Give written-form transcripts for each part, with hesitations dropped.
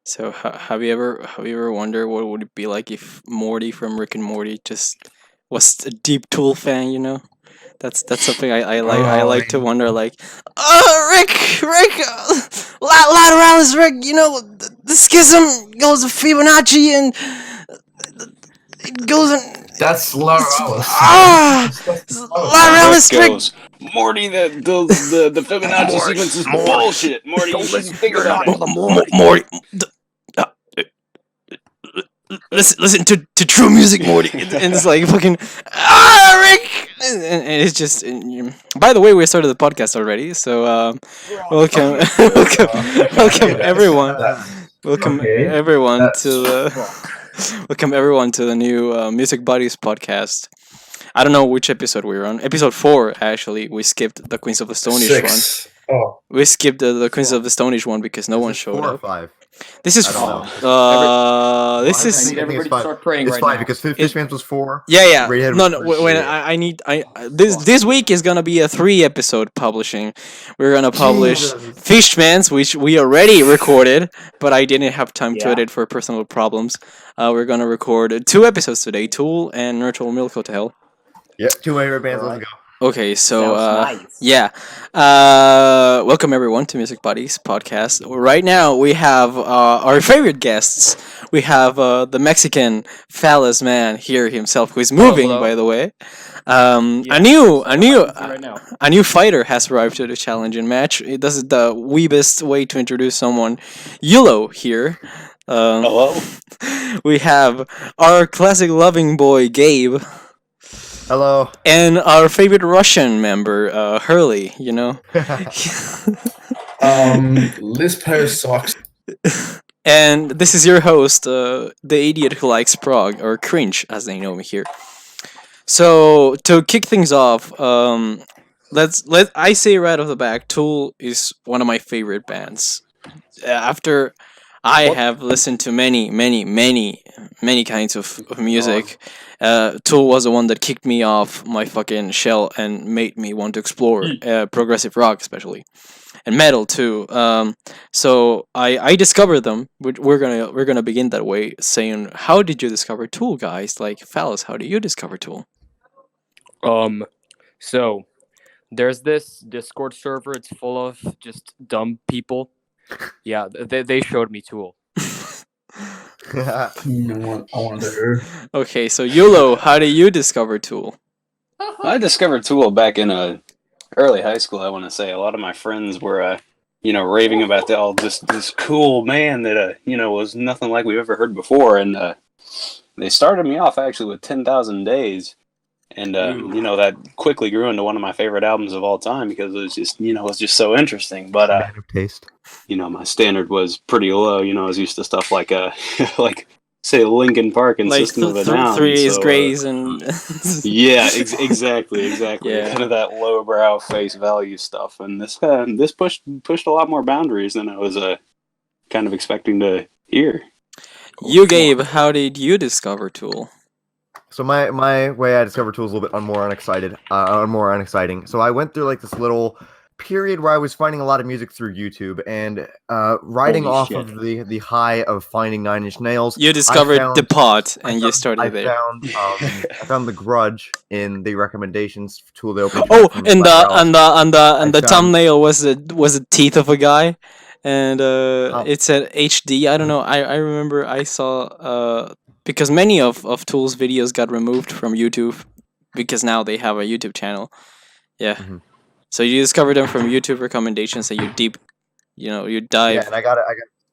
So have you ever wondered what would it be like if Morty from Rick and Morty just was a deep Tool fan? That's something I Oh, like to wonder. Like, Rick, lateralis, Rick. The schism goes to Fibonacci and it goes in. that's Lauralis. Ah, That's Rick lateralis, Rick. goes, Morty, the Fibonacci Morty, sequence is Morty, bullshit. Morty, you don't shouldn't listen. figure You're that not out. for the Morty. Morty. Uh, listen to true music, Morty. And it's like fucking Rick. And it's just. By the way, we started the podcast already, so welcome, welcome, welcome everyone. Welcome Okay, everyone to that's welcome everyone to the new Music Buddies podcast. I don't know which episode we're on. Episode 4, actually. We skipped the Queens of the Stone Age one. 6. Oh, We skipped the Queens of the Stone Age one because no Is one this showed 4 or up. 5? This is I don't know. this I is think everybody it's 5. start praying It's right 5 now. because Fish Fans was 4. yeah. Radiohead No, was no. 3. Wait, this week is gonna be a 3 episode publishing. We're gonna publish Jesus. Fishmans, which we already recorded, but I didn't have time to Yeah. edit for personal problems. We're gonna record 2 episodes today: Tool and Nurture Milk Hotel. Yeah, 2 favorite bands. Let's go. Okay, so Sounds nice. yeah, welcome everyone to Music Buddies podcast. Right now we have our favorite guests. We have the Mexican Phallus man here himself, who is moving, hello. by the way. Yeah, right now. A new fighter has arrived to the challenging match. This is the weebest way to introduce someone. Yulo here. Hello. We have our classic loving boy Gabe. Hello. And our favorite Russian member, Hurley, Liz pair of socks. And this is your host, the idiot who likes Prague, or Cringe, as they know me here. So, to kick things off, I say right off the back, Tool is one of my favorite bands. After I have listened to many kinds of music, Tool was the one that kicked me off my fucking shell and made me want to explore progressive rock, especially, and metal too. So I discovered them. We're gonna begin that way, saying, how did you discover Tool, guys? Like, Phallus, how did you discover Tool? So there's this Discord server. It's full of just dumb people. Yeah, they showed me Tool. I wonder. Okay, so Yulo, how did you discover Tool? I discovered Tool back in early high school. I want to say a lot of my friends were, raving about this cool man that was nothing like we've ever heard before, and they started me off actually with 10,000 Days. And that quickly grew into one of my favorite albums of all time because it was just so interesting. But Man of taste. my standard was pretty low. I was used to stuff like like say Linkin Park and Like System of a Down. Three Days so, Grace and yeah, exactly. Yeah. Kind of that lowbrow face value stuff. And this pushed a lot more boundaries than I was kind of expecting to hear. You, Gabe, how did you discover Tool? So my way I discovered Tool is a little bit more unexciting. So I went through like this little period where I was finding a lot of music through YouTube and riding Holy off shit. of the high of finding Nine Inch Nails. You discovered found- the pot and I you found- started I there. found the Grudge in the recommendations tool. The opening. Oh, track from and Sweatshop. the found- thumbnail was the teeth of a guy, and it said HD. I don't know. I remember I saw because many of Tool's videos got removed from YouTube because now they have a YouTube channel. Yeah. Mhm. So you discovered them from YouTube recommendations, and you dive. Yeah, and I got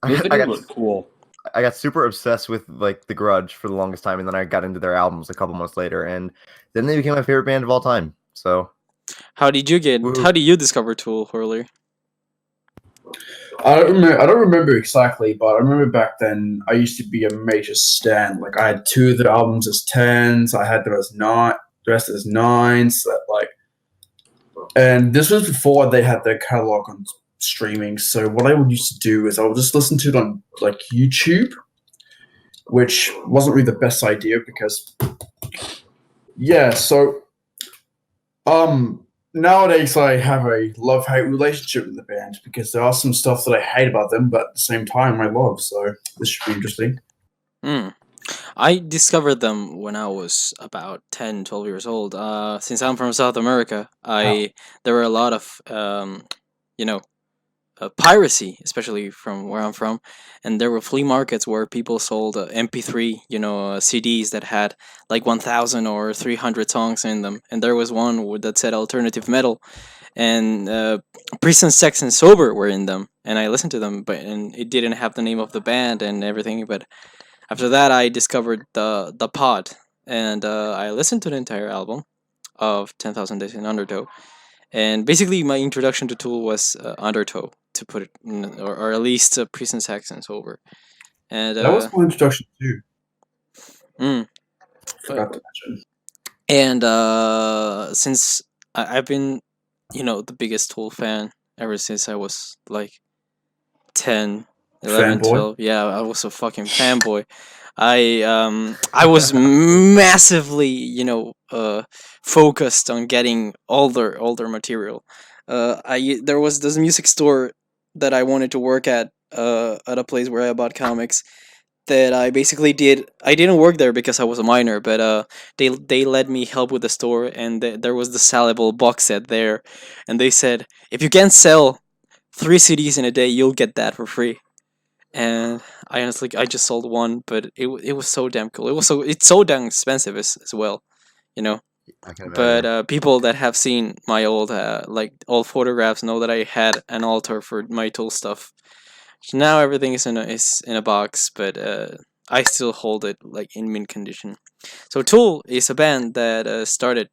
Those I videos got were cool. I got super obsessed with like the Grudge for the longest time, and then I got into their albums a couple months later, and then they became my favorite band of all time. So How did you Woohoo. How did you discover Tool, Hurley? I don't remember exactly, but I remember back then I used to be a major stan. Like I had 2 of their albums as 10s. I had the rest as 9s. And this was before they had their catalog on streaming. So what I would used to do is I would just listen to it on like YouTube, which wasn't really the best idea because yeah. So nowadays I have a love-hate relationship with the band because there are some stuff that I hate about them, but at the same time I love. So this should be interesting. Hmm. I discovered them when I was about 10, 12 years old. Since I'm from South America, there were a lot of you know, piracy, especially from where I'm from, and there were flea markets where people sold MP3, CDs that had like 1,000 or 300 songs in them, and there was one that said alternative metal, and Prison Sex and Sober were in them, and I listened to them, but and it didn't have the name of the band and everything, but after that I discovered the pod, and I listened to the entire album of 10,000 Days in Undertow, and basically my introduction to Tool was Undertow, to put it or at least Prison Sex and Sober, and That was my introduction too. mm, Forgot to mention. and since I've been the biggest Tool fan ever since I was like 10, 11, Fanboy. 12. Yeah, I was a fucking fanboy. I was massively focused on getting older material. There was this music store that I wanted to work at a place where I bought comics, that I basically did. I didn't work there because I was a minor, but they let me help with the store, and there was the sellable box set there, and they said if you can sell 3 CDs in a day, you'll get that for free. And I just sold one, but it was so damn cool. It's so damn expensive as well, you know. I can But imagine. people that have seen my old photographs know that I had an altar for my Tool stuff. Now everything is in a box, but I still hold it like in mint condition. So Tool is a band that started,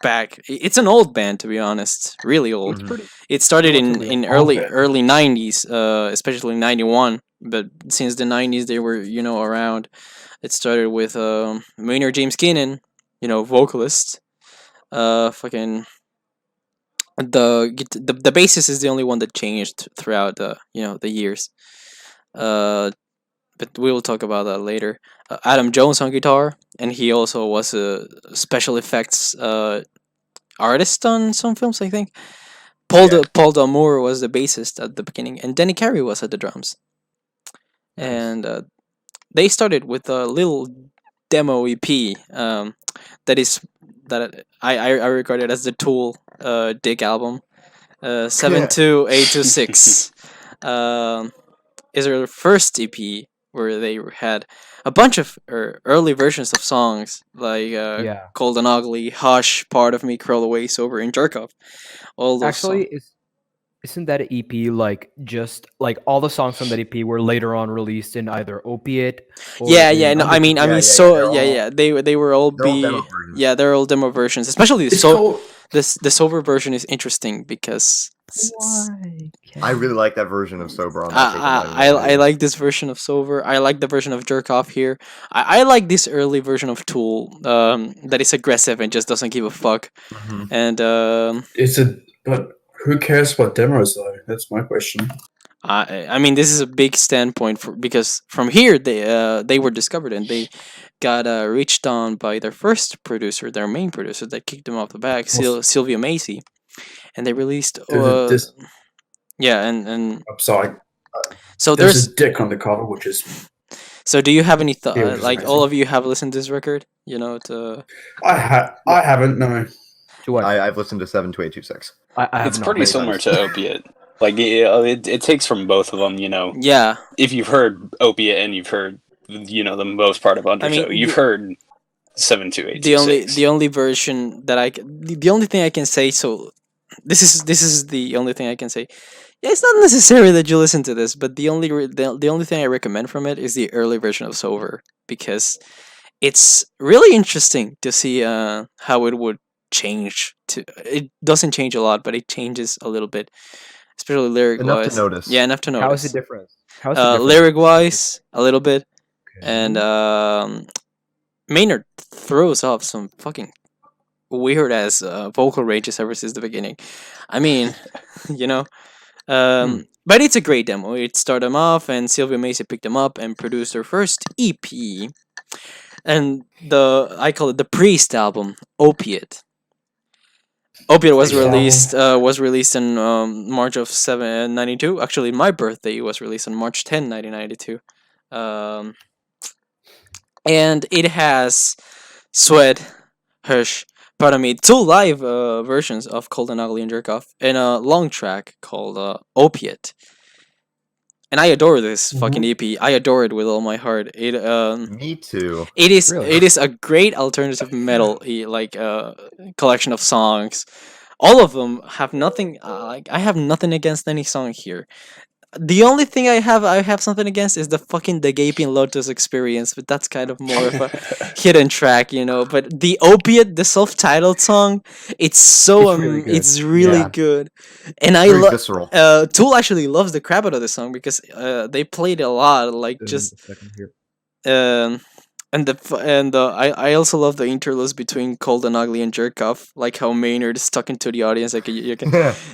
back. It's an old band, to be honest, really old. Mhm. It started in Relatively in old early band. early '90s, especially '91. But since the '90s, they were around. It started with Maynard James Keenan, vocalist. Fucking the bassist is the only one that changed throughout the years. Uh, but we will talk about that later. Adam Jones on guitar, and he also was a special effects artist on some films, I think. Yeah. Paul D'Amour was the bassist at the beginning, and Denny Carey was at the drums. Nice. And they started with a little demo EP that is that I regard it as the Tool Dick album. 72826 is their first EP, where they had a bunch of early versions of songs like Yeah. Cold and Ugly, Hush, Part of Me, Crawl Away, Sober, and Jerk Off. All those songs. Actually, isn't that EP like just like all the songs from that EP were later on released in either Opiate or Yeah, in no, I mean, Yeah, so they're all- yeah, they were all they're all be demo versions. yeah, they're all demo versions. Especially It's called. the Sober version is interesting because I really like that version of Sober on that Take On I album. like this version of Sober. I like the version of Jerk Off here. I like this early version of Tool that is aggressive and just doesn't give a fuck. Mhm. And But who cares about demos though? That's my question. I mean, this is a big standpoint because from here they were discovered, and they got reached on by their first producer, their main producer that kicked them off the back, Sylvia Macy, and they released There's and I'm sorry. so There's a dick on the cover, which is so do you have any Yeah, which is like amazing. all of you have listened to this record? I haven't no. to what? I've listened to 72826. I have It's not. pretty many similar times. to Opiate. Like it takes from both of them. Yeah, If you've heard Opiate and you've heard the most part of Undertow, mean, you've heard 72826. the only version that the only thing I can say, so this is the only thing I can say. Yeah, it's not necessary that you listen to this, but the only thing I recommend from it is the early version of Sober, because it's really interesting to see how it would change. It doesn't change a lot, but it changes a little bit, especially lyric Enough wise. to notice. Yeah, enough to notice. How is it different? How is it different? Lyric wise, a little bit, Okay. and Maynard throws off some fucking weird ass vocal ranges ever since the beginning. I mean, you know. But it's a great demo. It started them off, and Sylvia Macy picked them up and produced their first EP, and I call it the Priest album, Opiate. Opiate was Example. released in March of 92. Actually, my birthday was released on March 10, 1992. Um, and it has Sweat, Hush, pardon me, two live versions of Cold and Ugly and Jerk Off, and a long track called Opiate. And I adore this fucking Mhm. EP. I adore it with all my heart. Me too. Really? It is a great alternative metal like collection of songs. All of them have nothing. Like I have nothing against any song here. The only thing I have something against is the Gaping Lotus experience, but that's kind of more of a hidden track, you know. But the Opiate, the self-titled song, it's so It's really good. it's really Yeah. good, and I Very love. visceral. Tool actually loves the crap out of this song because they played a lot, like just um, I also love the interludes between Cold and Ugly and Jerk Off, like how Maynard is talking to the audience, like you can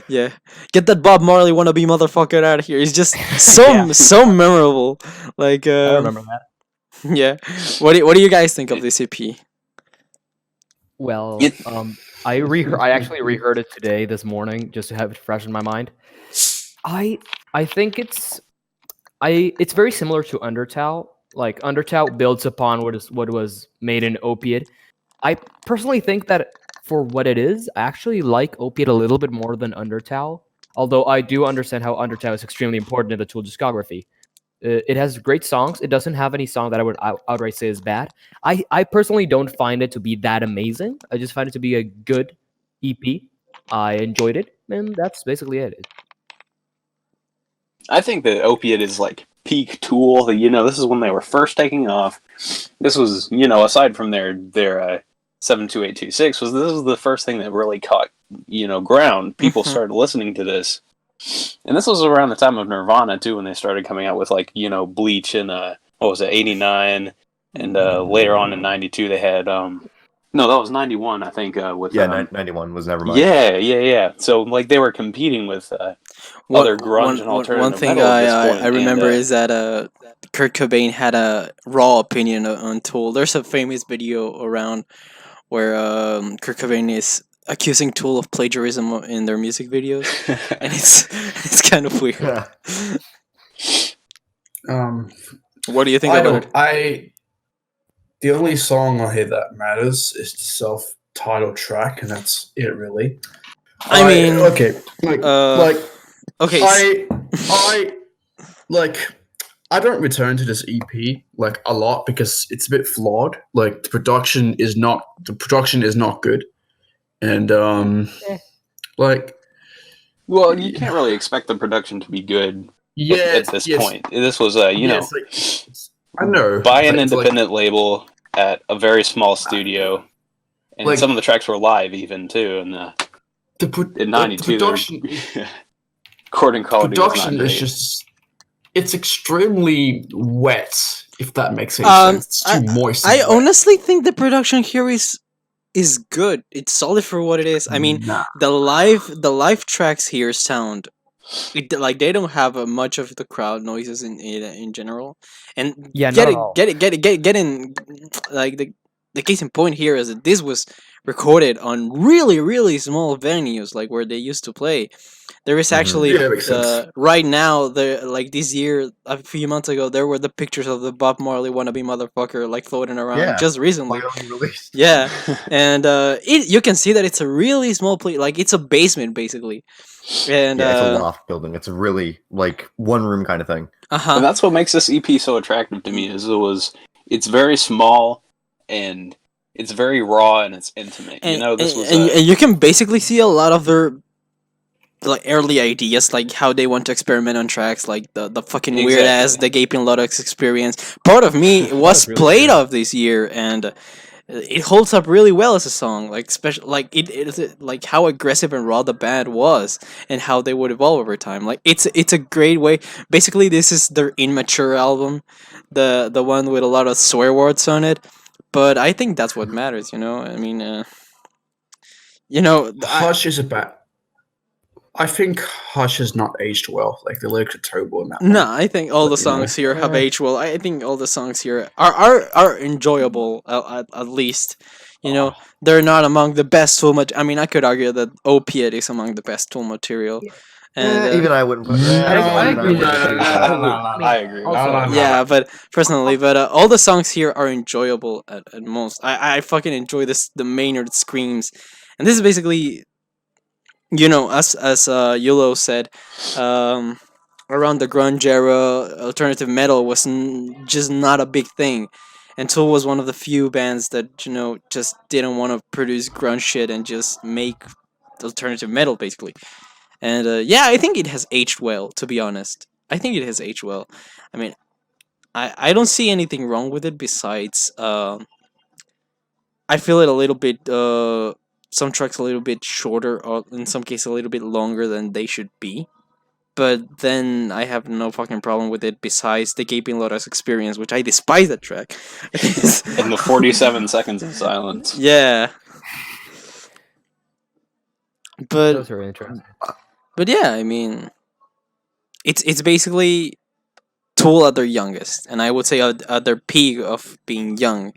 yeah, get that Bob Marley wannabe motherfucker out of here. It's just so Yeah. so memorable. Like I remember that. yeah. What do you guys think of this EP? Well, It- I actually reheard it today this morning just to have it fresh in my mind. I think it's very similar to Undertale. Like Undertale builds upon what was made in Opiate. I personally think that for what it is, I actually like Opiate a little bit more than Undertale. Although I do understand how Undertale is extremely important in the Tool discography. It has great songs. It doesn't have any song that I would outright say is bad. I personally don't find it to be that amazing. I just find it to be a good EP. I enjoyed it, and that's basically it. I think that Opiate is like peak Tool. You know, this is when they were first taking off. This was, you know, aside from their 72826, this was the first thing that really caught, you know, ground. People Mhm. started listening to this, and this was around the time of Nirvana too, when they started coming out with like, you know, Bleach and what was it, 89, and later on in 92 they had no, that was 91, I think, with Yeah, 91 was Nevermind. yeah. So like they were competing with other grunge and alternative one thing metal at this point, I remember and, is that Kurt Cobain had a raw opinion on Tool. There's a famous video around where Kurt Cobain is accusing Tool of plagiarism in their music videos, and it's kind of weird. Yeah. What do you think I about don't. it? The only song on here that matters is the self-titled track, and that's it, really. I mean, okay, like okay, I like. I don't return to this EP like a lot because it's a bit flawed. Like the production is not good, and like well, you can't really expect the production to be good yeah, at this yes, point. This was you yeah, know, it's like, I know by an but it's like- independent label at a very small studio, and Like- some of the tracks were live even too. And in '92, the recording quality was production not is great. just it's extremely wet, if that makes any Um, sense. It's too moist. I and wet. honestly think the production here is good. It's solid for what it is. I mean, Nah. the live tracks here sound like they don't have much of the crowd noises in general, and Yeah, not at all. get in like the case in point here is that this was recorded on really small venues like where they used to play. There is actually Yeah, makes sense. right now the like this year a few months ago there were the pictures of the Bob Marley wannabe motherfucker like floating around Yeah. just recently. Finally released. Yeah, and you can see that it's a really small place, like it's a basement basically, and Yeah, it's a loft building. It's a really like one room kind of thing. And that's what makes this EP so attractive to me. It's very small and it's very raw and it's intimate. and, You know, this was and you can basically see a lot of their like early ideas, like how they want to experiment on tracks, like the fucking weird ass Exactly. the Gaping Lotus experience. Part of me was really played good. off this year, and it holds up really well as a song. Like special, like it is like how aggressive and raw the band was, and how they would evolve over time. Like it's a great way. Basically, this is their immature album, the one with a lot of swear words on it. But I think that's what matters, you know. I mean, Hush is about. I think Hush has not aged well. Like the lyrics are terrible in that. no, one. I think all the But, you know, songs here have aged well. I think all the songs here are enjoyable at least. You know, they're not among the best tool I mean, I could argue that opiate is among the best tool material. And Even I wouldn't put. I even agree with wouldn't that. agree with I that. would. I agree with also- that. yeah, but personally, but all the songs here are enjoyable at most. I fucking enjoy the Maynard screams, and this is basically, you know, as Yulo said, um, around the grunge era, alternative metal was just not a big thing. And Tool was one of the few bands that, you know, just didn't want to produce grunge shit and just make alternative metal basically. And yeah, I think it has aged well. To be honest, I think it has aged well. I mean, I don't see anything wrong with it besides I feel it a little bit some tracks a little bit shorter or in some cases a little bit longer than they should be. But then I have no fucking problem with it besides the Gaping Lotus Experience, which I despise that track. In the 47 seconds of silence. Yeah. But Those are interesting. but yeah, I mean it's basically Tool at their youngest, and I would say at their peak of being young.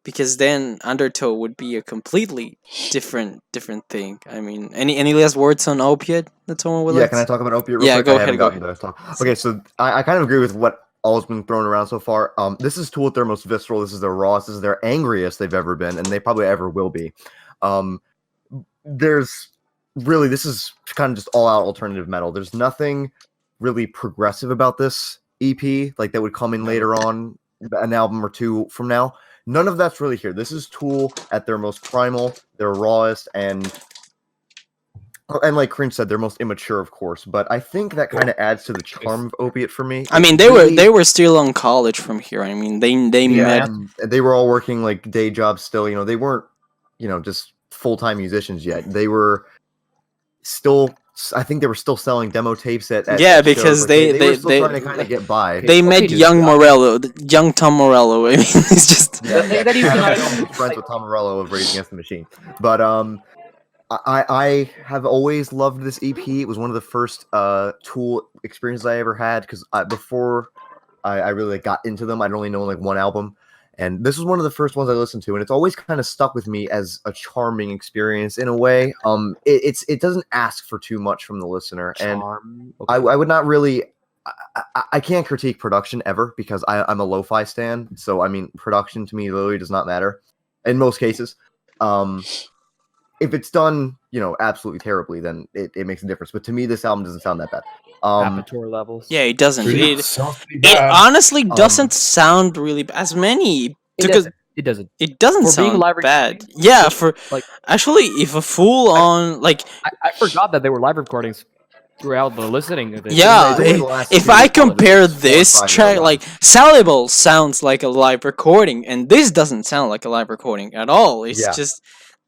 Because then Undertow would be a completely different thing. I mean, any last words on Opiate that someone would Yeah, like? can I talk about opiate real Yeah, quick? go I ahead, haven't go gotten to that talk. Okay, so I kind of agree with what all's been thrown around so far. This is Tool at their most visceral. This is their rawest. This is their angriest they've ever been, and they probably ever will be. There's really, this is kind of just all out alternative metal. There's nothing really progressive about this EP, like that would come in later on, an album or two from now. None of that's really here. This is Tool at their most primal, their rawest, and like Cringe said, they're most immature, of course. But I think that kind of adds to the charm of Opiate for me. I mean, Really- they were still on college from here. I mean, they met. and they were all working like day jobs still. You know, they weren't, you know, just full-time musicians yet. They were still. I think they were still selling demo tapes at Yeah, shows. because Like, they were still they trying to kind of get by. they met Opiate is- young Morello, young Tom Morello. I mean, it's just Yeah, That used to I'm not- almost friends with Tom Morello of Rage Against the Machine. But I have always loved this EP. It was one of the first Tool experiences I ever had because before I really like, got into them, I'd only known like one album, and this was one of the first ones I listened to, and it's always kind of stuck with me as a charming experience in a way. It doesn't ask for too much from the listener, and Charm. I would not really. I can't critique production ever because I'm a lo-fi stan. So I mean, production to me literally does not matter in most cases. If it's done, you know, absolutely terribly, then it makes a difference. But to me, this album doesn't sound that bad. Aperture levels. yeah, it doesn't. Really? Sounds pretty It bad. honestly doesn't sound really as many because It doesn't. it doesn't For being sound live bad. recordings, Yeah, for like- actually, if a full on like I forgot that they were live recordings throughout the listening of it. yeah, it's only the last if two I years, probably, compare this is 4 or this 5 track, years like Salable sounds like a live recording, and this doesn't sound like a live recording at all. It's Yeah. just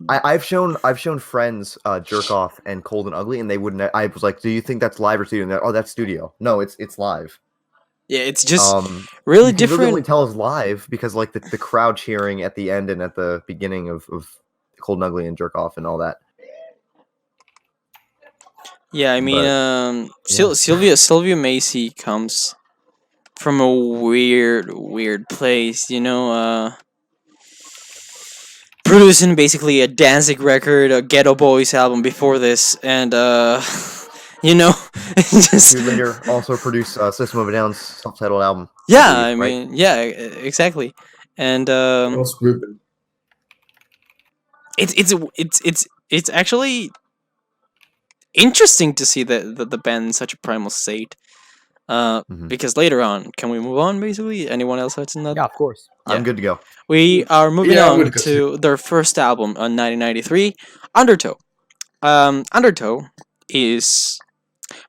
I've shown friends Jerk Off and Cold and Ugly, and they wouldn't. I was like, "Do you think that's live or studio?" And they're, "Oh, that's studio." No, it's live. yeah, it's just you really can different. Really only tell it's live because like the crowd cheering at the end and at the beginning of Cold and Ugly and Jerk Off and all that. Yeah, I mean, yeah. Sylvia Macy comes from a weird place, you know. Producing basically a Danzig record, a Ghetto Boys album before this, and you know, just Who later also produced System of a Down's self-titled album. yeah, believe, I right? mean, yeah, exactly, and What's grouping? it's actually interesting to see the band in such a primal state. Mhm. Because later on, can we move on? Basically, anyone else has another? Yeah, of course. Yeah. I'm good to go. We are moving Yeah, I on would to their first album on 1993, Undertow. Undertow is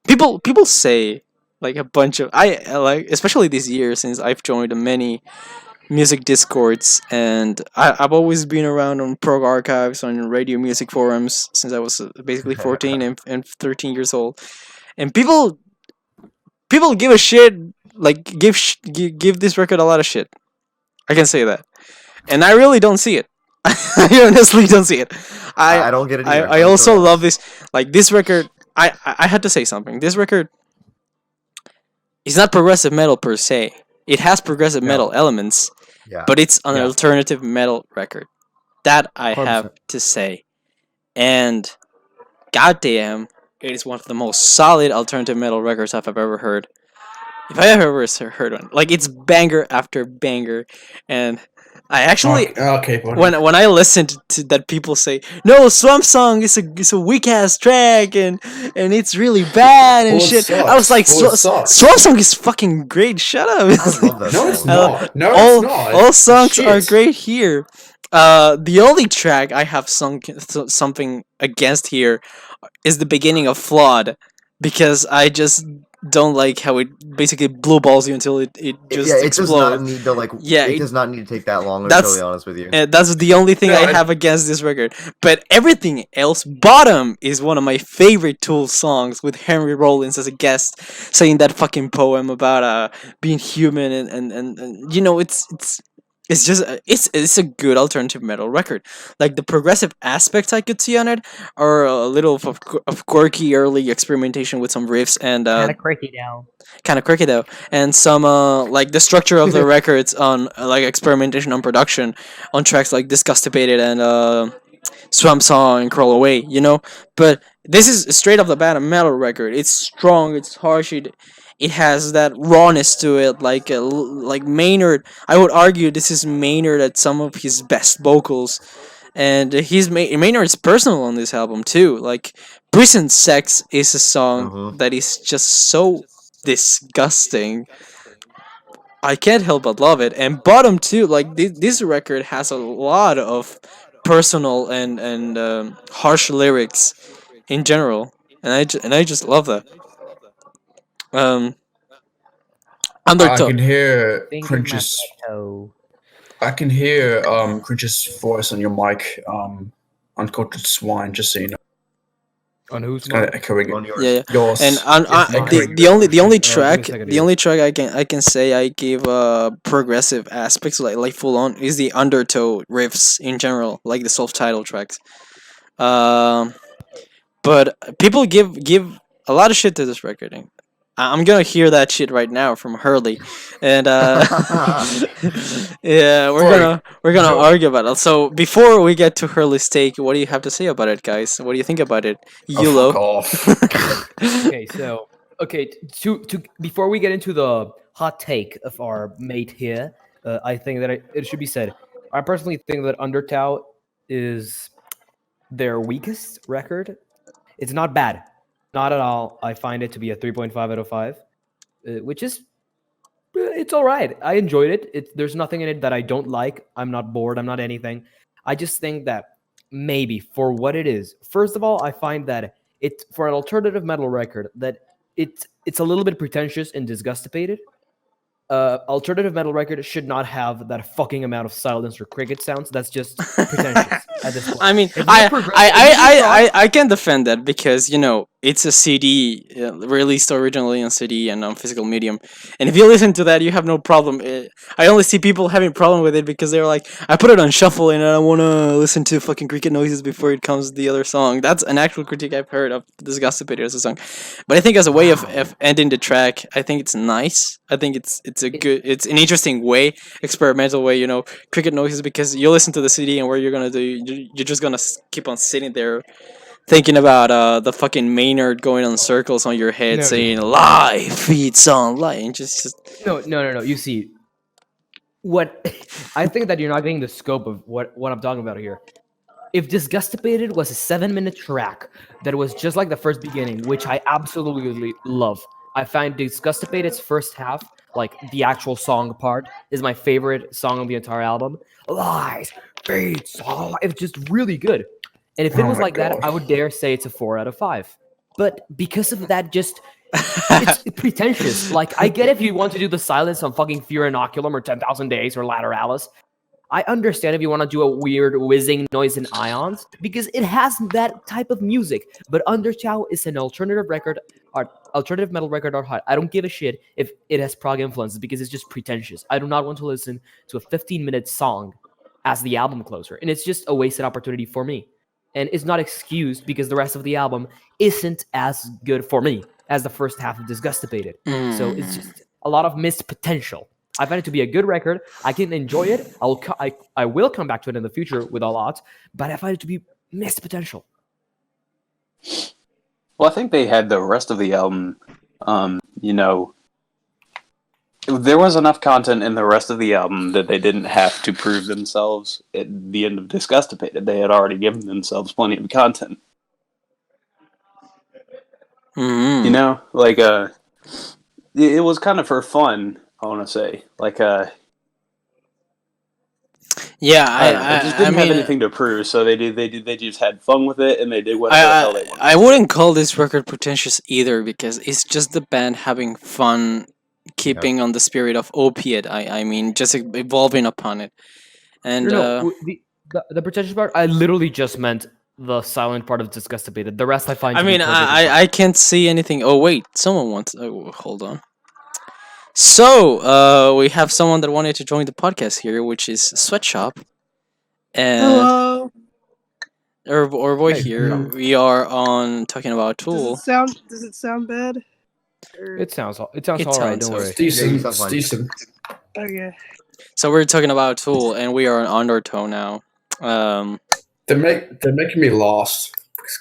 people say like a bunch of I like especially this year since I've joined many music discords and I've always been around on prog archives on radio music forums since I was basically 14 and 13 years old, and people give a shit like give this record a lot of shit. I can say that. And I really don't see it. I honestly don't see it. I don't get it. Either. I also love this. Like this record. I had to say something. This record is not progressive metal per se. It has progressive metal elements, Yeah. but it's an Yeah. alternative metal record. That I have 100%. to say. And goddamn, it is one of the most solid alternative metal records I've ever heard. If I ever heard one, like it's banger after banger, and I actually Okay, buddy. when I listened to that, people say no, Swamp Song is a weak ass track and it's really bad and Well, it shit. sucks. I was like, Well, it sucks. Swamp Song is fucking great. Shut up. I love that No, it's song. not. No, all it's not. all songs Shit. are great here. The only track I have something against here is the beginning of Flawed, because I just don't like how it basically blue balls you until it just Yeah, it does not explodes. need to like. Yeah, it it- does not need to take that long. To be that's- totally honest with you. And that's the only thing No, I I- have against this record. But everything else, Bottom is one of my favorite Tool songs, with Henry Rollins as a guest saying that fucking poem about being human and you know it's just it's a good alternative metal record. Like the progressive aspects I could see on it are a little of quirky early experimentation with some riffs and Kind of quirky now. kind of quirky though, and some like the structure of the records on like experimentation on production on tracks like Disgustipated and Swamp Song and Crawl Away, you know. But this is straight off the bat a metal record. It's strong, it's harsh, it has that rawness to it, like Maynard. I would argue this is Maynard at some of his best vocals, and Maynard's personal on this album too. Like Prison Sex is a song Mhm. that is just so disgusting. I can't help but love it. And Bottom too, like this record has a lot of personal and harsh lyrics in general, and I just love that. Um, I Undertow. can hear Think Cringe's. toe. I can hear Cringe's voice on your mic. Uncultured swine. Just so you know, On whose it's kind of mic? echoing. On yours. Yeah, Yours. and mine. the only give me a track second the here. only track I can say I give progressive aspects like full on is the Undertow riffs in general, like the self title tracks. Um, but people give a lot of shit to this record. And I'm gonna hear that shit right now from Hurley, and yeah, we're gonna Sure. argue about it. So before we get to Hurley's take, what do you have to say about it, guys? What do you think about it, Oh, Yulo? fuck off. Okay, so to before we get into the hot take of our mate here, I think that it should be said. I personally think that Undertow is their weakest record. It's not bad, not at all. I find it to be a 3.5 out of 5, which is it's all right. I enjoyed it. There's nothing in it that I don't like. I'm not bored. I'm not anything. I just think that maybe for what it is. First of all, I find that it for an alternative metal record that it's a little bit pretentious and disgustipated. Alternative metal record should not have that fucking amount of silence or cricket sounds. That's just pretentious at this point. I mean, If you're progressive- if you're I can defend that because you know it's a CD released originally on CD and on physical medium, and if you listen to that, you have no problem. I only see people having problem with it because they're like, I put it on shuffle and I don't want to listen to fucking cricket noises before it comes to the other song. That's an actual critique I've heard of Disgustipated as a song, but I think as a way of ending the track, I think it's nice. I think it's it's an interesting way, experimental way, you know, cricket noises, because you listen to the CD and what you're gonna do, you're just gonna keep on sitting there thinking about the fucking Maynard going on circles on your head No. saying life feeds on life, and just No. You see, what I think that you're not getting the scope of what I'm talking about here. If Disgustipated was a 7-minute track that was just like the first beginning, which I absolutely love, I find Disgustipated's first half, like the actual song part, is my favorite song on the entire album. Lies, feeds, on life. It's just really good. And if it Oh was my like that, God. I would dare say it's a 4 out of 5. But because of that, just it's pretentious. Like, I get if you want to do the silence on fucking Fear Inoculum or 10,000 Days or Lateralis. I understand if you want to do a weird whizzing noise in Ions because it has that type of music. But Undertow is an alternative metal record art hot. I don't give a shit if it has prog influences because it's just pretentious. I do not want to listen to a 15-minute song as the album closer, and it's just a wasted opportunity for me. And it's not excused because the rest of the album isn't as good for me as the first half of Disgustipated. So it's just a lot of missed potential. I find it to be a good record. I can enjoy it. I will come back to it in the future with a lot, but I find it to be missed potential. Well, I think they had the rest of the album. There was enough content in the rest of the album that they didn't have to prove themselves at the end of Disgustipated. They had already given themselves plenty of content. Mm-hmm. You know, it was kind of for fun. I want to say, Yeah, I just didn't have anything to prove, so they just had fun with it, and they did whatever the hell they wanted. I wouldn't call this record pretentious either, because it's just the band having fun, keeping on the spirit of opiate. I mean, just evolving upon it. And the pretentious part, I literally just meant the silent part of Disgustipated. The rest I find. I mean, I can't see anything. Oh wait, someone wants. Oh, hold on. So, we have someone that wanted to join the podcast here, which is Sweatshop. And Hello. our boy Hey. here, we are on talking about Tool. Does it sound bad? Or- It sounds all right. sounds Don't worry. It's decent. sounds It's fine. decent. Okay. So we're talking about Tool, and we are on Undertow now. They're making me lost.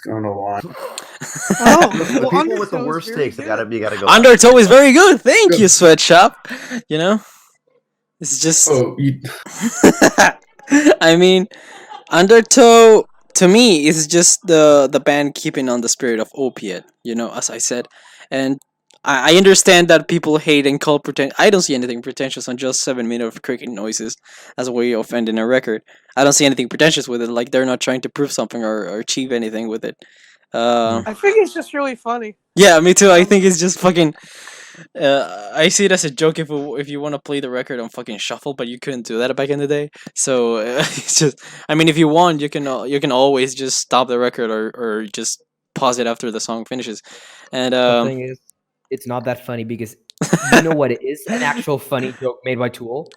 I don't know why. Oh, The people well, with the Undertow's worst very takes, you good. gotta go. Undertow is very good. Thank you, Sweatshop. You know, it's just. Oh, I mean, Undertow to me is just the band keeping on the spirit of opiate. You know, as I said, and I understand that people hate and call pretend. I don't see anything pretentious on just 7 minutes of cricket noises as a way of ending a record. I don't see anything pretentious with it. Like they're not trying to prove something or achieve anything with it. I think it's just really funny. Yeah, me too. I think it's just fucking. I see it as a joke if you want to play the record on fucking shuffle, but you couldn't do that back in the day. So it's just. I mean, if you want, you can always just stop the record or just pause it after the song finishes. And The thing is, it's not that funny because you know what it is? An actual funny joke made by Tool.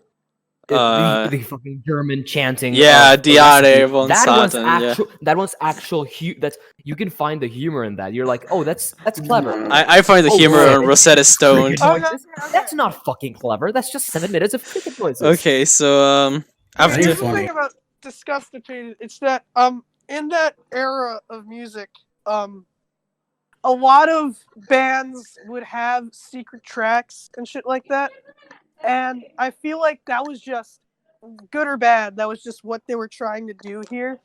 The fucking German chanting. yeah, of the Diade recipe. von That one's Satan. actual. That one's actual. That's you can find the humor in that. You're like, oh, that's clever. I find the Oh, humor yeah. on Rosetta Stone. Cricket noises? That's not fucking clever. That's just 7 minutes of cricket noises. Okay, so after Here's the funny. thing about Disgustipated. It's that in that era of music, a lot of bands would have secret tracks and shit like that. And I feel like that was just good or bad. That was just what they were trying to do here.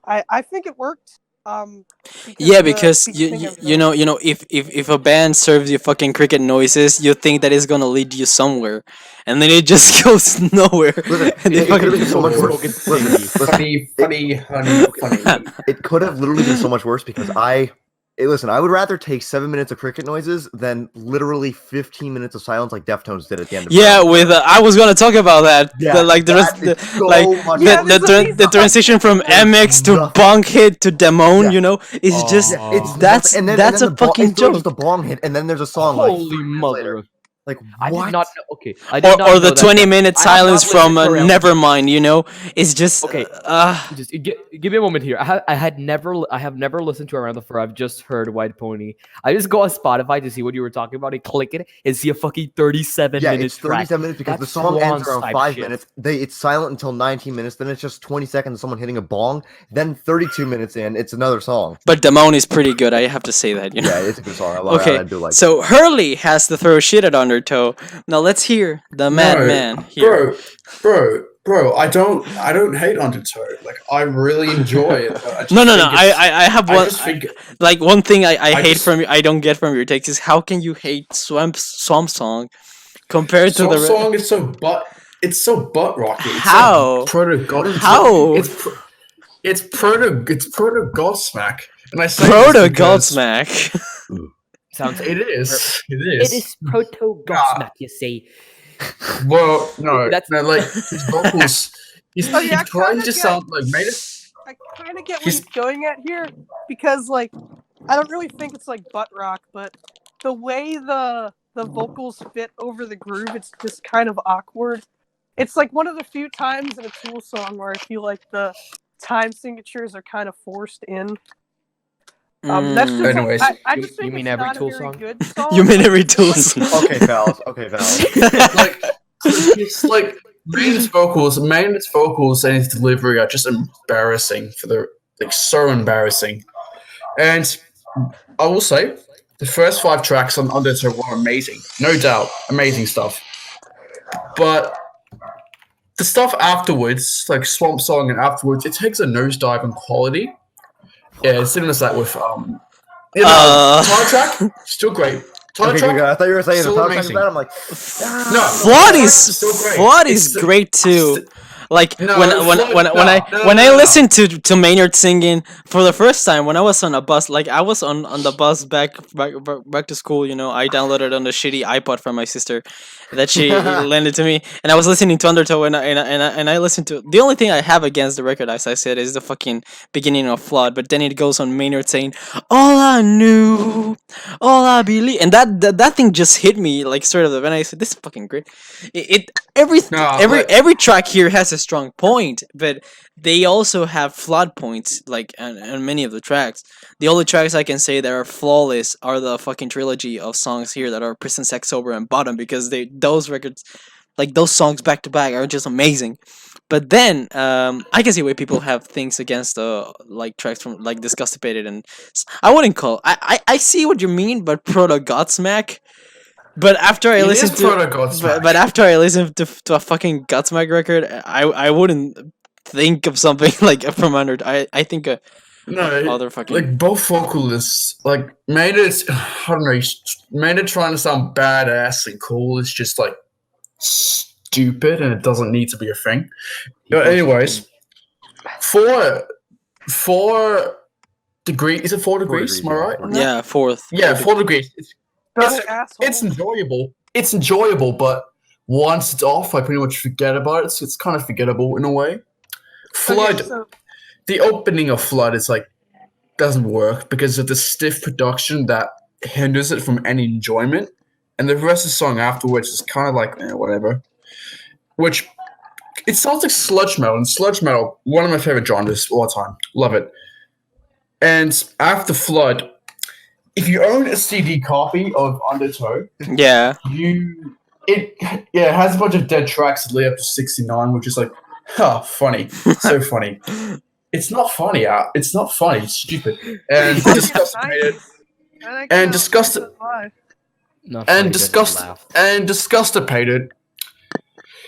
I think it worked. yeah, because you know if a band serves you fucking cricket noises, you think that it's gonna lead you somewhere, and then it just goes nowhere. Listen, And they it could have fucking- been so much worse. Funny. It could have literally been so much worse because listen, I would rather take 7 minutes of cricket noises than literally 15 minutes of silence like Deftones did at the end of Yeah, Brown. with I was gonna talk about that. Yeah, The transition from MX to nothing. bunk hit to Demone, Yeah. you know, it's just Oh. that's nothing. that's a fucking it's literally joke. just a bong hit, and then there's a song Holy like 3 minutes mother! later. Like I what? did not know. Okay, I did not Or know the that. 20-minute I have not silence from listened to Hurley. Nevermind, you know, it's just Okay. uh, Just give me a moment here. I have never listened to Around the Fur. I've just heard White Pony. I just go on Spotify to see what you were talking about and click it and see a fucking 37 Yeah, minutes it's 37 minutes because the That's song ends Swans around type 5 shit. minutes. It's silent until 19 minutes. Then it's just 20 seconds of someone hitting a bong. Then 32 minutes in, it's another song. but Demone is pretty good. I have to say that, you know. Yeah, it's a good song. Okay, I do like it. so Hurley has to throw shit at Undertow. Now let's hear the madman here. Bro, I don't hate Undertow. Like I really enjoy it. I just No. think it's- I have I one. just think Like one thing I hate just- from you, I don't get from your takes is how can you hate Swamp Song compared to Swamp the Song is so butt rocky. It's How? like proto How? It's proto Godsmack. And I say Proto this because Godsmack. Sounds. It is. It It is. is proto Godsmack, you see. Well, no, That's- no, like his vocals. He's Oh, yeah, I he tries kinda to get- sound like made it. I kind of get what he's going at here because, like, I don't really think it's like butt rock, but the way the vocals fit over the groove, it's just kind of awkward. It's like one of the few times in a Tool song where I feel like the time signatures are kind of forced in. That's just Anyways, I just you think mean it's every not Tool a very song? good song. You mean every Tool song? Okay, Phallus. Okay, Phallus. Like It's like Main's vocals and his delivery are just embarrassing so embarrassing. And I will say, the first 5 tracks on Undertow were amazing, no doubt, amazing stuff. But the stuff afterwards, like Swamp Song and afterwards, it takes a nosedive in quality. Yeah, similar to that with Title Track, still great. Title Okay, Track, I thought you were saying the still title track is amazing. bad. I'm like, No, Flood is great too. Like No, when Flood- when I no. listened to Maynard singing for the first time when I was on a bus, like I was on the bus back to school. You know, I downloaded on the shitty iPod from my sister that she lended to me, and I was listening to Undertow, and I listened to the only thing I have against the record, as I said, is the fucking beginning of Flood, but then it goes on Maynard saying, "All I knew, all I believe," and that thing just hit me like sort of, and I said, "This is fucking great." Every track here has a strong point, but they also have flawed points, like on many of the tracks. The only tracks I can say that are flawless are the fucking trilogy of songs here that are Prison Sex Sober and Bottom, because those records, like those songs back to back, are just amazing. But then I can see why people have things against like tracks from like Disgustipated, and I wouldn't call I see what you mean, but Proto Godsmack. But after I listened but after I listened to a fucking Godsmack record, I wouldn't think of something like from under. I think other fucking like both vocalists, like Maynard's, I don't know, Maynard trying to sound badass and cool is just like stupid, and it doesn't need to be a thing. But anyways, 4 degrees. Is it 4 degrees? Am I right? yeah, fourth. Yeah, 4 degrees. Asshole. It's enjoyable. It's enjoyable, but once it's off, I pretty much forget about it. So it's kind of forgettable in a way. Flood. Okay, so- The opening of Flood is like doesn't work because of the stiff production that hinders it from any enjoyment, and the rest of the song afterwards is kind of like whatever. Which it sounds like sludge metal, and sludge metal, one of my favorite genres of all time. Love it. And after Flood, if you own a CD copy of Undertow, Yeah. it has a bunch of dead tracks that lead up to 69, which is like, funny, so funny. It's not funny. It's not funny. It's stupid and disgusted. And disgusted. And disgustipated.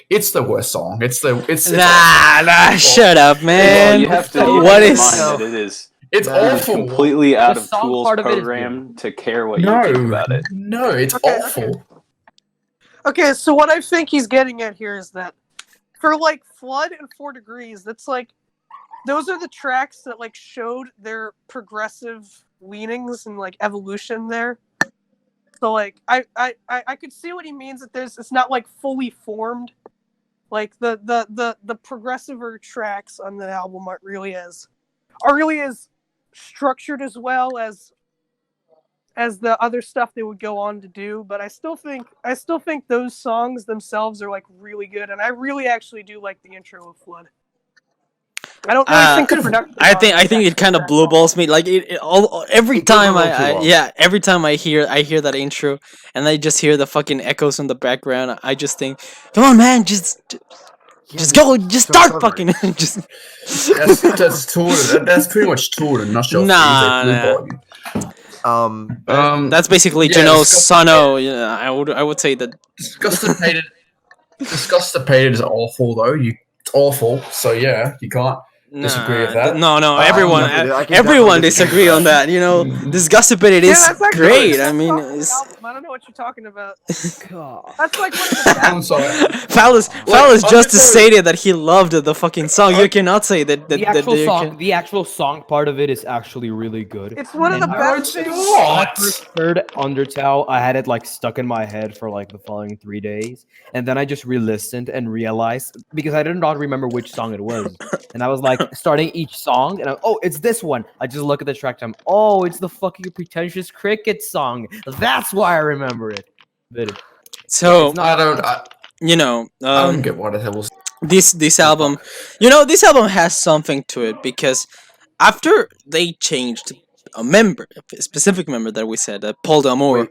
It's the worst song. It's Shut up, man. You have to. What keep in is- mind that it is? It's awful. Completely out of song Tool's part of it is program to care what you think about it. No, it's awful. Okay, so what I think he's getting at here is that for like Flood and 4 Degrees, that's like those are the tracks that like showed their progressive leanings and like evolution there. So like I could see what he means that it's not like fully formed. Like the progressiver tracks on the album aren't really as structured as well as the other stuff they would go on to do, but I still think those songs themselves are like really good, and I really actually do like the intro of Flood. I don't really think the production. I think it kind of blue balls me. Like every time every time I hear that intro, and I just hear the fucking echoes in the background, I just think, come on, man, just go, just start fucking, just. That's Tool. That's pretty much Tool in a nutshell. Nah. That's basically Sono. Yeah, I would say that. Disgustipated is awful though. It's awful. So yeah, you can't disagree with that. No, everyone disagree on that. You know, Disgustipated is great. I mean, I don't know what you're talking about. That's like one of the I'm sorry. Phallus just stated that he loved the fucking song. You cannot say that. The actual song part of it is actually really good. It's one of the best things. When I first heard Undertow, I had it like stuck in my head for like the following 3 days, and then I just re-listened and realized, because I did not remember which song it was, and I was like starting each song, and it's this one. I just look at the track time. Oh, it's the fucking Pretentious Cricket song. That's why I remember it. So I don't get what the hell was this album. You know, this album has something to it, because after they changed a specific member that we said, Paul D'Amour,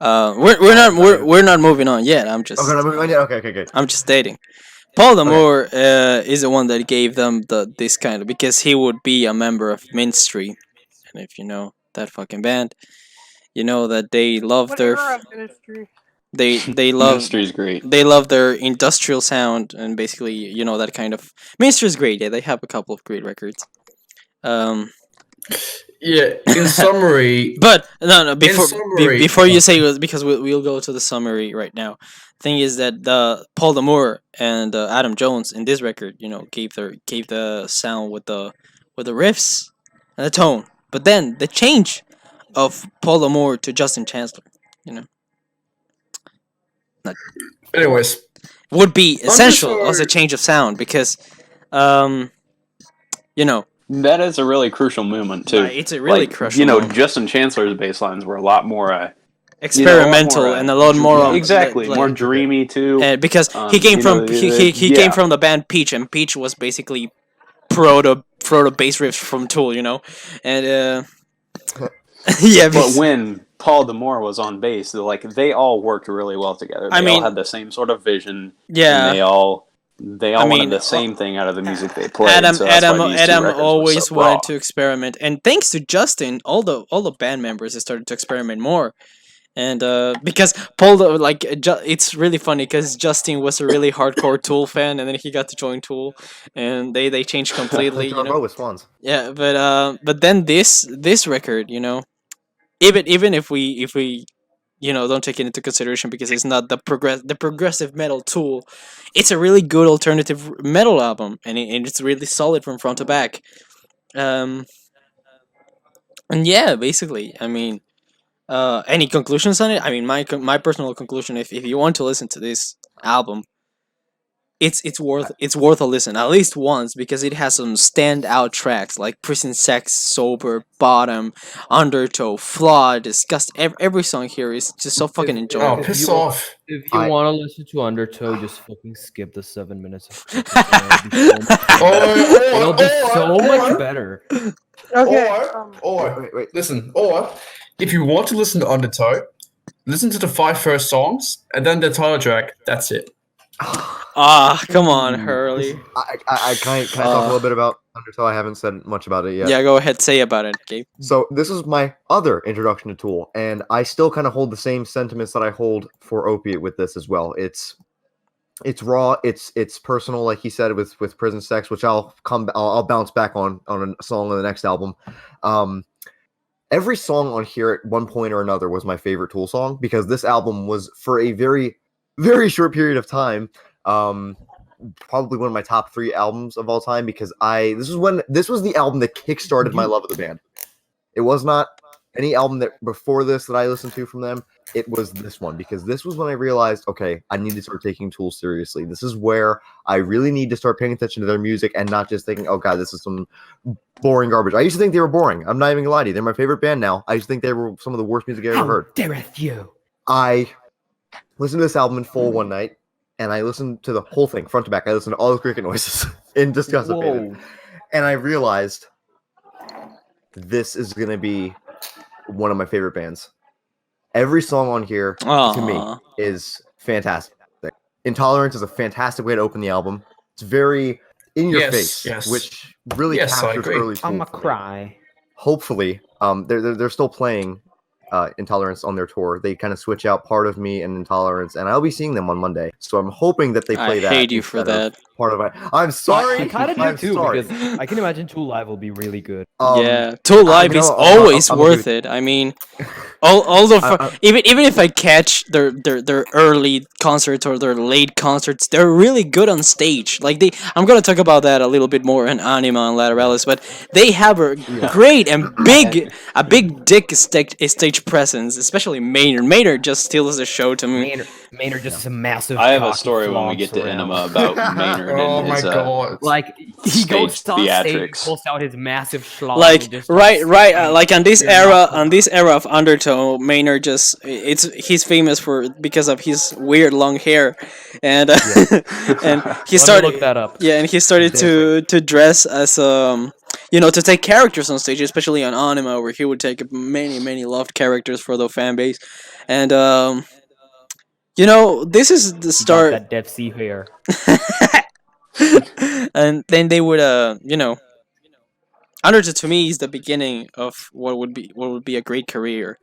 We're not moving on yet. Okay, no, moving on. Yeah, okay, good. I'm just stating. Paul D'Amour is the one that gave them this kind of, because he would be a member of Ministry, and if you know that fucking band, you know that they love What their era of Ministry? they love Ministry's great. they love their industrial sound, and basically, you know, that kind of. Ministry is great. Yeah, they have a couple of great records. Yeah. In summary, But no, before summary- before you say it, because we'll go to the summary right now. Thing is that the Paul D'Amour and Adam Jones in this record, you know, gave the sound with the riffs and the tone. But then the change of Paul D'Amour to Justin Chancellor, you know, anyways, would be essential sorry. as a change of sound, because, you know, That is a really crucial moment too. it's a really Like, crucial. You know, moment. Justin Chancellor's bass lines were a lot more Experimental and a lot more exactly more dreamy too. because he came you from know, he yeah. came from the band Peach, and Peach was basically proto bass riffs from Tool, you know, and yeah. But when Paul D'Amour was on bass, they all worked really well together. They all had the same sort of vision. Yeah. And they all wanted the same thing out of the music they played. Adam so that's why these two records were always so wanted raw. to experiment, and thanks to Justin, all the band members started to experiment more. And because Paul, it's really funny because Justin was a really hardcore Tool fan, and then he got to join Tool, and they changed completely. You know? With Swans. Yeah, but then this record, you know, even if we you know, don't take it into consideration because it's not the progressive metal Tool, it's a really good alternative metal album, and it's really solid from front to back. And yeah, basically, I mean, any conclusions on it? I mean, my personal conclusion, if you want to listen to this album, it's worth a listen at least once, because it has some standout tracks like Prison Sex, Sober, Bottom, Undertow, Flawed, Disgust. Every song here is just so fucking oh, enjoyable. piss off. If you want to listen to Undertow, just fucking skip the 7 minutes. It'll be so much better. Okay. Or Wait. listen, or if you want to listen to Undertow, listen to the 5 first songs and then the title track. That's it. Come on, Hurley. I can I talk a little bit about Undertow? I haven't said much about it yet. Yeah, go ahead, say about it, Gabe. So this is my other introduction to Tool, and I still kind of hold the same sentiments that I hold for Opiate with this as well. It's raw, it's personal, like he said with Prison Sex, which I'll bounce back on a song on the next album. Every song on here at one point or another was my favorite Tool song, because this album was, for a very, very short period of time, probably one of my top 3 albums of all time, because this was the album that kickstarted my love of the band. It was not any album that before this that I listened to from them. It was this one, because this was when I realized, okay, I need to start taking Tool seriously. This is where I really need to start paying attention to their music and not just thinking, oh god, this is some boring garbage. I used to think they were boring. I'm not even gonna lie to you. They're my favorite band now. I used to think they were some of the worst music I ever heard. Dareth you. I listened to this album in full one night, and I listened to the whole thing front to back. I listened to all the cricket noises in Disgust Abated, and I realized this is gonna be one of my favorite bands. Every song on here to me is fantastic. Intolerance is a fantastic way to open the album. It's very in your face, which really captures early Tool. I'm a cry. Hopefully, they're still playing Intolerance on their tour. They kind of switch out Part of Me and Intolerance, and I'll be seeing them on Monday. So I'm hoping that they play that. I hate you for that. Part of it. I'm sorry. I kind of do too, sorry. because I can imagine Tool Live will be really good. Yeah, Tool Live is always worth it. I mean, even if I catch their early concerts or their late concerts, they're really good on stage. Like I'm gonna talk about that a little bit more in Anima and Lateralis, but they have a great and big dick stage presence, especially Maynard. Maynard just steals the show to me. Maynard just is a massive. I have a cocky story when we flog get to surround. Enema about Maynard Oh and my his god. Like he goes stage on stage, theatrics. pulls out his massive schlong, Like and just right, starts right, singing. like You're on not this era of Undertow, Maynard he's famous for because of his weird long hair, and and he Let me started look that up. yeah, and he started to dress as to take characters on stage, especially on Anima, where he would take many loved characters for the fan base, and this is the He got start, that Dead Sea hair. and then they would Undertow to me is the beginning of what would be a great career.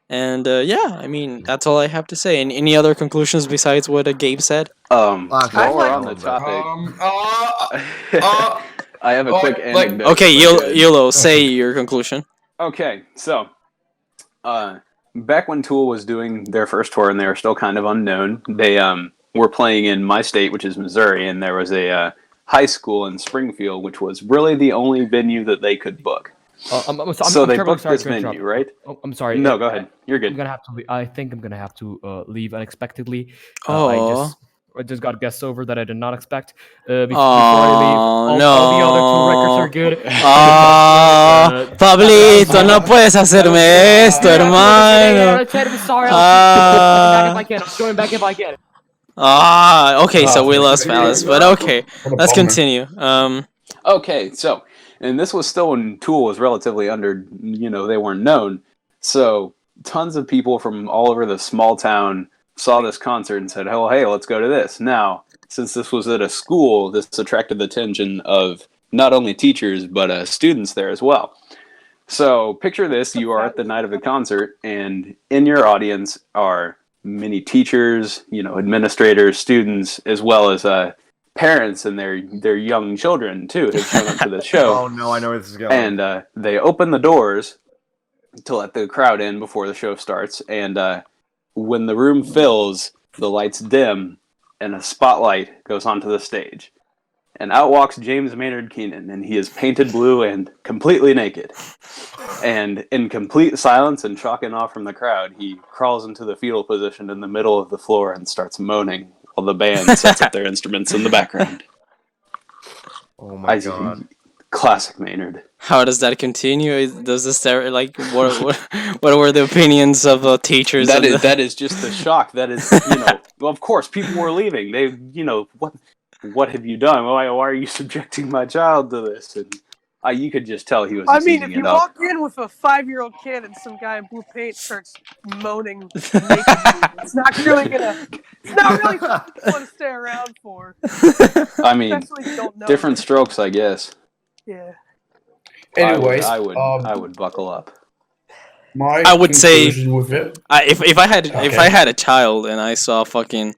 And yeah, I mean that's all I have to say. And any other conclusions besides what Gabe said? While we're on the Um, topic, uh, I have a oh, quick like- anecdote. Okay, if I could. Yolo, say your conclusion. Okay, so back when Tool was doing their first tour and they were still kind of unknown, they were playing in my state, which is Missouri, and there was a high school in Springfield, which was really the only venue that they could book. I'm So they terribly booked sorry this to interrupt. venue, right? Oh, I'm sorry. No, go ahead. You're I'm good. gonna have to. I think I'm gonna have to leave unexpectedly. Oh. I just got guests over that I did not expect. Before I leave, all the other two records are good. Pablito, no puedes hacerme esto, hermano. I'm sorry. I'll be back if I can. I'm going back if I can. Okay, so we lost Phallus, but okay, let's continue. Okay, so, and this was still when Tool was relatively they weren't known. So, tons of people from all over the small town saw this concert and said, oh, hey, let's go to this. Now, since this was at a school, this attracted the attention of not only teachers, but students there as well. So, picture this, you are at the night of the concert, and in your audience are many teachers, administrators, students, as well as parents and their young children, too, have shown up to the show. Oh no, I know where this is going. And they open the doors to let the crowd in before the show starts. And when the room fills, the lights dim, and a spotlight goes onto the stage. And out walks James Maynard Keenan, and he is painted blue and completely naked. And in complete silence and chalking off from the crowd, he crawls into the fetal position in the middle of the floor and starts moaning while the band sets up their instruments in the background. Oh my god. Classic Maynard. How does that continue? Does this what were the opinions of teachers? That is just the shock. That is, well, of course, people were leaving. They, what have you done? Why are you subjecting my child to this? And you could just tell he was. I mean, if eating you it up. walk in with a 5-year-old kid and some guy in blue paint starts moaning nakedly, it's not really something you want to stay around for. I mean, Especially if you don't know. different strokes, I guess. Yeah. Anyways, I would buckle up. I would say conclusion with it. if I had a child and I saw fucking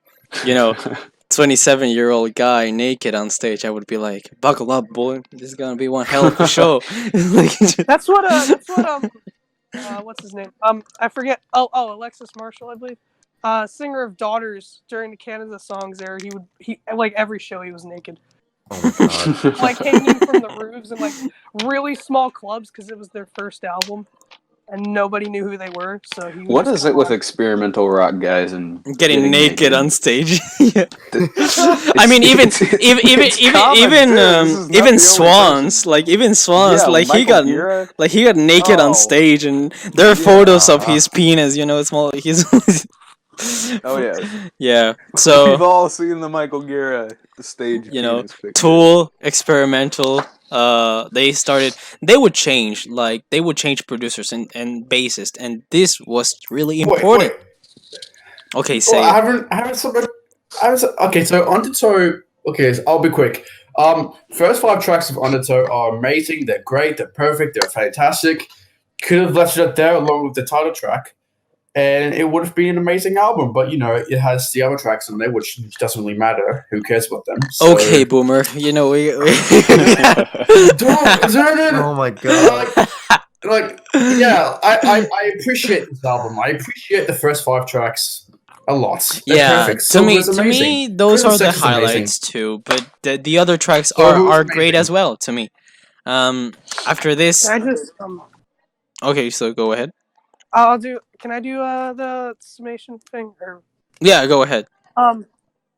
27-year-old guy naked on stage, I would be like, buckle up, boy, this is gonna be one hell of a show. That's what what's his name? I forget. Oh, Alexis Marshall, I believe. Singer of Daughters during the Canada songs era, he like every show he was naked. Oh my god. Like hanging from the roofs in like really small clubs because it was their first album and nobody knew who they were. So he What is it with experimental rock guys and getting naked on stage? Yeah. It's- I mean, even it's common, even too. This is not the even only Swans, Yeah, like he Michael got Gira. like he got naked on Oh. stage, and there are photos of his penis. Small. He's Oh yeah. yeah. We've So all seen the Michael Gira stage. penis picture. Tool, experimental. They would change producers and bassist, and this was really important. Okay, say Well, I haven't okay, so Undertow. Okay, so I'll be quick. First 5 tracks of Undertow are amazing. They're great. They're perfect. They're fantastic. Could have left it up there along with the title track, and it would have been an amazing album. But it has the other tracks on there, which doesn't really matter. Who cares about them? So, okay, Boomer. We Oh my god. I appreciate this album. I appreciate the first 5 tracks a lot. They're yeah, perfect. to Silver me, is amazing. those Prison are the Sex is amazing. highlights too. But the other tracks Silver was are great amazing. as well to me. After this, Can I just okay, so go ahead. Can I do the summation thing or Yeah, go ahead.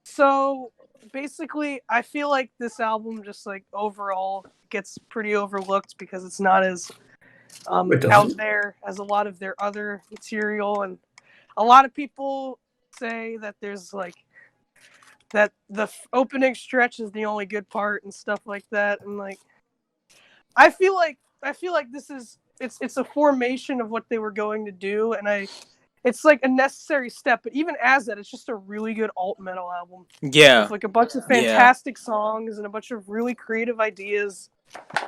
So basically, I feel like this album just like overall gets pretty overlooked because it's not as It doesn't. out there as a lot of their other material, and a lot of people say that there's like that the opening stretch is the only good part and stuff like that, and like I feel like this is it's a formation of what they were going to do, and it's like a necessary step. But even as that, it's just a really good alt metal album Yeah, with like a bunch of Yeah. fantastic songs and a bunch of really creative ideas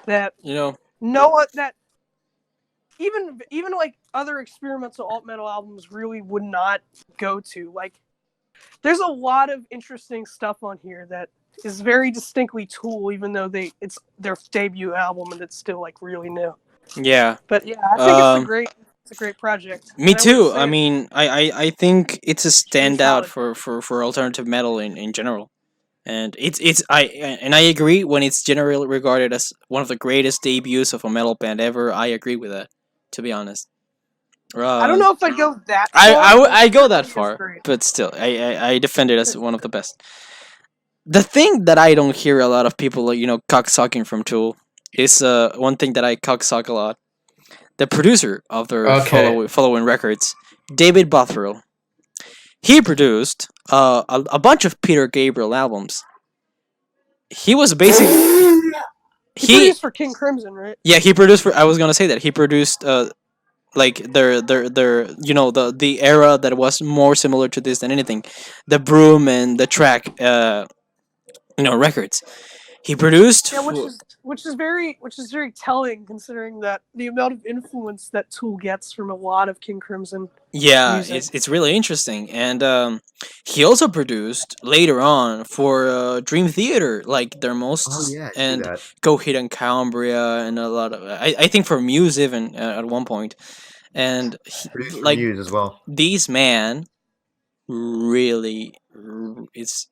that you know, that even like other experimental alt metal albums really would not go to. Like, there's a lot of interesting stuff on here that is very distinctly Tool, even though it's their debut album and it's still like really new. yeah. But yeah, I think Um, it's a great project. Me And I too. wouldn't say I mean, I think it's a really standout solid. for alternative metal in general, and I agree when it's generally regarded as one of the greatest debuts of a metal band ever. I agree with that, to be honest. I don't know if I'd go that far. I go that It's far, great. but still, I defend it as one of the best. The thing that I don't hear a lot of people, cocksucking from Tool is one thing that I cocksuck a lot. The producer of their Okay. following records, David Bothrill. He produced a bunch of Peter Gabriel albums. He was basically He he produced for King Crimson, right? yeah he produced for I was gonna say that he produced like their the era that was more similar to this than anything, the Broom and the Track records. He produced Yeah, which is very telling considering that the amount of influence that Tool gets from a lot of King Crimson. Yeah, music. it's really interesting, and he also produced later on for Dream Theater, like their most Oh yeah, I see and that. Go Hit and Cambria, and a lot of I think for Muse even at one point, and Produced for like Muse as well. these man really is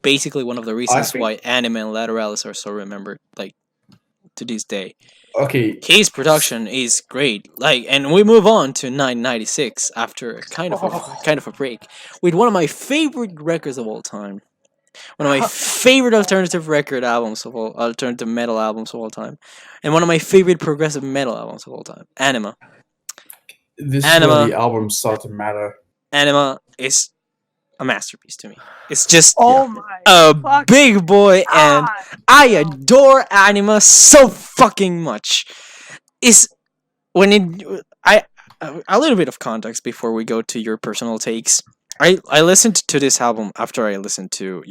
basically one of the reasons think- why Anime and Lateralis are so remembered, like to this day. Okay. His production is great. Like, and we move on to 1996 after kind of a break with one of my favorite records of all time. One of my favorite alternative alternative metal albums of all time, and one of my favorite progressive metal albums of all time. Anima. This is Anima. where the albums start to matter. Anima is a masterpiece to me. It's just Oh my a fuck big boy, and God. I adore Anima so fucking much. Is when it I a little bit of context before we go to your personal takes. I listened to this album after I listened to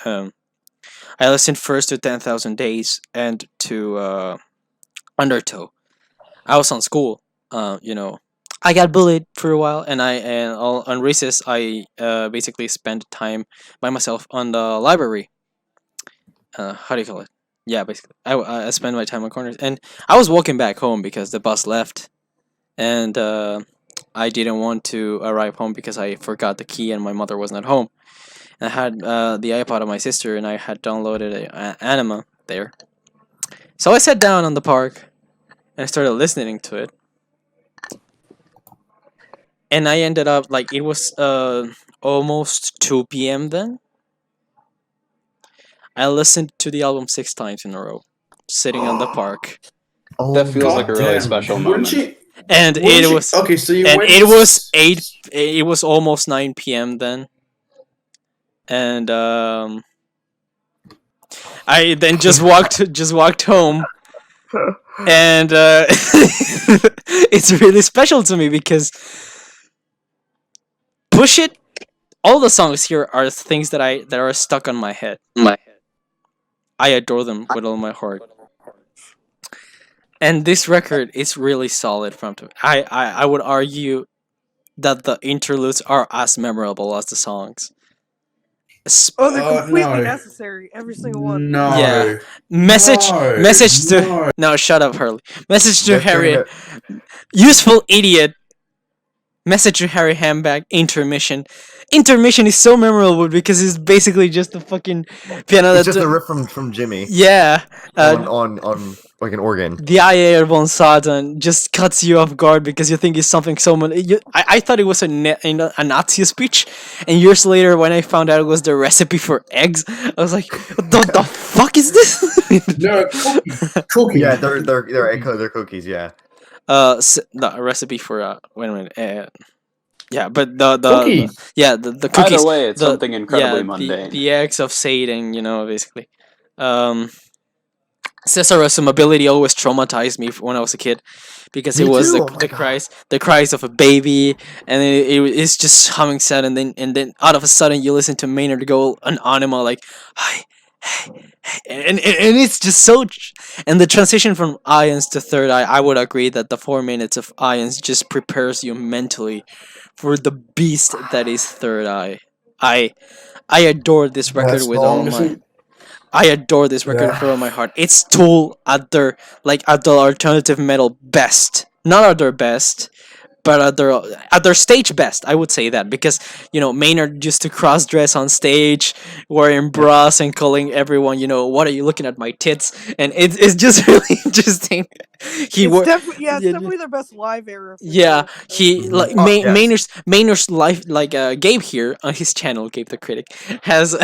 I listened first to 10,000 Days and to Undertow. I was on school, I got bullied for a while, and on recess I basically spent time by myself on the library. How do you call it? Yeah, basically, I spend my time on corners, and I was walking back home because the bus left, and I didn't want to arrive home because I forgot the key and my mother wasn't at home. And I had the iPod of my sister, and I had downloaded Anima there. So I sat down on the park, and I started listening to it. And I ended up, like, it was almost 2 p.m. then. I listened to the album 6 times in a row, sitting on the park. Oh, That feels like a really Goddamn. special Weren't moment. you- And weren't it you- was okay. So you and went. it was 8 it was almost 9 p.m. then. And I then just walked home. And it's really special to me because Push It, all the songs here are things that are stuck on my head. I adore them with all my heart. And this record is really solid from to I would argue that the interludes are as memorable as the songs. Oh, they're completely no. necessary. Every single one. No. Yeah. Message to No. no, shut up, Hurley. Message to Let's turn Harry, it- useful idiot. Message to Harry Hambach. Intermission. Intermission is so memorable because it's basically just the fucking piano. It's just a riff from Jimmy Yeah. on Like an organ. the IA von Satan just cuts you off guard because you think it's something someone. I thought it was a Nazi speech, and years later, when I found out it was the recipe for eggs, I was like, "What the fuck is this?" No, cookie. Yeah, they're cookies. Yeah. No, a recipe for wait a minute. Yeah, but the Cookies. the cookies. Either way, it's the- something incredibly yeah, mundane. The eggs of Satan, basically. Caesar's ability always traumatized me when I was a kid, because Me it was too, oh my the God. cries of a baby, and it's just humming sad, and then out of a sudden you listen to Maynard go an anima like hi, hey, hey, and it's just so and the transition from Ions to Third Eye, I would agree that the 4 minutes of Ions just prepares you mentally for the beast that is Third Eye. I adore this record with all my. I adore this record with all my heart. It's Tool at their alternative metal best, not at their best, but at their stage best. I would say that, because Maynard used to cross dress on stage, wearing bras and calling everyone, what are you looking at my tits? And it's just really interesting. It's definitely their best live era. Yeah, he like yes. Maynard's life, like Gabe here on his channel, Gabe the Critic, has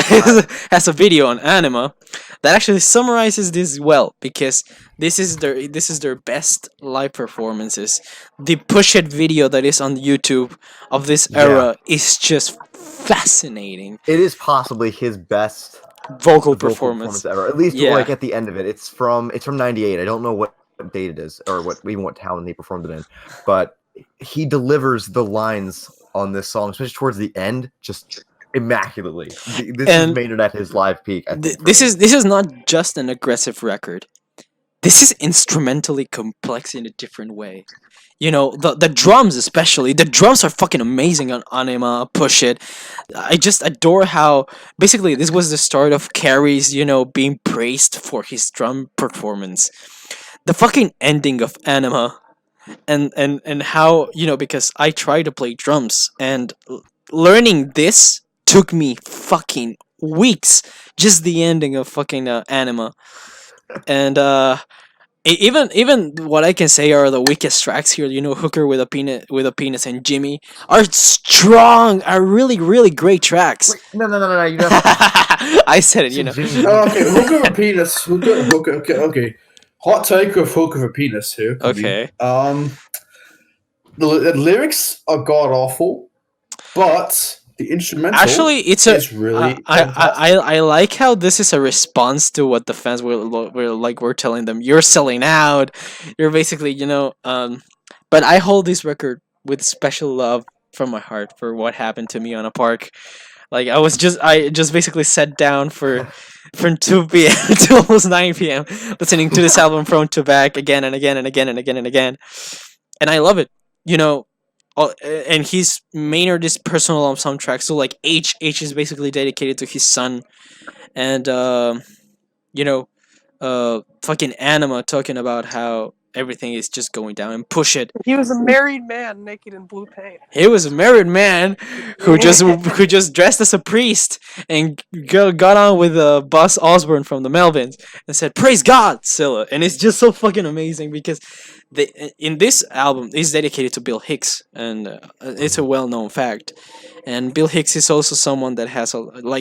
has a video on anima that actually summarizes this well, because this is their best live performances. The Push It video that is on YouTube of this era is just fascinating. It is possibly his best Vocal performance. ever. At least Yeah. like at the end of it. It's from '98. I don't know what date it is, or what town he performed it in, but he delivers the lines on this song, especially towards the end, just immaculately. This is Maynard at his live peak. I think, This is not just an aggressive record. This is instrumentally complex in a different way. The drums, especially. The drums are fucking amazing on Anima, Push It. I just adore how, basically, this was the start of Carrie's, being praised for his drum performance. The fucking ending of Anima, and how, because I tried to play drums, and learning this took me fucking weeks. Just the ending of fucking Anima. And even what I can say are the weakest tracks here, Hooker with a penis and Jimmy are strong, are really, really great tracks. Wait, no, you know. I said it, Okay, Hooker with a penis. Hooker. Okay. Hot take of Hooker with a penis here. Okay. The lyrics are god awful, but the instrumental Actually, is really. I like how this is a response to what the fans were telling them. You're selling out. You're basically, But I hold this record with special love from my heart for what happened to me on a park. Like I just basically sat down from 2 p.m. to almost 9 p.m. listening to this album front to back again and again and again and again and again, and I love it. And he's Maynard is personal on soundtrack. So like H is basically dedicated to his son, and fucking Anima talking about how everything is just going down, and Push It. He was a married man naked in blue paint. He was a married man who just dressed as a priest and got on with Buzz Osborne from the Melvins and said, "Praise God, Scylla," and it's just so fucking amazing because in this album is dedicated to Bill Hicks, and it's a well-known fact. And Bill Hicks is also someone that has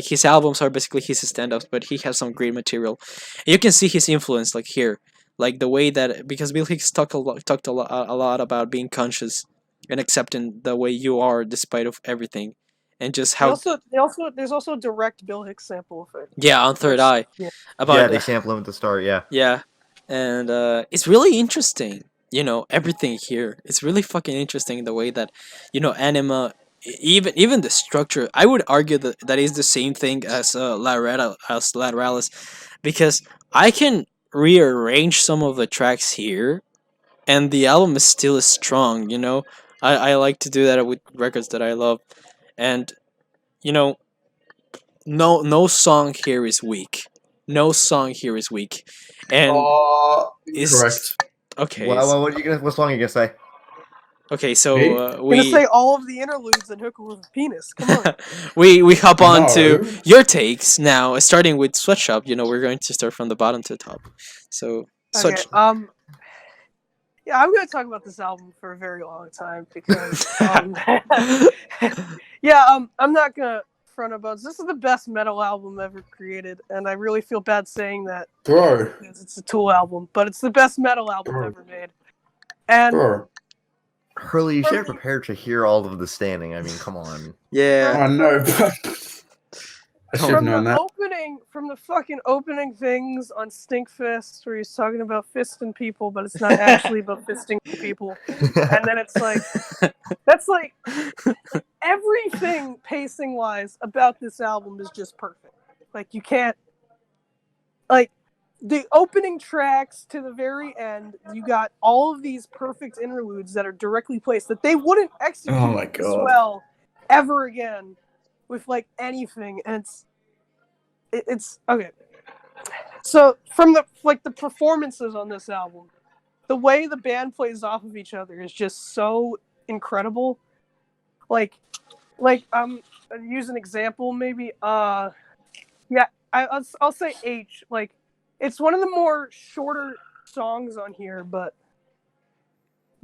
his albums are basically his stand-ups, but he has some great material. You can see his influence like here. Like the way that, because Bill Hicks talked a lot about being conscious and accepting the way you are despite of everything, and just how there's also a direct Bill Hicks sample of it. Yeah, on Third Eye. Yeah. They sample him at the start. Yeah, and it's really interesting. Everything here. It's really fucking interesting the way that Anima. Even the structure, I would argue that is the same thing as Lateralis, because I can rearrange some of the tracks here and the album is still strong. I like to do that with records that I love, and no song here is weak. No song here is weak, and correct. Okay. What song are you gonna say? Okay, so I'm gonna say all of the interludes and Hooker with a penis. Come on. we hop on to your takes now, starting with Sweatshop. We're going to start from the bottom to the top. So Okay. Such. Yeah, I'm gonna talk about this album for a very long time because I'm not gonna front about this. This is the best metal album ever created, and I really feel bad saying that Bro, because it's a Tool album, but it's the best metal album Bro. ever made. And bro. Hurley, you should have prepared to hear all of the standing. I mean, come on. Yeah. I know, but I should have from known the that. from the fucking opening things on Stinkfist, where he's talking about fisting people, but it's not actually about fisting people. And then it's like, that's like, everything pacing wise about this album is just perfect. Like, you can't, like, the opening tracks to the very end, you got all of these perfect interludes that are directly placed that they wouldn't execute Oh my this God. well ever again with like anything. And it's okay. So from the performances on this album, the way the band plays off of each other is just so incredible. Like I'll use an example maybe. I'll say H. Like, it's one of the more shorter songs on here, but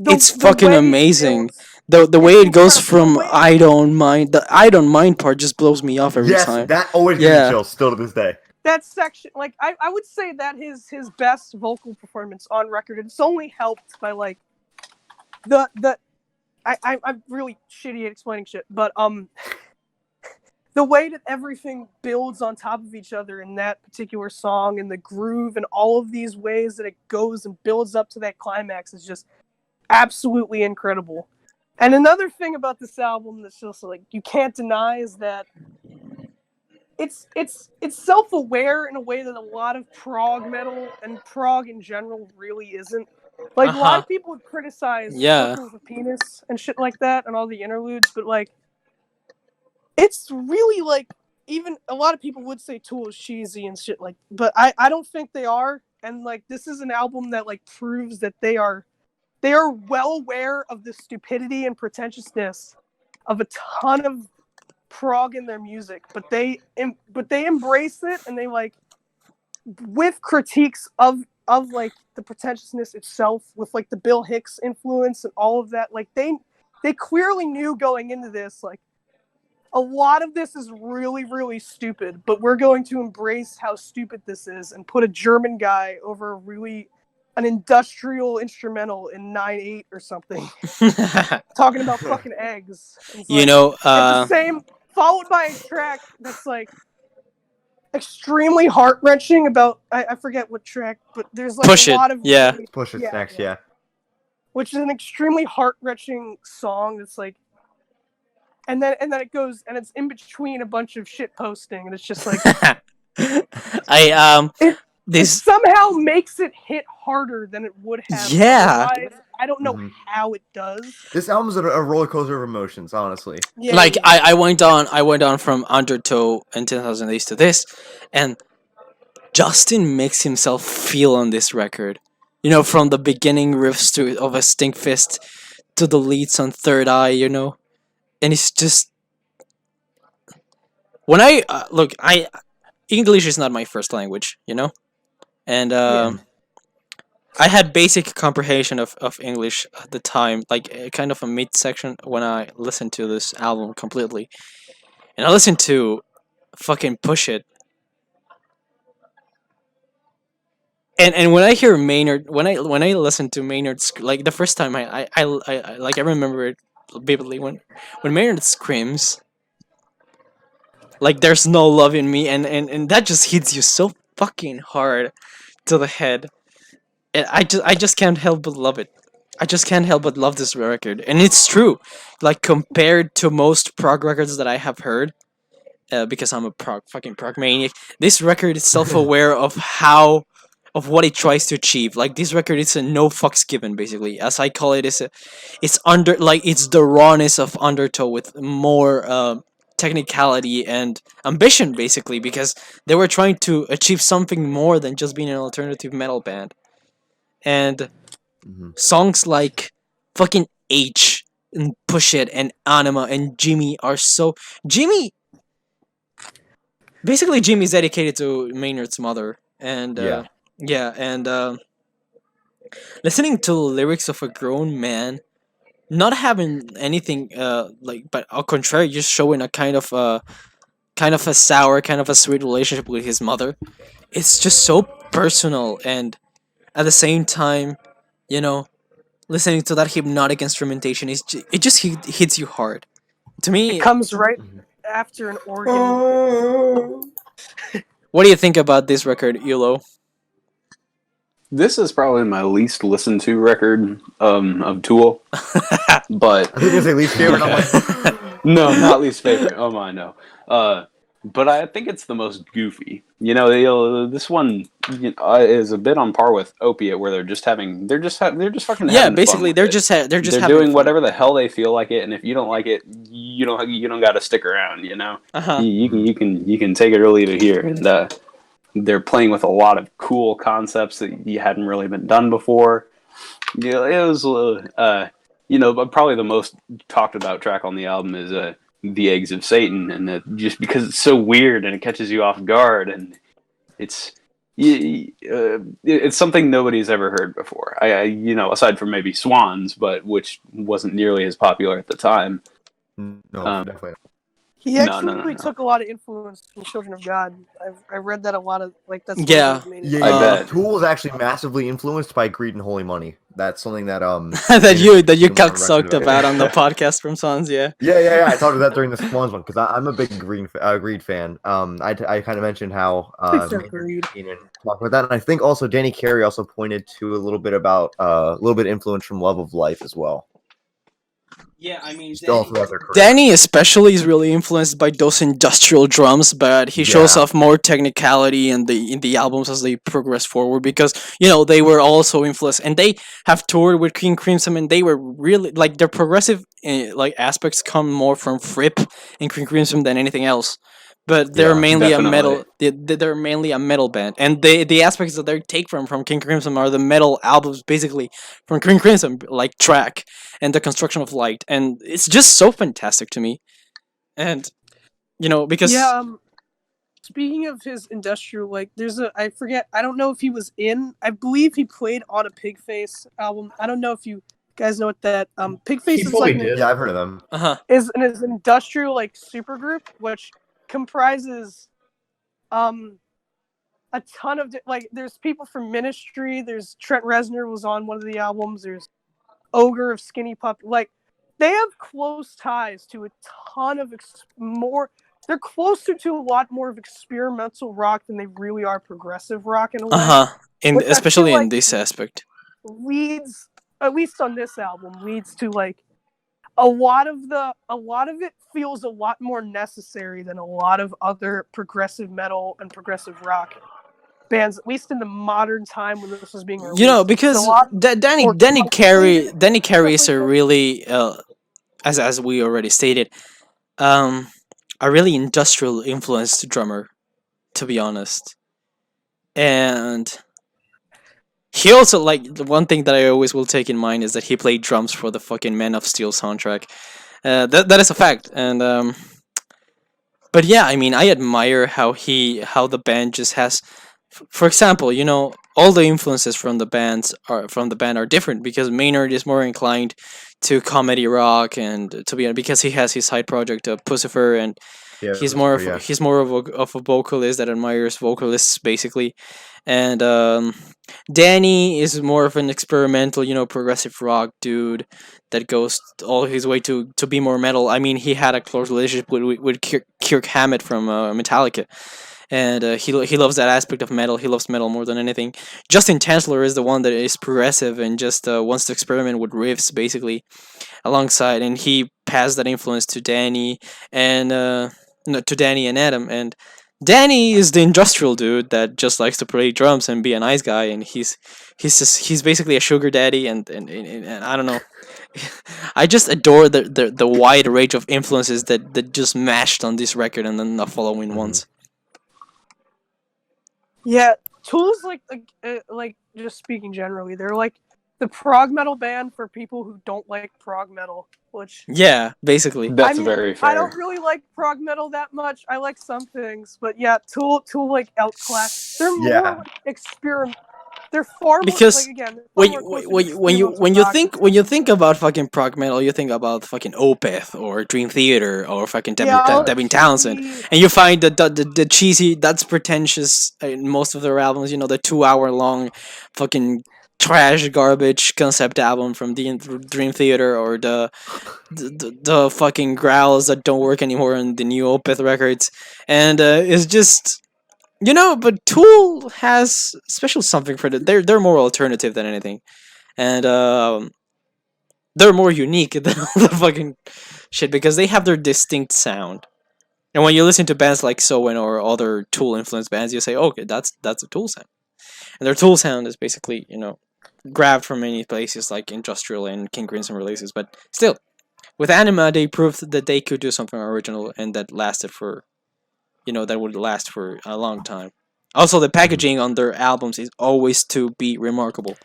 It's fucking amazing. The way it goes from I don't mind, the I don't mind part just blows me off every Yes, time. that always gives Yeah. me chills still to this day. That section, like, I would say that his best vocal performance on record. It's only helped by like I'm really shitty at explaining shit, but the way that everything builds on top of each other in that particular song, and the groove and all of these ways that it goes and builds up to that climax is just absolutely incredible. And another thing about this album that's just like you can't deny is that it's self-aware in a way that a lot of prog metal and prog in general really isn't. Like, a lot of people would criticize Circles of Penis and shit like that and all the interludes, but like, it's really like, even a lot of people would say Tool is cheesy and shit, like, but I don't think they are. And like, this is an album that like proves that they are well aware of the stupidity and pretentiousness of a ton of prog in their music, but they embrace it, and they like, with critiques of like the pretentiousness itself, with like the Bill Hicks influence and all of that, like they clearly knew going into this, like, a lot of this is really, really stupid, but we're going to embrace how stupid this is and put a German guy over an industrial instrumental in 9/8 or something, talking about fucking eggs. It's You like, know, it's the same, followed by a track that's like extremely heart-wrenching about, I forget what track, but there's like Push a It, lot of yeah. really, Push It's next, yeah. which is an extremely heart-wrenching song that's like, and then it goes, and it's in between a bunch of shit posting, and it's just like it somehow makes it hit harder than it would have. Yeah. Otherwise. I don't know how it does. This album's a roller coaster of emotions, honestly. Yeah, like I went on from Undertow and 10,000 Days to this, and Justin makes himself feel on this record. You know, from the beginning riffs of a Stinkfist to the leads on Third Eye, you know, and it's just when I look, English is not my first language, you know, and I had basic comprehension of English at the time, like kind of a mid section when I listened to this album completely, and I listened to fucking Push It. And when I hear Maynard, when I listen to Maynard's, like the first time I remember it vividly when Maynard screams, like there's no love in me, and that just hits you so fucking hard to the head. And I just can't help but love it. I just can't help but love this record, and it's true. Like, compared to most prog records that I have heard, because I'm a fucking prog maniac, this record is self-aware of what it tries to achieve. Like, this record is a no fucks given, basically. As I call it, it's the rawness of Undertow with more technicality and ambition, basically, because they were trying to achieve something more than just being an alternative metal band. And songs like fucking H and Push It and Anima and Jimmy are so... Jimmy's dedicated to Maynard's mother, and listening to the lyrics of a grown man, not having anything but on contrary, just showing a kind of a sour, kind of a sweet relationship with his mother. It's just so personal, and at the same time, you know, listening to that hypnotic instrumentation it just hits you hard. To It me, comes right after an organ. what do you think about this record, Elo? This is probably my least listened to record of Tool, but I think it's at least favorite. I'm like, no, not least favorite. Oh my, no. But I think it's the most goofy. This one is a bit on par with Opiate, where they're just fucking Yeah, having basically fun they're with just it. they're just They're having doing fun. whatever the hell they feel like it, and if you don't like it, you don't got to stick around. Uh-huh. You can take it or leave it here, and they're playing with a lot of cool concepts that you hadn't really been done before. It was but probably the most talked about track on the album is "The Eggs of Satan," and just because it's so weird and it catches you off guard, and it's it's something nobody's ever heard before. Aside from maybe Swans, but which wasn't nearly as popular at the time. no, definitely. He No, actually no. took a lot of influence from Children of God. I've read that a lot of that's one of Yeah. his main Yeah, I bet. Tool is actually massively influenced by Greed and Holy Money. That's something that that you Swans cocksucked about on the podcast from Sons, yeah. Yeah. I talked about that during the Swans one because I'm a big Greed fan. I kind of mentioned how Greed. talking about that, and I think also Danny Carey also pointed to a little bit about a little bit influence from Love of Life as well. Yeah, I mean, Still throughout their career. Danny especially is really influenced by those industrial drums, but he shows Yeah. off more technicality in the albums as they progress forward because they were also influenced, and they have toured with King Crimson, and they were really like their progressive aspects come more from Fripp and King Crimson than anything else. But they're Yeah, mainly definitely. a metal. They're mainly a metal band, and the aspects that they take from King Crimson are the metal albums, basically from King Crimson, like Track and the Construction of Light, and it's just so fantastic to me. And because speaking of his industrial, there's I forget, I don't know if he was I believe he played on a Pigface album. I don't know if you guys know what that Pigface He is probably like. did. Yeah, I've heard of them. Is an industrial supergroup which comprises a ton of there's people from Ministry. There's Trent Reznor was on one of the albums. There's Ogre of Skinny Puppy. They have close ties to a ton of more. They're closer to a lot more of experimental rock than they really are progressive rock in a way. Which I especially feel in this aspect. leads, at least on this album, leads to a lot of it feels a lot more necessary than a lot of other progressive metal and progressive rock bands, at least in the modern time when this was being released. Because Danny Carey is a really as we already stated, a really industrial influenced drummer, to be honest. And he also, the one thing that I always will take in mind is that he played drums for the fucking Man of Steel soundtrack. That is a fact. And but yeah, I mean, I admire how the band just has, for example, all the influences from the band are different because Maynard is more inclined to comedy rock, and because he has his side project Pussifer, and Yeah, he's more of a vocalist that admires vocalists basically, and Danny is more of an experimental, progressive rock dude that goes all his way to be more metal. I mean, he had a close relationship with Kirk Hammett from Metallica, and he loves that aspect of metal. He loves metal more than anything. Justin Chancellor is the one that is progressive and just wants to experiment with riffs basically alongside, and he passed that influence to Danny and no, to Danny and Adam. And Danny is the industrial dude that just likes to play drums and be a nice guy, and he's basically a sugar daddy, and I don't know. I just adore the wide range of influences that just mashed on this record and then the following ones. Yeah, Tool's just speaking generally, they're the prog metal band for people who don't like prog metal, which yeah, basically that's very fair. I don't really like prog metal that much. I like some things, but yeah, Tool outclass. They're more they're far more Because like again. They're far when more you, closer when to you, when you screamo when than you rock think than when you screamo. think about fucking prog metal, you think about fucking Opeth or Dream Theater or fucking Yeah, all the Devin Townsend, cheesy. and you find the cheesy, that's pretentious in most of their albums. You know, the 2 hour long fucking trash garbage concept album from the Dream Theater, or the fucking growls that don't work anymore in the new Opeth records, and it's just, you know. But Tool has special something for the. They're more alternative than anything, and they're more unique than all the fucking shit because they have their distinct sound. And when you listen to bands like Soen or other Tool influenced bands, you say, okay, that's a Tool sound. And their Tool sound is basically, you know, grabbed from many places like Industrial and King Crimson releases, but still, with Anima, they proved that they could do something original and that lasted for, you know, that would last for a long time. Also, the packaging on their albums is always to be remarkable.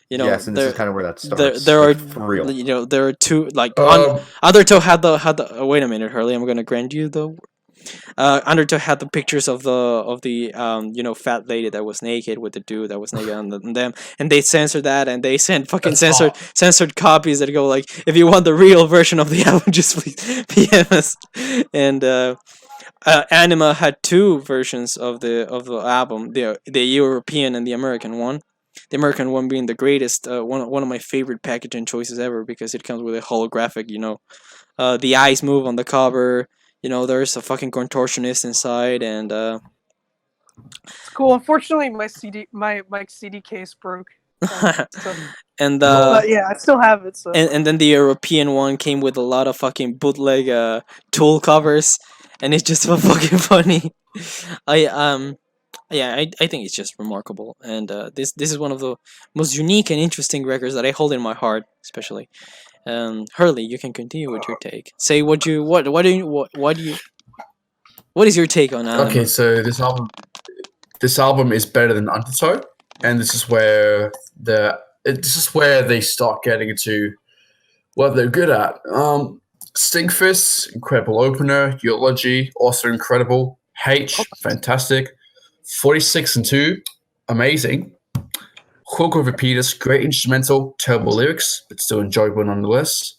You know, Yes, and this is kind of where that there starts. there are, Like, for real. you know, there are two, like on Undertow had the wait a minute, Hurley, I'm gonna grant you the Undertow had the pictures of the you know, fat lady that was naked with the dude that was naked on them, and they censored that, and they sent fucking censored copies that go like, if you want the real version of the album, just please PM us. And Anima had two versions of the album, the European and the American one. The American one being the greatest, one of my favorite packaging choices ever, because it comes with a holographic, you know, the eyes move on the cover. You know, there's a fucking contortionist inside, and It's cool. Unfortunately, my CD case broke. So, and but yeah, I still have it. So and then the European one came with a lot of fucking bootleg Tool covers, and it's just so fucking funny. I yeah, I think it's just remarkable, and this is one of the most unique and interesting records that I hold in my heart, especially. Hurley, you can continue with your take. Say what do you what is your take on Anima? Okay, so this album is better than Undertow, and this is where they start getting into what they're good at. Stinkfist, incredible opener. Eulogy, also incredible. H, fantastic. 46 and 2, amazing. Hook of Repeaters, great instrumental, terrible lyrics, but still enjoyable nonetheless.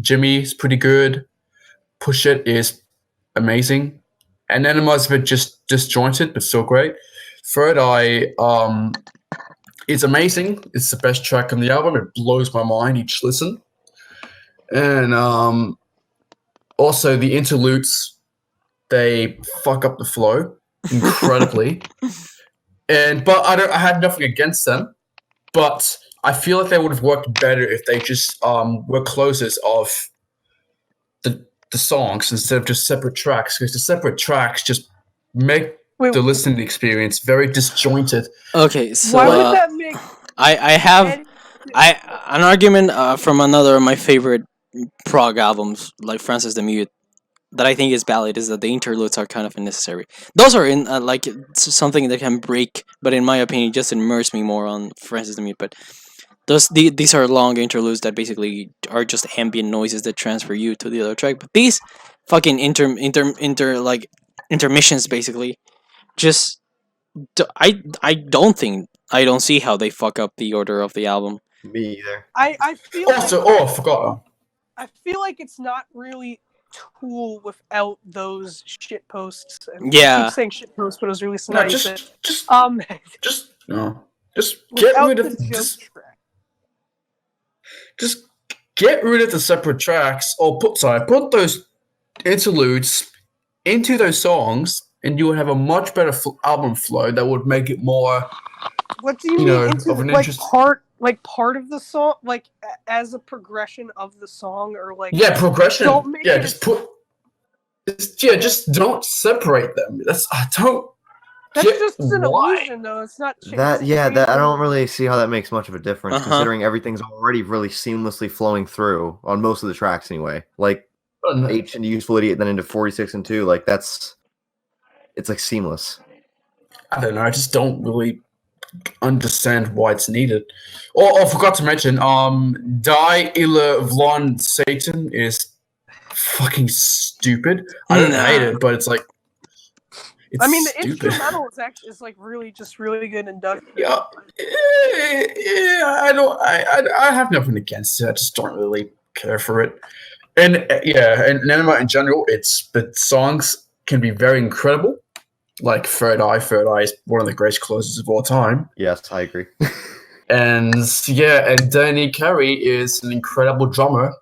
Jimmy is pretty good. Push It is amazing. And Anima's a bit just disjointed, but still great. Third Eye, it's amazing. It's the best track on the album. It blows my mind each listen. And also the interludes, they fuck up the flow incredibly. But I had nothing against them. But I feel like they would have worked better if they just were closers of the songs instead of just separate tracks, because the separate tracks just make the listening experience very disjointed. Okay, so why would that make? I have an argument from another of my favorite prog albums, like Francis the Mute, that I think is valid, is that the interludes are kind of unnecessary. Those are in like something that can break, but in my opinion, just immerse me more on Francis the Mute. But these are long interludes that basically are just ambient noises that transfer you to the other track. But these fucking intermissions basically just I don't see how they fuck up the order of the album. Me either. I feel Also, I forgot. I feel like it's not really Tool without those shit posts. And Yeah. I keep saying shit posts, but it was released in No, 96. just get without rid the of joke track. just get rid of the separate tracks, or put those interludes into those songs, and you would have a much better album flow that would make it more. What do you mean into of an like interest? part of the song, like as a progression of the song, or like progression. Don't make it just don't separate them. That's just an illusion, though. It's not that. I don't really see how that makes much of a difference, considering everything's already really seamlessly flowing through on most of the tracks anyway. Like H and Useful Idiot, then into 46 and 2. Like it's like seamless. I don't know. I just don't really understand why it's needed. I forgot to mention, Die Illa Vlon Satan is fucking stupid. I don't hate it, but it's I mean, the stupid. instrumental is like really good and done. Yeah, I have nothing against it. I just don't really care for it. And and anime in general, the songs can be very incredible. Like Third Eye is one of the greatest closers of all time. Yes, I agree. And and Danny Carey is an incredible drummer.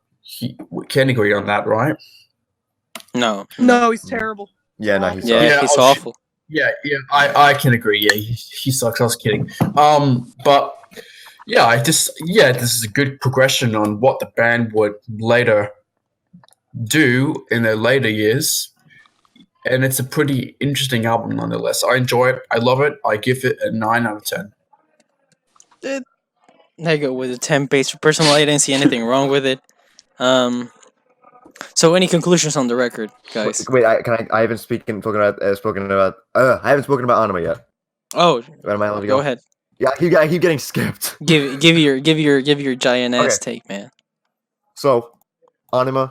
We can agree on that, right? No. No, he's terrible. Yeah, no, he's Yeah, he's awful. I can agree. Yeah, he sucks. I was kidding. But yeah, this is a good progression on what the band would later do in their later years, and it's a pretty interesting album nonetheless. I enjoy it. I love it. I give it a 9 out of 10. I go with a 10 base. Personally, I didn't see anything wrong with it. So any conclusions on the record, guys? Wait, I haven't spoken about I haven't spoken about anime yet. Oh, Am I allowed to go ahead. Yeah, I keep getting skipped. Give your giant ass take, man. So, anime,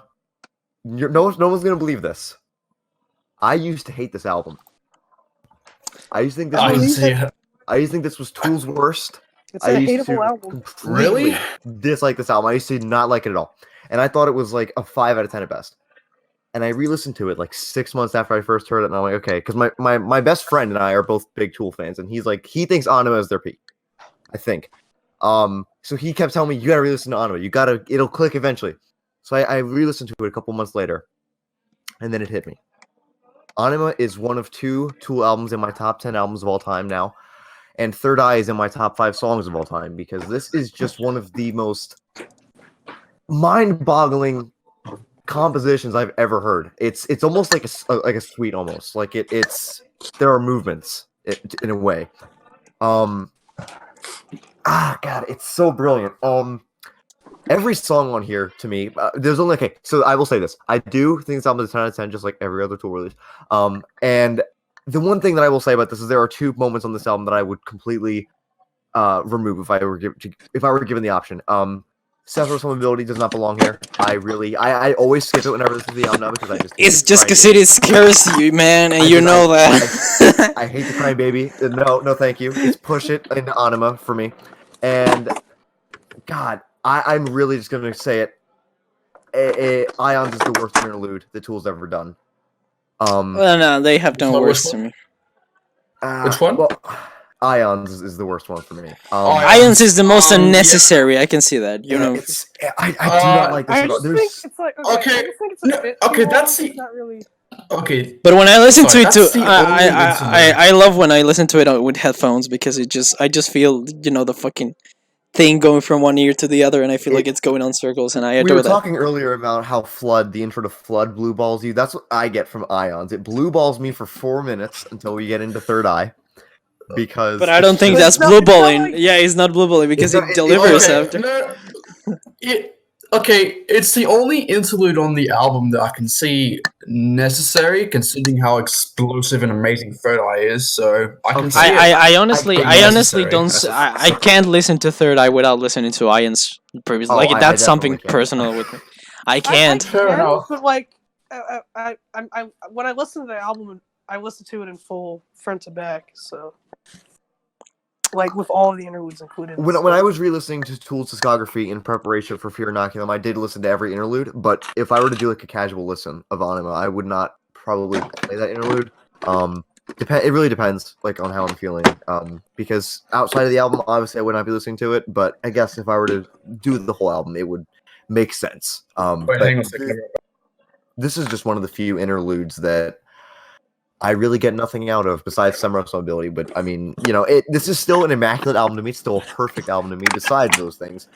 no one's gonna believe this. I used to hate this album. I used to think this was Tool's worst. It's a hateable album. Really? Dislike this album. I used to not like it at all, and I thought it was like a 5 out of 10 at best. And I re-listened to it like 6 months after I first heard it, and I'm like, okay, because my best friend and I are both big Tool fans, and he's like, he thinks Anima is their peak, I think. So he kept telling me, you gotta re-listen to Anima, it'll click eventually. So I re-listened to it a couple months later, and then it hit me. Anima is one of 2 Tool albums in my top 10 albums of all time now, and Third Eye is in my top 5 songs of all time, because this is just one of the most mind-boggling compositions I've ever heard. It's almost like a suite, almost like there are movements in a way. God, it's so brilliant. Every song on here to me, there's only so I will say this: I do think this album is a 10 out of 10, just like every other Tool release. And the one thing that I will say about this is there are 2 moments on this album that I would completely remove if I were given the option. Seth's Ability does not belong here. I always skip it whenever this is the album now because I just. It's just because it scares you, man, and you know that. I hate the Crying Baby. No, thank you. It's Push It into Anima for me, and God, I'm really just gonna say it. Ions is the worst interlude the Tool's ever done. Well, no, they have done worse to me. Which one? Well, Ions is the worst one for me. Ions is the most unnecessary. I can see that. You know, I do not like this. I just think it's like I just think it's a bit too that's long. the It's not really. okay. but when I listen to it too, that's the only reason I love when I listen to it with headphones because I just feel the fucking thing going from one ear to the other, and I feel like it's going on circles, and I adore We were that. talking earlier about how the intro to Flood blue balls you. That's what I get from Ions. It blue balls me for 4 minutes until we get into Third Eye. Because But I don't think But that's it's not- blue it's not balling. like- Yeah, it's not blue balling because It's it not- delivers Okay, after. no, it's the only interlude on the album that I can see necessary, considering how explosive and amazing Third Eye is. So I can see it. I honestly think honestly necessary. don't. I can't listen to Third Eye without listening to Ions previous. Oh, Like I that's something definitely can. personal with me. I can't. Fair I enough. but like, I when I listen to the album, I listen to it in full, front to back. So, like with all of the interludes included. When I was re-listening to Tool's discography in preparation for Fear Inoculum, I did listen to every interlude. But if I were to do like a casual listen of Anima, I would not probably play that interlude. It really depends, like on how I'm feeling. Because outside of the album, obviously I would not be listening to it. But I guess if I were to do the whole album, it would make sense. Wait, But hang on a second. this is just one of the few interludes that I really get nothing out of besides Semrush's ability. But I mean, this is still an immaculate album to me. It's still a perfect album to me. Besides those things,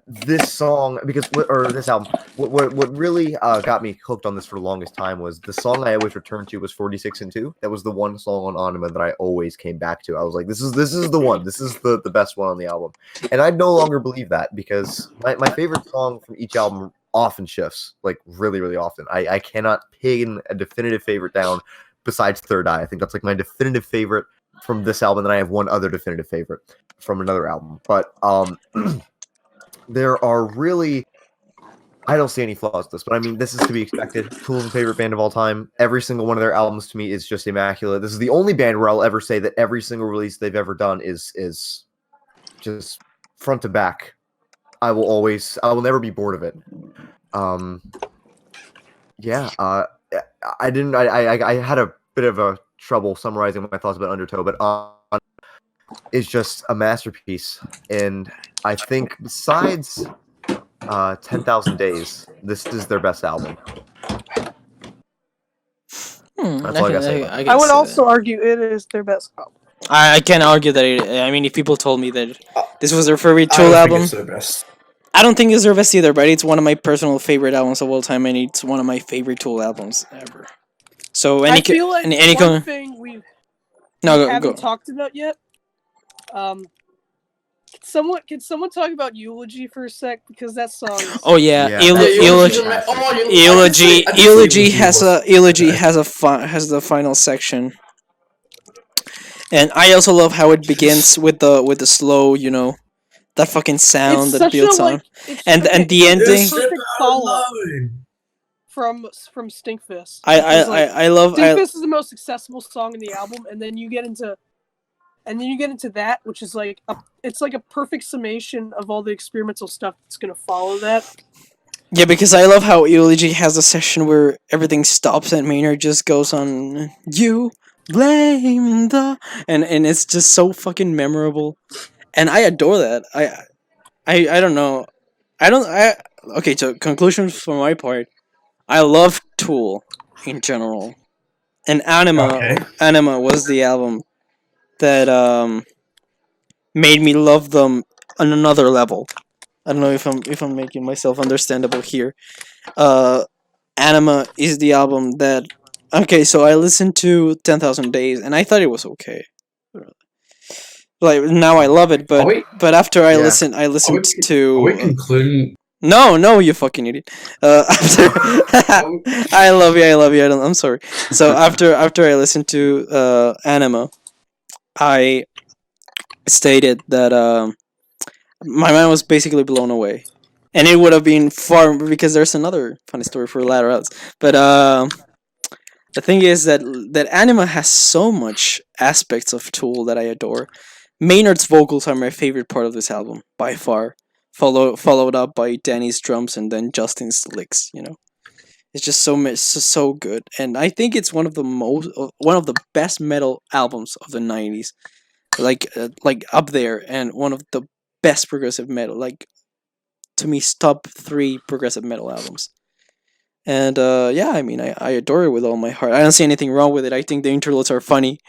this song this album, what really got me hooked on this for the longest time was the song I always returned to was 46 and 2. That was the one song on Anima that I always came back to. I was like, this is the one. This is the best one on the album, and I no longer believe that because my favorite song from each album often shifts, like really, really often. I cannot pin a definitive favorite down besides Third Eye. I think that's like my definitive favorite from this album. Then I have one other definitive favorite from another album. But there are really I don't see any flaws with this, but I mean, this is to be expected. Tool's my favorite band of all time. Every single one of their albums to me is just immaculate. This is the only band where I'll ever say that every single release they've ever done is just front to back. I will never be bored of it. Yeah. I had a bit of a trouble summarizing my thoughts about Undertow, but is just a masterpiece, and I think besides 10,000 Days, this is their best album. That's all I gotta say about it. I would also argue it is their best album. I can't argue that. I mean, if people told me that this was their favorite I Tool don't album, think it's their best. I don't think it's their best either. But it's one of my personal favorite albums of all time, and it's one of my favorite Tool albums ever. So I feel like one thing we haven't talked about yet. Can someone talk about Eulogy for a sec, because that song is... Oh yeah, Eulogy has the final section, and I also love how it begins with the slow, you know, that fucking sound that builds on, and the ending. Perfect follow-up from Stinkfist. I love Stinkfist is the most accessible song in the album, and then you get into that, which is like it's like a perfect summation of all the experimental stuff that's gonna follow that. Yeah, because I love how Eulogy has a session where everything stops and Maynard just goes on, you blame the, and it's just so fucking memorable, and I adore that. I don't know, okay. So conclusions for my part, I love Tool in general, and Anima was the album that made me love them on another level. I don't know if I'm making myself understandable here. Anima is the album that... Okay, so I listened to 10,000 Days, and I thought it was okay. Like, now I love it, but after I listened to... Are we concluding... No, you fucking idiot. After... I love you, I'm sorry. So after I listened to Anima, I stated that my mind was basically blown away, and it would have been far, because there's another funny story for later outs. But the thing is that Anima has so much aspects of Tool that I adore. Maynard's vocals are my favorite part of this album by far, followed up by Danny's drums and then Justin's licks. You know, it's just so good, and I think it's one of the best metal albums of the 90s. Like up there, and one of the best progressive metal, like, to me, top 3 progressive metal albums. And yeah, I mean, I adore it with all my heart. I don't see anything wrong with it. I think the interludes are funny,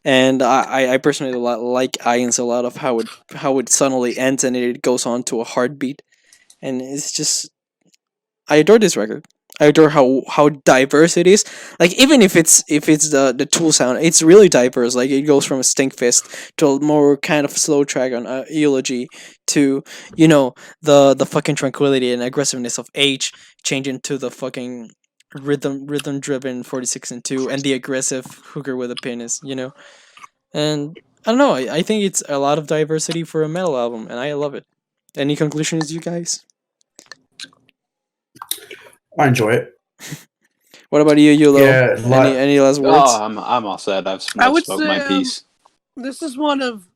and I personally like Ions a lot of how it suddenly ends and it goes on to a heartbeat, and it's just... I adore this record. I adore how diverse it is. Like, even if it's the Tool sound, it's really diverse. Like, it goes from a Stinkfist to a more kind of slow track on Eulogy to, you know, the fucking tranquility and aggressiveness of H, changing to the fucking rhythm driven 46 and 2, and the aggressive hooker with a penis, you know. And I don't know, I think it's a lot of diversity for a metal album, and I love it. Any conclusions, you guys? I enjoy it. What about you, Yulo? Yeah, any last words? Oh, I'm all set. I've smoked my piece. This is one of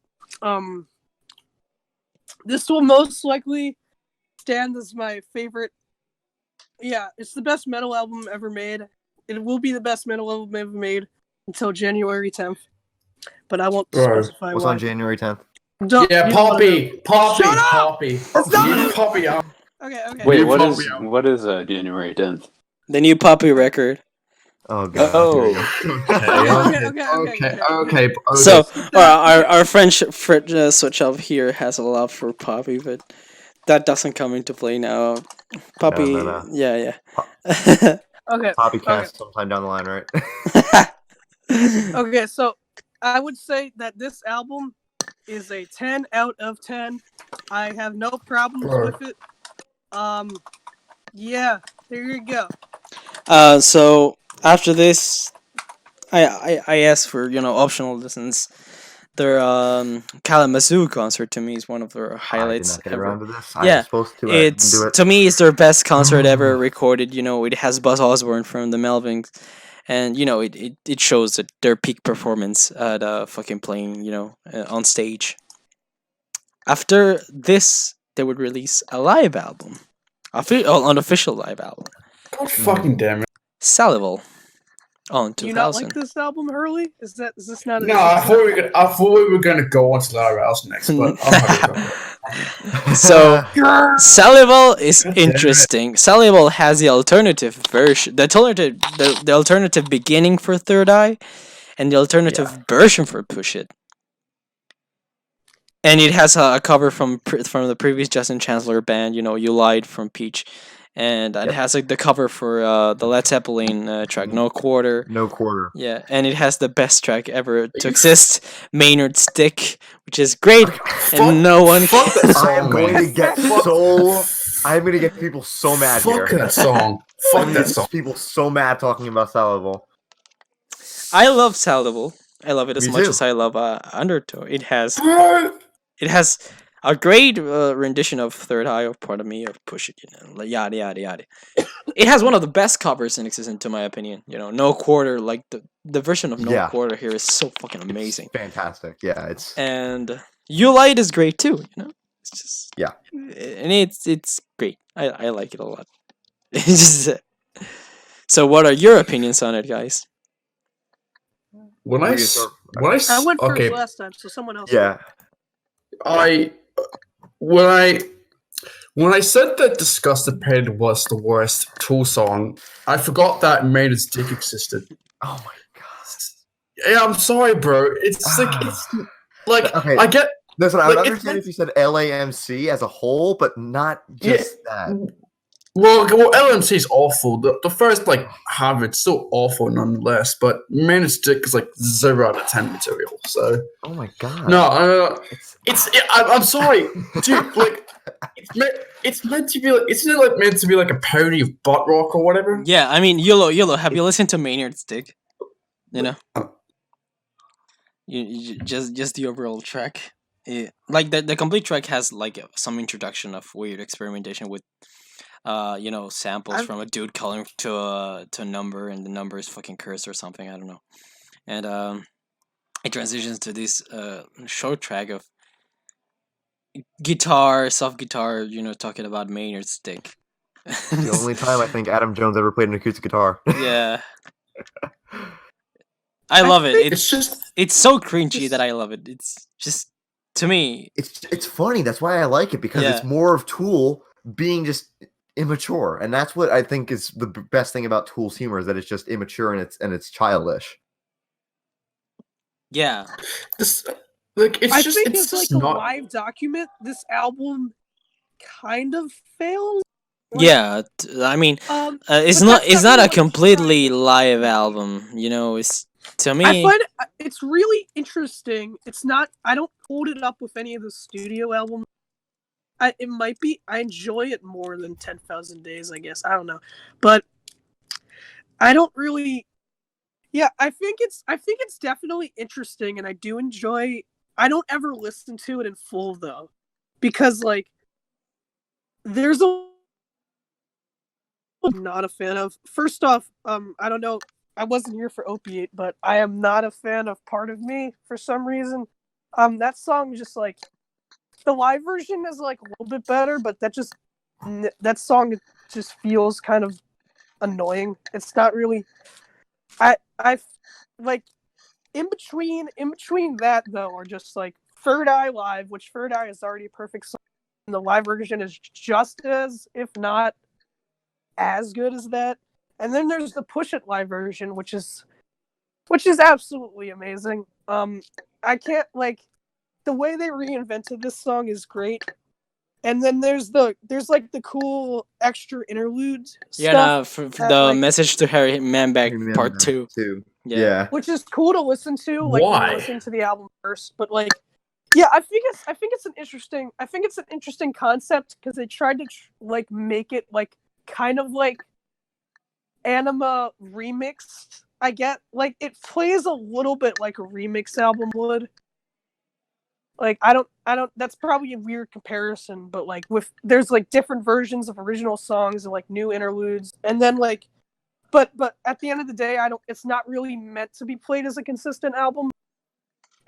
this will most likely stand as my favorite. Yeah, it's the best metal album ever made. It will be the best metal album ever made until January 10th. But I won't specify what's why. on January 10th? Poppy. Shut up! Poppy. Poppy out. Okay. Wait, what is January 10th? The new Poppy record. Oh god. Okay. So our friend Sweatshop here has a love for Poppy, but that doesn't come into play now. Poppy, No. yeah. Okay. Poppy cast sometime down the line, right? Okay, so I would say that this album is a 10 out of 10. I have no problems with it. Yeah, there you go. So after this, I asked for, you know, optional listens. their Kalamazoo concert to me is one of their I did highlights not get ever. around to this. I Yeah, was supposed to. I didn't it's do it. to me it's their best concert ever recorded. It has Buzz Osborne from the Melvins, and it shows that their peak performance at fucking playing on stage. After this, they would release a live album, unofficial live album, God fucking damn it. Salival, on Do you not like 2000. this album, Hurley? Is this not? No, I thought we were gonna go on to Lara else next, but I'm happy with that. So Salival is God damn it. interesting. Salival has the alternative version, the alternative beginning for Third Eye, and the alternative version for Push It. And it has a cover from the previous Justin Chancellor band, You Lied from Peach, and it has the cover for the Led Zeppelin track No Quarter. No quarter. Yeah, and it has the best track ever to exist, Maynard Stick, which is great, and no one. Fuck that song, I am going man. to get so. I'm going to get people so mad Fuck here. that song. Fuck that song. People so mad talking about Salival. I love Salival. I love it as Me much too. as I love Undertow. It has Bro, a great rendition of Third Eye, of Part of Me, of Push It, like yada yada yada. It has one of the best covers in existence, to my opinion. No Quarter, like the version of No Quarter here is so fucking amazing. It's fantastic. Yeah, it's And You Light is great too. It's just Yeah. and it's great. I like it a lot. It's just, so, what are your opinions on it, guys? when I I went first okay, last time, so someone else. yeah. when I said that Disgusted Pain was the worst Tool song, I forgot that Maynard's Dick existed. Oh my god. Yeah, I'm sorry, bro. It's like Okay. I get. Listen, I would Like, understand if you said LAMC as a whole, but not just that. Well, LMC is awful. The first half it's still awful nonetheless. But Maynard's Dick is 0 out of 10 material. So Oh my god. no, I'm sorry, dude. It's meant to be isn't it meant to be a parody of butt rock or whatever? Yeah, I mean, YOLO. Have you listened to Maynard's Dick? Just the overall track. The complete track has some introduction of weird experimentation with samples from a dude calling to a number, and the number is fucking cursed or something, I don't know. And it transitions to this short track of soft guitar, talking about Maynard's Dick. The only time I think Adam Jones ever played an acoustic guitar. Yeah. I love it. It's just It's so cringy that I love it. It's just, to me, It's funny. That's why I like it, because it's more of Tool being just immature, and that's what I think is the best thing about Tool's humor, is that it's just immature and it's childish. yeah. this it's I just think it's as just a not. live document, this album kind of fails. Yeah, I mean, it's but not that's not a what it's completely live album, It's, to me, I find it's really interesting. It's not. I don't hold it up with any of the studio albums. It might be. I enjoy it more than 10,000 Days, I guess. I don't know, but I don't really. Yeah, I think it's definitely interesting, and I do enjoy. I don't ever listen to it in full though, because there's I'm not a fan of. First off, I don't know. I wasn't here for Opiate, but I am not a fan of Part of Me for some reason. That song just the live version is a little bit better, but that song just feels kind of annoying. It's not really. I in between that though, or just Third Eye Live, which Third Eye is already a perfect song, and the live version is just as, if not as good as that. And then there's the Push It live version, which is absolutely amazing. I can't the way they reinvented this song is great. And then there's the cool extra interlude stuff. for the Message to Harry Manback Part 2. Yeah. Which is cool to listen to, when Why? you listen to the album first. But yeah, I think it's an interesting concept, because they tried to make it kind of Anima remixed. I get it plays a little bit like a remix album would, Like I don't. That's probably a weird comparison, but like there's like different versions of original songs and like new interludes, and then like, but at the end of the day, I don't. It's not really meant to be played as a consistent album,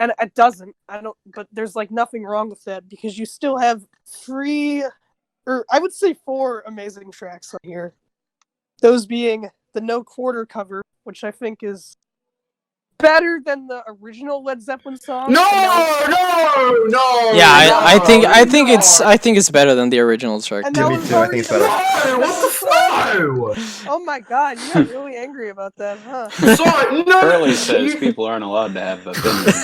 and it doesn't. I don't. But there's like nothing wrong with that because you still have I would say 4 amazing tracks on here. Those being the No Quarter cover, which I think is better than the original Led Zeppelin song. No. Yeah, I think no. it's better than the original track. And Yeah, that me was too, I think it's better. No, what the fuck? Oh my god, you got really angry about that, huh? Sorry, no. Hurley says people aren't allowed to have opinions.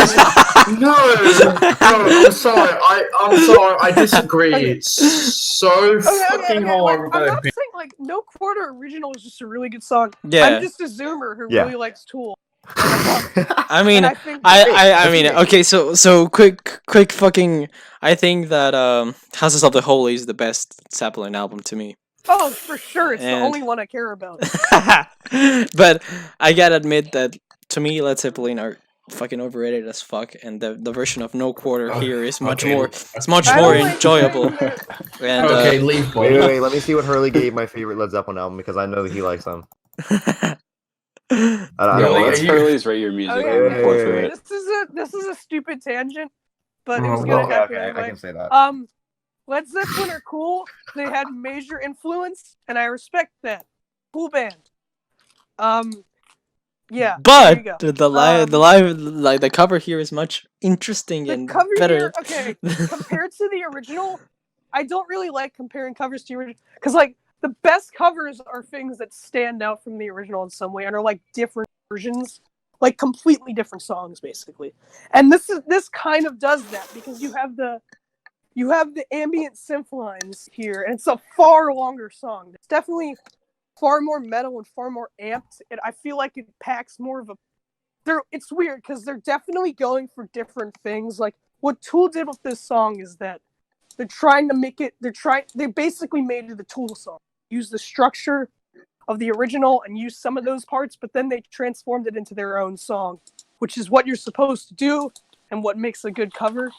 No, I'm sorry. I'm sorry. I disagree. Okay. It's so fucking hard. Like, I'm not saying like No Quarter original is just a really good song. Yeah. I'm just a zoomer who Yeah. really likes Tool. I mean, And I think I mean, okay, so quick fucking. I think that Houses of the Holy is the best Zeppelin album to me. oh, for sure, it's And- the only one I care about. But I gotta admit that to me, Led Zeppelin are fucking overrated as fuck, and the version of No Quarter here is much okay. more. It's much I more don't like enjoyable. saying And Okay, leave. Wait, let me see what Hurley gave my favorite Led Zeppelin album because I know that he likes them. I Yeah, don't Really? let's Are you- Hurley's rate your music. Okay, I'm for wait. it. this is a stupid tangent, but it Oh, was well, gonna happen okay, I anyway. can say that. Led Zeppelin are cool. They had major influence, and I respect that. Cool band. Yeah. there you but go. the live, like the cover here is much interesting The and cover better. here, okay, compared to the original, I don't really like comparing covers to the original because like the best covers are things that stand out from the original in some way and are like different versions, like completely different songs basically. And this kind of does that because you have the ambient synth lines here, and it's a far longer song. It's definitely far more metal and far more amped. And I feel like it packs more of a. It's weird because they're definitely going for different things. Like what Tool did with this song is that they're trying to make it. They basically made it the Tool song. Use the structure of the original and use some of those parts, but then they transformed it into their own song, which is what you're supposed to do and what makes a good cover.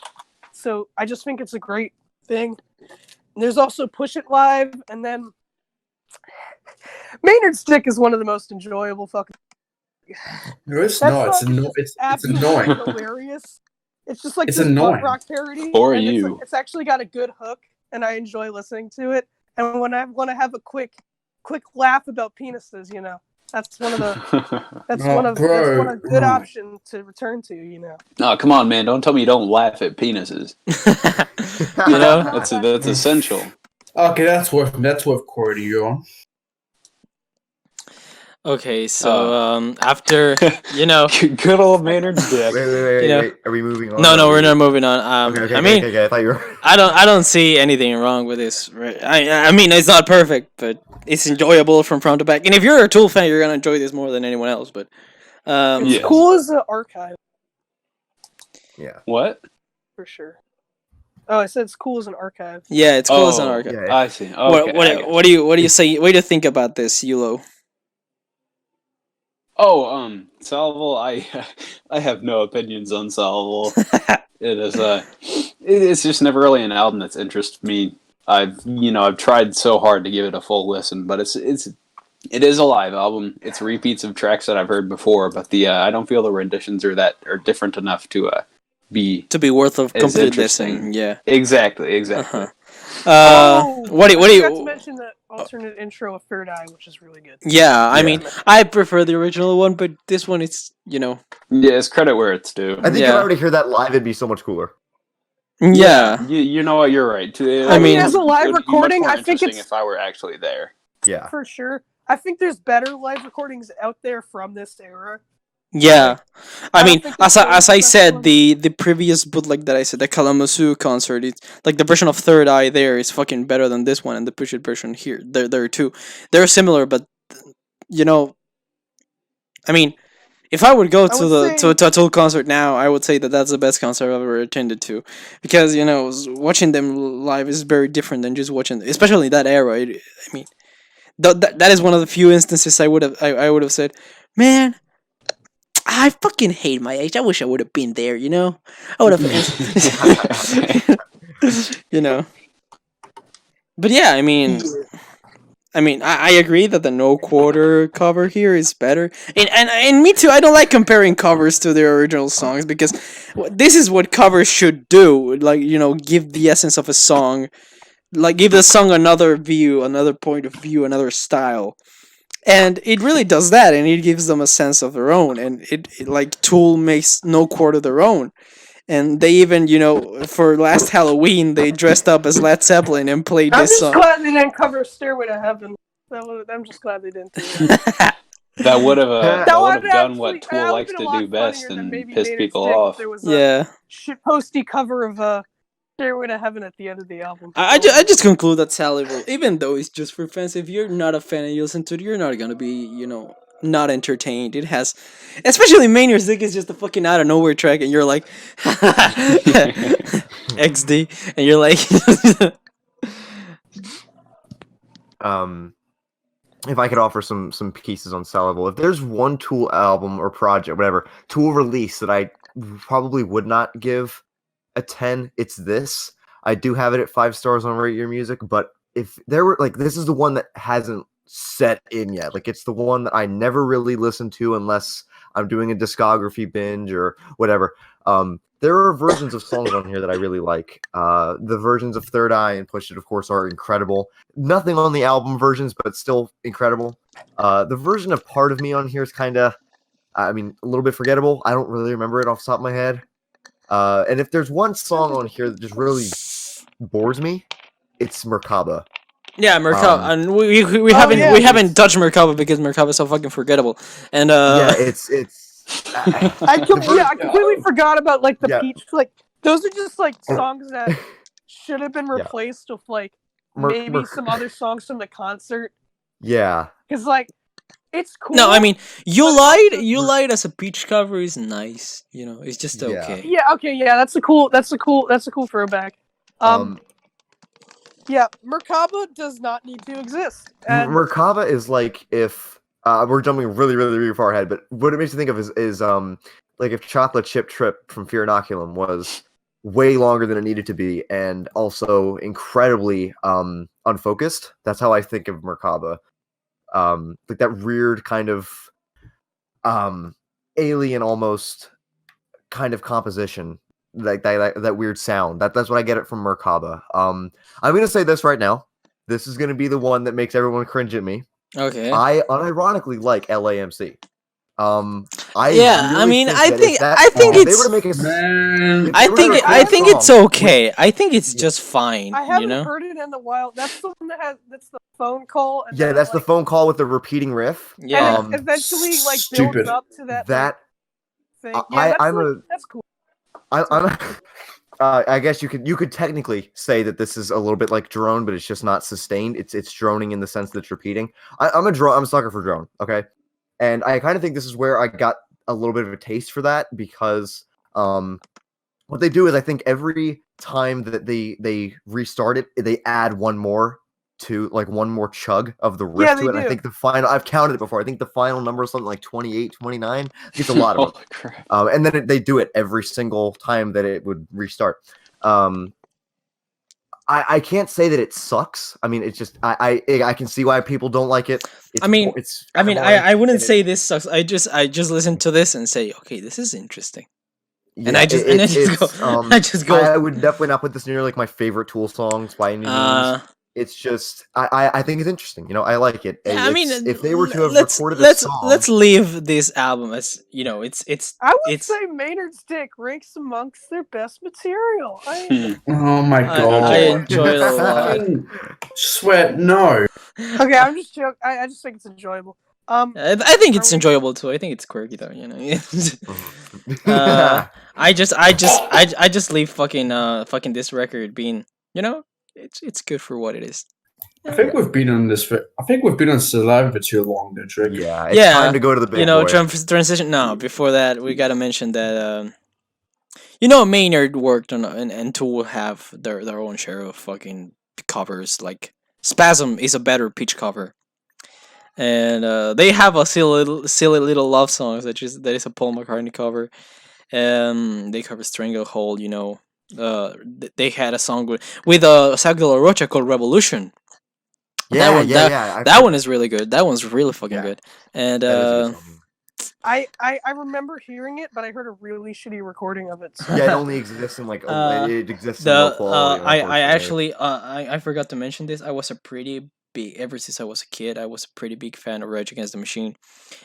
So I just think it's a great thing. And there's also Push It Live, and then Maynard's Stick is one of the most enjoyable fucking. No, it's That not. song It's absolutely annoying. hilarious. It's just like It's this annoying. punk rock parody. For and you. it's actually got a good hook, and I enjoy listening to it. And when I want to have a quick laugh about penises, that's one of the that's Oh, one of a good bro. option to return to. No, come on, man! Don't tell me you don't laugh at penises. You know, That's essential. Okay, that's worth quoting you on. okay, so after Good old Maynard's dick. Wait. Are we moving on? no, we're not moving on. Okay, I mean, okay, I thought you were. I don't see anything wrong with this. Right? I mean, it's not perfect, but it's enjoyable from front to back. And if you're a Tool fan, you're gonna enjoy this more than anyone else. But It's Yes. cool as an archive Yeah. What? for sure. Oh, I said it's cool as an archive. yeah, it's cool as an Oh, archive. Yeah. I see. Okay, What do you say? What do you think about this, Yulo? Oh, Salvo, I have no opinions on Salvo. It is it's just never really an album that's interested me. I've tried so hard to give it a full listen, but it is a live album. It's repeats of tracks that I've heard before, but I don't feel the renditions are different enough to be worth of It's complete interesting. listening. Yeah. exactly. Uh-huh. I What do forgot you? to mention the alternate intro of Third Eye, which is really good. Yeah, I Yeah. mean, I prefer the original one, but this one is, Yeah, it's credit where it's due. I think Yeah. if I were to hear that live, it'd be so much cooler. yeah. You know what? You're right. I mean, as a live it would be much recording, more I think interesting it's if I were actually there. Yeah. for sure. I think there's better live recordings out there from this era. Yeah, I I mean, don't think as it's I the said, best the previous bootleg that I said, the Kalamazoo concert, it's like the version of Third Eye there is fucking better than this one, and the Push It version here, there too, they're similar, but I mean, if I would go to a Tool concert now, I would say that that's the best concert I've ever attended to, because watching them live is very different than just watching, especially that era. I mean, that is one of the few instances I would have said, man, I fucking hate my age. I wish I would have been there. You know, I would have. You know, but yeah, I agree that the no quarter cover here is better, and me too. I don't like comparing covers to their original songs because this is what covers should do. Like give the essence of a song, like give the song another view, another point of view, another style, and it really does that, and it gives them a sense of their own, and it like Tool makes no quarter their own. And they even, for last Halloween, they dressed up as Led Zeppelin and played I'm this just song. glad they didn't cover Stairway to Heaven. I'm just glad they didn't do that. That would have That done what Tool likes to do best and piss people off. There was Yeah. shitposty cover of Stairway to Heaven at the end of the album. I just conclude that Sally will, even though it's just for fans, if you're not a fan and you listen to it, you're not gonna be, not entertained. It has, especially Maynard's Dick is just a fucking out of nowhere track, and you're like, XD, and you're like, if I could offer some pieces on Salable, if there's one Tool album or project, whatever, Tool release that I probably would not give a 10, it's this. I do have it at 5 stars on Rate Your Music, but if there were, like, this is the one that hasn't set in yet. Like, it's the one that I never really listen to unless I'm doing a discography binge or whatever. There are versions of songs on here that I really like. The versions of Third Eye and Push It, of course, are incredible. Nothing on the album versions, but still incredible. The version of Part of Me on here is kind of, a little bit forgettable. I don't really remember it off the top of my head. And if there's one song on here that just really bores me, it's Merkaba. yeah, Merkaba, and we haven't touched Merkaba because Merkaba is so fucking forgettable, and it's. I completely forgot about like the Peach. Like those are just like songs that should have been replaced with like maybe some other songs from the concert. Yeah, because like it's cool. No, You Lied as a Peach cover is nice. It's just okay. Yeah, okay, yeah, that's a cool throwback. Yeah, Merkaba does not need to exist. And Merkaba is like if we're jumping really, really, really far ahead, but what it makes me think of is like if Chocolate Chip Trip from Fear Inoculum was way longer than it needed to be, and also incredibly unfocused. That's how I think of Merkaba. Like that weird kind of alien almost kind of composition, like that weird sound. That's what I get it from Merkaba. I'm gonna say this right now. This is gonna be the one that makes everyone cringe at me. Okay. I unironically like LAMC. I think it's okay. I think it's just fine. I haven't heard it in the wild. That's the one that's the phone call. And that's the phone call with the repeating riff. Yeah. And eventually, like builds up to that. Thing. Yeah, that's cool. I guess you could technically say that this is a little bit like drone, but it's just not sustained. It's droning in the sense that it's repeating. I'm a sucker for drone. Okay. And I kind of think this is where I got a little bit of a taste for that, because what they do is I think every time that they restart it, they add one more chug of the riff to it. And I think the final, I've counted it before, I think the final number is something like 28, 29. It's a lot of them. And then they do it every single time that it would restart. I can't say that it sucks. It's just I can see why people don't like it. I wouldn't say this sucks. I just listen to this and say, okay, this is interesting. Yeah, and I just go. I would definitely not put this near like my favorite Tool songs by any means. It's just I think it's interesting. I like it. Yeah, if they were to have recorded a song, let's leave this album as it's. I would say Maynard's Dick ranks amongst their best material. Oh my god! I enjoy it a lot. Sweat, no. Okay, I'm just joking. I just think it's enjoyable. I think it's enjoyable too. I think it's quirky though. I just leave fucking this record being it's good for what it is. I think we've been on Saliva for too long, though, Trick. Yeah, it's time to go to the big boy. Transition. No, before that, we gotta mention that Maynard worked on and Tool have their own share of fucking covers. Like Spasm is a better Peach cover. and they have a silly little love song that is a Paul McCartney cover. They cover Stranglehold. They had a song with Zach De La Rocha called Revolution. Yeah, that one, yeah, yeah. I've that heard one is really good. That one's really fucking Yeah. good. And that is a good song. I remember hearing it, but I heard a really shitty recording of it. So. Yeah, it only exists in like it exists in the low quality. I unfortunately. actually I forgot to mention this. I was a pretty big ever since I was a kid. I was a pretty big fan of Rage Against the Machine,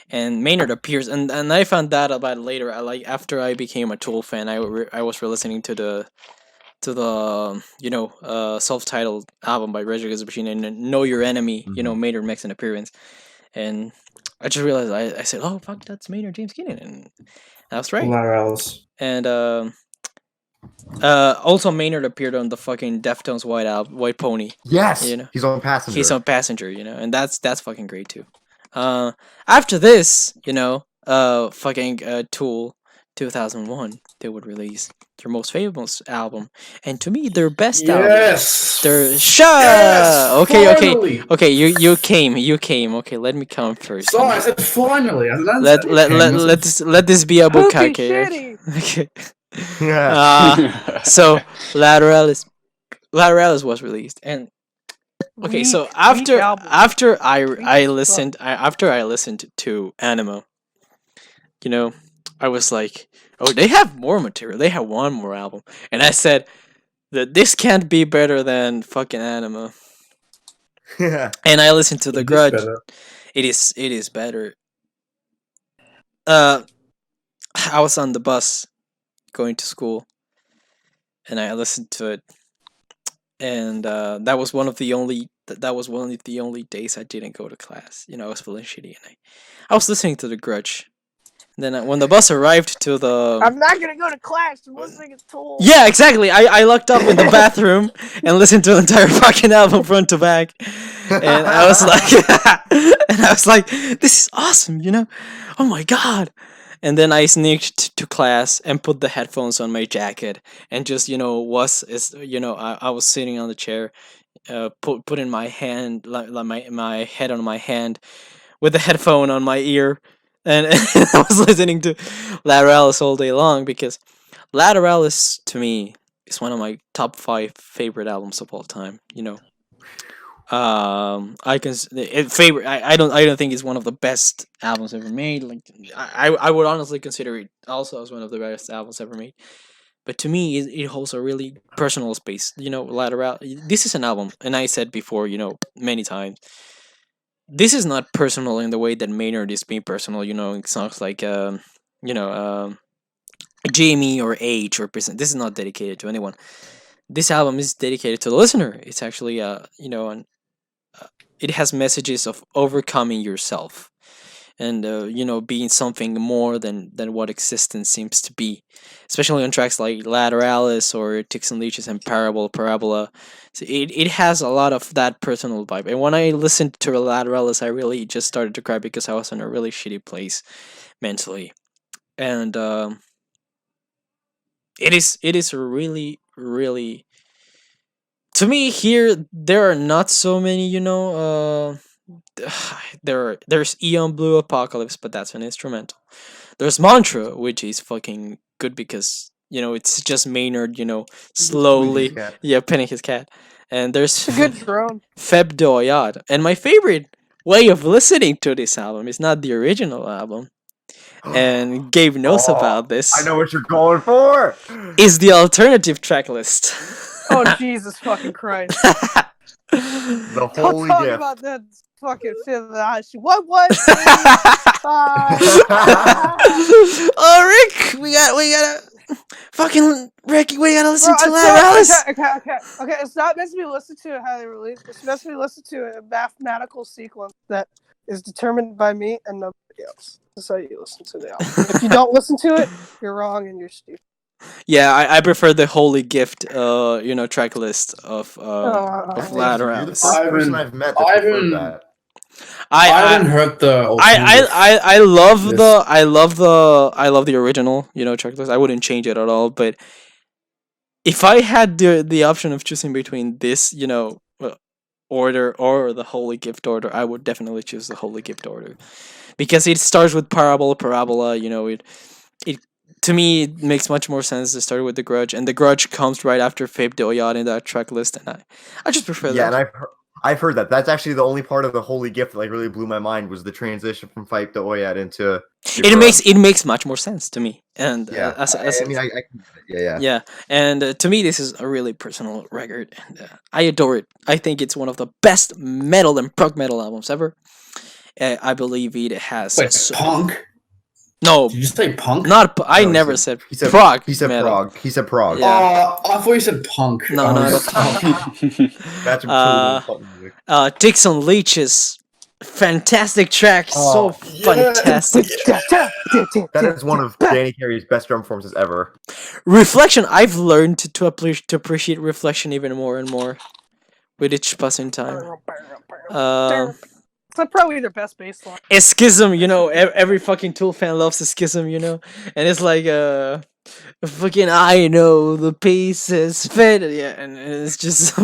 and Maynard appears, and I found that about later. After I became a Tool fan, I was re-listening to the self-titled album by Rage Against the Machine and Know Your Enemy. Maynard makes an appearance, and I just realized I said, oh fuck, that's Maynard James Keenan, and that's right. Else. And also Maynard appeared on the fucking Deftones White Pony. Yes, You know? he's on Passenger. He's on Passenger, and that's fucking great too. After this, fucking Tool 2001, they would release their most famous album, and to me, their best album. Yes. Their Yes, finally. Okay. You came. Okay, let me come first. Sorry, I said finally. Let this be a Poopy bukkake. shitty. Okay. Yeah. So Lateralis was released, and okay, so Weak after album. I listened to Anima, I was like, oh, they have more material. They have one more album, and I said that this can't be better than fucking Anima. Yeah. And I listened to The Grudge. It is better. I was on the bus going to school, and I listened to it, and that was one of the only days I didn't go to class. I was feeling shitty, and I was listening to The Grudge. And then when the bus arrived to the I'm not gonna go to class. I'm listening to Tool. yeah, exactly. I locked up in the bathroom and listened to the entire fucking album front to back, and I was like, this is awesome, Oh my god! And then I sneaked to class and put the headphones on my jacket and just I was sitting on the chair, putting my hand my head on my hand with the headphone on my ear, and I was listening to Lateralis all day long because Lateralis to me is one of my top 5 favorite albums of all time. I can favorite. I don't think it's one of the best albums ever made. Like I would honestly consider it also as one of the best albums ever made. But to me, it holds a really personal space. Lateral. This is an album, and I said before, many times. This is not personal in the way that Maynard is being personal. In songs like Jamie or Age or Prison. This is not dedicated to anyone. This album is dedicated to the listener. It's actually it has messages of overcoming yourself and being something more than what existence seems to be, especially on tracks like Lateralis or Ticks and Leeches and Parabola. So it has a lot of that personal vibe, and when I listened to Lateralis, I really just started to cry because I was in a really shitty place mentally, and it is really, really, to me, here there are not so many, there's Eon Blue Apocalypse, but that's an instrumental. There's Mantra, which is fucking good because it's just Maynard, slowly petting his cat. And there's It's a good drone. Feb Doyad. And my favorite way of listening to this album is not the original album, and Gabe knows about this. I know what you're going for. Is the alternative track list. Oh Jesus fucking Christ! The Don't holy talk gift. about that fucking fifth ice. What was? Oh, Rick, we gotta fucking Rick. We gotta listen to Lateralis. Okay. It's not meant to be listened to how they release. It's meant to be listened to a mathematical sequence that is determined by me and nobody else. That's how you listen to the album. If you don't listen to it, you're wrong and you're stupid. Yeah, I prefer the Holy Gift, track list of You're Lateralis. the first person I've met that preferred that. I haven't heard the. I love the original, track list. I wouldn't change it at all. But if I had the option of choosing between this, order or the Holy Gift order, I would definitely choose the Holy Gift order because it starts with Parabola. It to me it makes much more sense to start with the Grudge, and the Grudge comes right after Fabe de Oyad in that track list, and I just prefer Yeah, that. and I've heard that. That's actually the only part of the Holy Gift that like really blew my mind was the transition from Fight to Oyad into. It makes much more sense to me, and Yeah, yeah, and to me this is a really personal record, and I adore it. I think it's one of the best metal and prog metal albums ever. I believe it has. Wait, punk? No, Did you say punk? I No, never said he said prog. He said metal. prog. He said prog. Yeah. I thought you said punk. No, that's punk. That's Uh, totally music. Dicks on Leeches, fantastic track, so fantastic. That is one of Danny Carey's best drum performances ever. Reflection, I've learned to appreciate Reflection even more and more with each passing time. It's probably their best bass line. A Schism, every fucking Tool fan loves a Schism, and it's like fucking I know the pieces fit, yeah, and it's just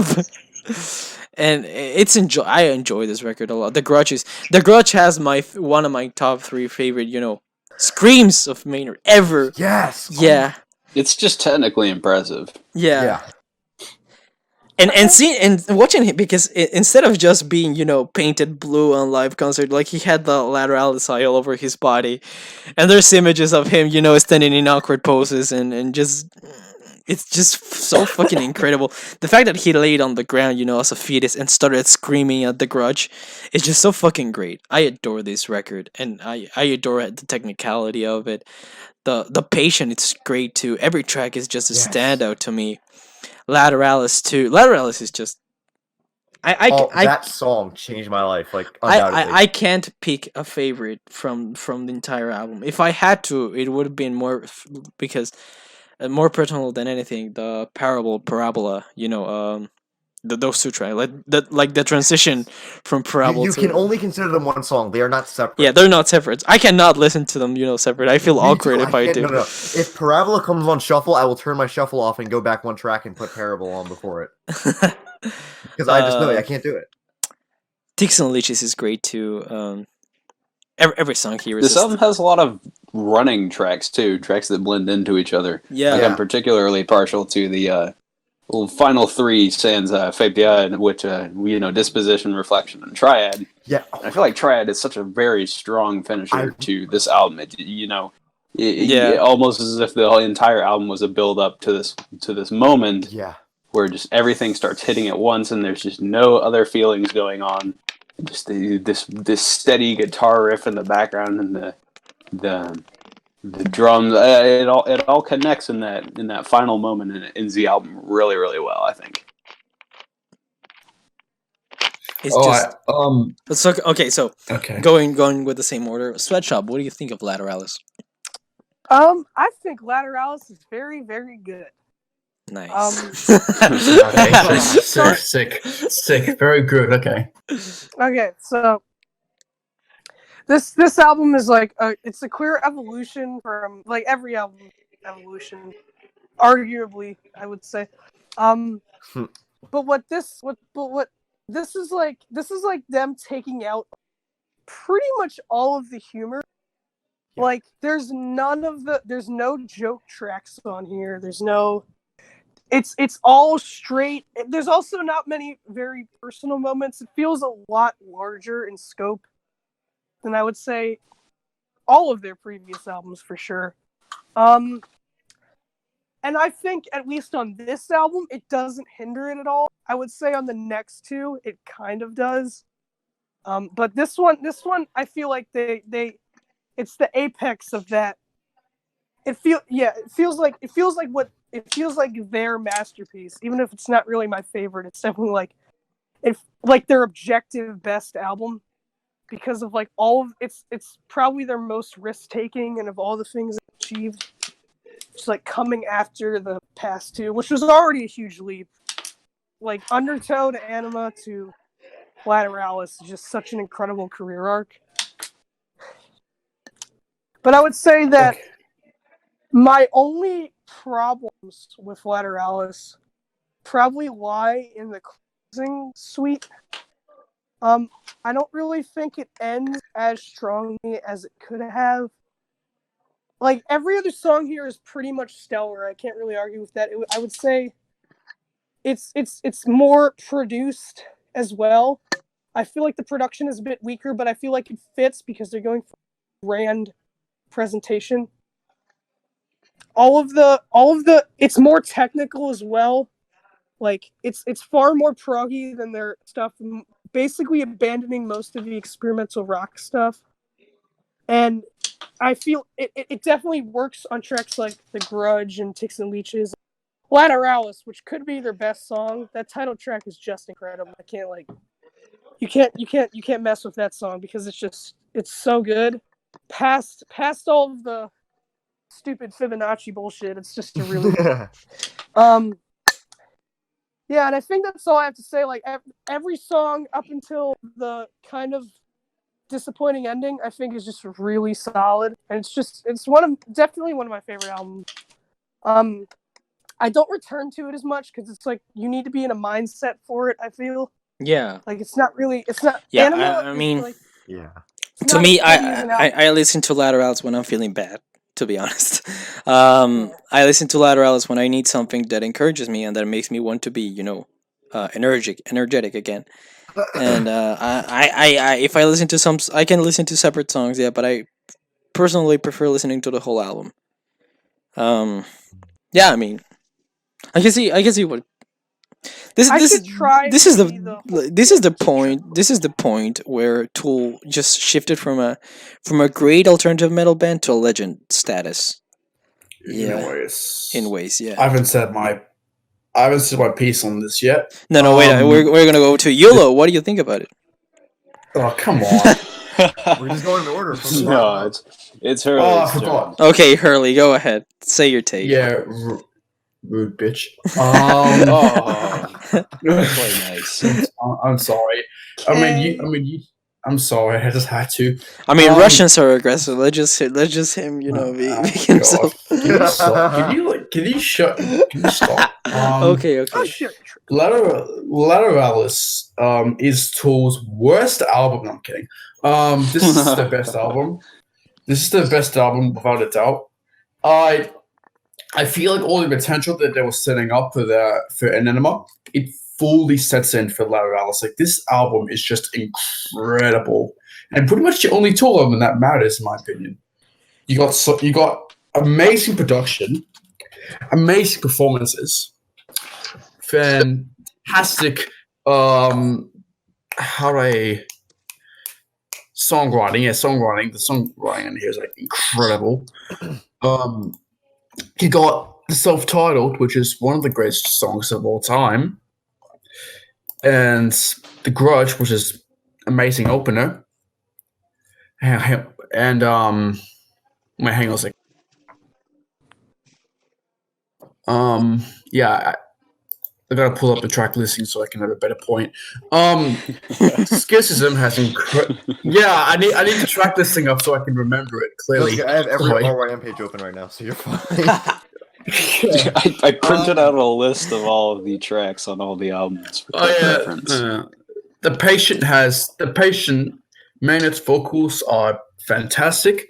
and I enjoy this record a lot. The Grudge has one of my top 3 favorite, screams of Maynard ever. Yes. Yeah. It's just technically impressive. Yeah. And watching him, because instead of just being painted blue on live concert, like he had the lateralis eye all over his body, and there's images of him standing in awkward poses and just it's just so fucking incredible. The fact that he laid on the ground as a fetus and started screaming at the Grudge is just so fucking great. I adore this record, and I adore the technicality of it. The patience, it's great too. Every track is just a standout to me. Lateralis too. Lateralis is just that song changed my life. Like undoubtedly. I can't pick a favorite from the entire album. If I had to, it would have been more because more personal than anything. The Parabola. Those two tracks, like the transition from Parabola. You can only consider them one song. They are not separate. Yeah, they're not separate. I cannot listen to them, separate. I feel awkward if I do. No. If Parabola comes on shuffle, I will turn my shuffle off and go back one track and put Parabola on before it. Because I just know I can't do it. Dicks and Leeches is great too. Every song here is. This album has a lot of running tracks too, tracks that blend into each other. Yeah. I'm particularly partial to the final 3 stanza, Fabia, which Disposition, Reflection, and Triad. Yeah, I feel like Triad is such a very strong finisher to this album. It almost as if the entire album was a build up to this moment. Yeah, where just everything starts hitting at once, and there's just no other feelings going on. Just this steady guitar riff in the background, and the drums. It all connects in that final moment, and it ends the album really, really well, I think. It's going with the same order. Sweatshop, what do you think of Lateralis? I think Lateralis is very, very good. Nice. Sick. Very good. Okay. Okay, so this album is like it's a clear evolution from like every album evolution, arguably I would say. But this is like them taking out pretty much all of the humor. Like there's no joke tracks on here. It's all straight. There's also not many very personal moments. It feels a lot larger in scope than I would say all of their previous albums for sure. And I think at least on this album, it doesn't hinder it at all. I would say on the next 2, it kind of does. But this one, I feel like it's the apex of that. It feels like their masterpiece, even if it's not really my favorite. It's definitely like their objective best album because of like all of it's probably their most risk taking and of all the things they achieved. Just like coming after the past 2, which was already a huge leap. Like Undertow to Anima to Lateralis is just such an incredible career arc. But I would say that my only problems with Lateralis probably lie in the suite. I don't really think it ends as strongly as it could have. Like, every other song here is pretty much stellar. I can't really argue with that. I would say it's more produced as well. I feel like the production is a bit weaker, but I feel like it fits because they're going for grand presentation. All of the it's more technical as well. Like, it's far more proggy than their stuff, basically abandoning most of the experimental rock stuff. And I feel it definitely works on tracks like The Grudge and Ticks and Leeches. Lateralis, which could be their best song. That title track is just incredible. I can't you can't mess with that song because it's so good. Past all of the stupid Fibonacci bullshit, it's just a really yeah, and I think that's all I have to say. Like, every song up until the kind of disappointing ending, I think, is just really solid, and it's definitely one of my favorite albums. I don't return to it as much because it's like you need to be in a mindset for it. I feel Yeah. like it's not. Yeah, Anima I is, mean, like, Yeah. it's to not me, as heavy as an album. I listen to Lateralis when I'm feeling bad. To be honest, I listen to Lateralis when I need something that encourages me and that makes me want to be, energetic again. And I if I listen to some, I can listen to separate songs, yeah, but I personally prefer listening to the whole album. Yeah, I mean, I can see what this I this should try this to is be this is the point. This is the point where Tool just shifted from a great alternative metal band to a legend status. Yeah, in ways, yeah. I haven't said my piece on this yet. No, wait. We're gonna go to YOLO. What do you think about it? Oh, come on. We're just going in order. From the No, bottom up. it's her. Oh, I forgot. Okay, Hurley, go ahead. Say your take. Yeah, rude bitch. Oh, that's quite nice. I'm sorry. I'm sorry. I just had to. I mean, Russians are aggressive. Let's just him, be himself. Can you stop? Can you stop? Okay. Oh shit! Lateralis is Tool's worst album. No, I'm kidding. This is the best album. This is the best album without a doubt. I feel like all the potential that they were setting up for Enema, it fully sets in for Lateralis. Like, this album is just incredible, and pretty much the only Tool album that matters, in my opinion. You got amazing production, amazing performances, fantastic songwriting. Yeah, songwriting. The songwriting in here is like incredible. You got the self-titled, which is one of the greatest songs of all time, and The Grudge, which is amazing opener. And hang on a second. Yeah, I gotta pull up the track listing so I can have a better point. Skepticism has yeah, I need the track listing up so I can remember it clearly. I have every Sorry. RYM page open right now, so you're fine. I printed out a list of all of the tracks on all the albums for reference. The patient Maynard's vocals are fantastic.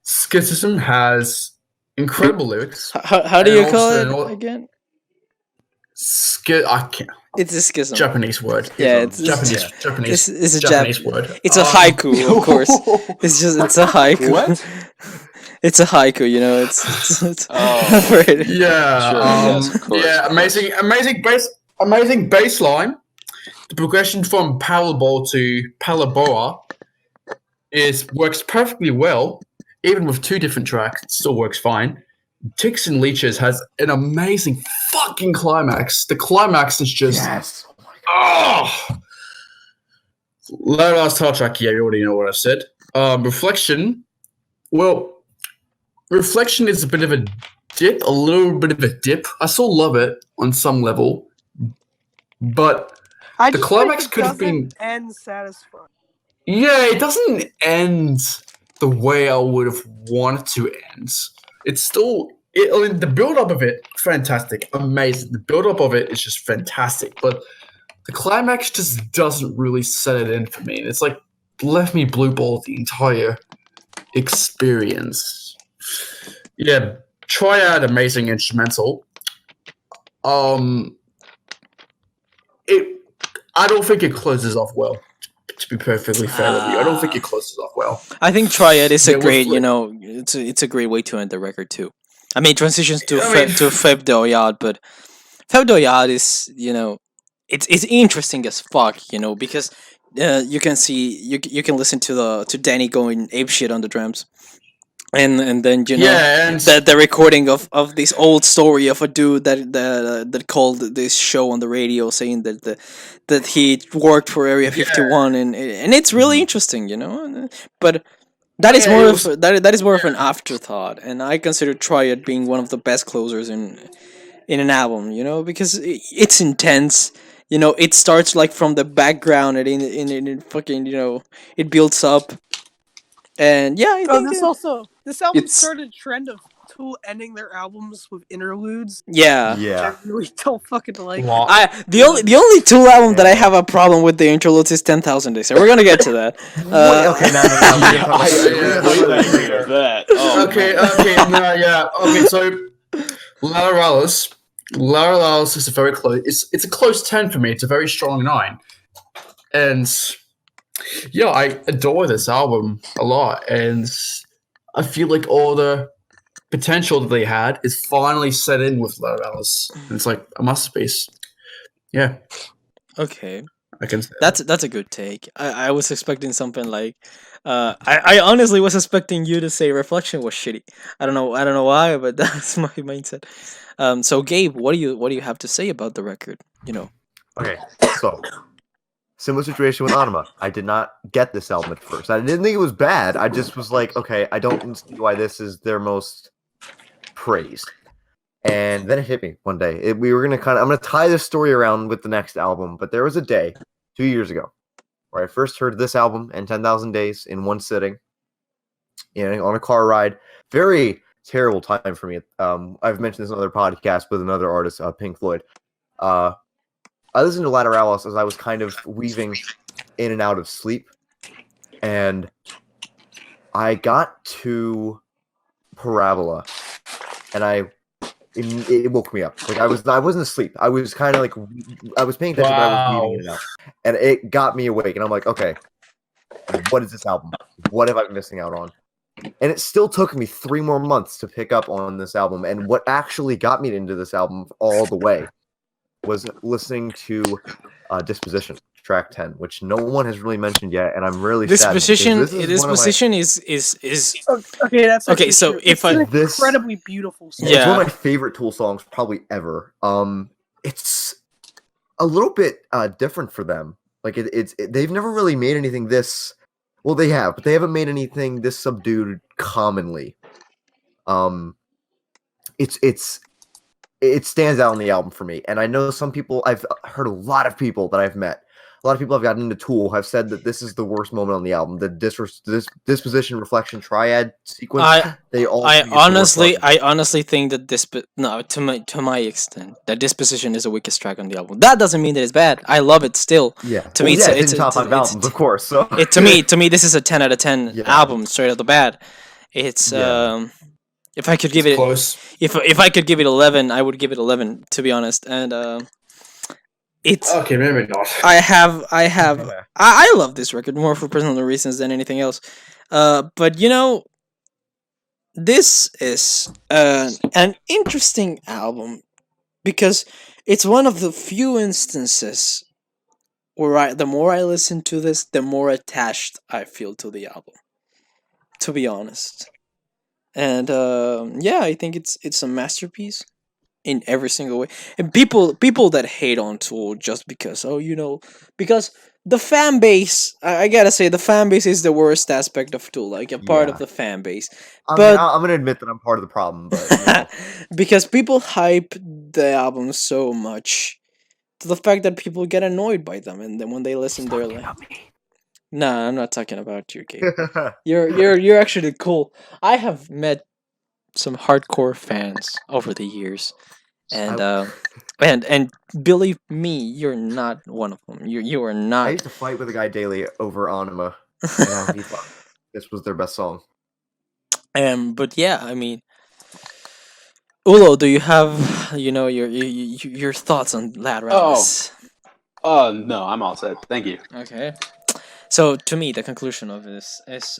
Skepticism has incredible lyrics. How do you call it again? I can't. It's a schism. Japanese word. Yeah, it's Japanese. It's a Japanese word. It's a haiku, of course. It's a haiku. What? It's a haiku. It's yeah. Sure, yes, of course. Yeah, amazing bass line. The progression from Palabor to Palaboa works perfectly well. Even with two different tracks, it still works fine. Ticks and Leeches has an amazing fucking climax. The climax is just Yes. Oh my God. Last title track, yeah, you already know what I said. Reflection. Well, Reflection is a little bit of a dip. I still love it on some level, but the climax could have been end satisfying. Yeah, it doesn't end the way I would have wanted to end. It's still, the build-up of it, fantastic, amazing. The build-up of it is just fantastic, but the climax just doesn't really set it in for me. It's like left me blue ball the entire experience. Yeah, Triad, amazing instrumental. It. I don't think it closes off well. To be perfectly fair with you, I don't think it closes off well. I think Triad is a Yeah, great, with- it's a great way to end the record too. I mean, transitions to I mean- to Feb Doyard, but Feb Doyard is, it's interesting as fuck, because you can see you can listen to Danny going apeshit on the drums, and then Yeah, and the recording of this old story of a dude that called this show on the radio saying that he worked for Area 51, and it's really interesting, but that is Yeah, more it of was- that is more of an afterthought, and I consider Triad being one of the best closers in an album, because it's intense. It starts like from the background, and in fucking, it builds up, and yeah, I Oh, think this album It's- started a trend of Tool ending their albums with interludes. yeah. Which Yeah. I really don't fucking like. The only Tool album that I have a problem with the interludes is 10,000 Days. So we're gonna get to that. Okay, no. We're gonna talk about Yeah, Completely agree with that. Oh, okay, no, yeah, okay. So, Lara is a very close. It's a close 10 for me. It's a very strong 9, and yeah, I adore this album a lot, and I feel like all the potential that they had is finally set in with Lara. And it's like a masterpiece. Yeah, Okay, I can say that's a good take. I was expecting something like, I honestly was expecting you to say Reflection was shitty. I don't know why, but that's my mindset. So Gabe, what do you have to say about the record? Okay, so similar situation with Anima. I did not get this album at first. I didn't think it was bad. I just was like, okay, I don't see why this is their most praised. And then it hit me one day. I'm gonna tie this story around with the next album. But there was a day 2 years ago where I first heard this album and 10,000 Days in one sitting, on a car ride. Very terrible time for me. I've mentioned this in another podcast with another artist, Pink Floyd. I listened to Lateralis as I was kind of weaving in and out of sleep, and I got to Parabola, and it woke me up. Like I wasn't asleep. I was kind of like I was paying attention, but I was weaving in and out, and it got me awake. And I'm like, okay, what is this album? What have I been missing out on? And it still took me 3 more months to pick up on this album. And what actually got me into this album all the way was listening to Disposition, track 10, which no one has really mentioned yet, and I'm really sad. Disposition This is one of my- is Okay, that's Okay, actually so true. if it's an This- incredibly beautiful song. Yeah. It's one of my favorite Tool songs probably ever. It's a little bit different for them. Like they've never really made anything this. Well, they have, but they haven't made anything this subdued commonly. It stands out on the album for me, and I know some people. I've heard a lot of people that I've met. A lot of people I've gotten into Tool have said that this is the worst moment on the album. The Disposition, Reflection, Triad sequence. I honestly think that to my extent, that Disposition is the weakest track on the album. That doesn't mean that it's bad. I love it still. Yeah. To me, it it's didn't top five albums, of course. So to me, this is a 10 out of 10 Yeah. album straight off the bat. It's Yeah. if I could give it close. if I could give it 11, I would give it 11, to be honest. And it's Okay, maybe not. I love this record more for personal reasons than anything else. But this is an interesting album because it's one of the few instances where the more I listen to this, the more attached I feel to the album. To be honest, and I think it's a masterpiece in every single way. And people that hate on Tool just because because the fan base, I gotta say, the fan base is the worst aspect of Tool, like a part of Yeah. the fan base. I'm But- gonna admit that I'm part of the problem, but Because people hype the album so much to the fact that people get annoyed by them, and then when they listen, they're like, "Nah, I'm not talking about you, Gabe. You're actually cool. I have met some hardcore fans over the years, and and believe me, you're not one of them. You are I not. used to fight with a guy daily over Anima, and how he thought this was their best song. But yeah, I mean, Ulo, do you have your thoughts on Lateralis? No, I'm all set. Thank you. Okay. So to me, the conclusion of this is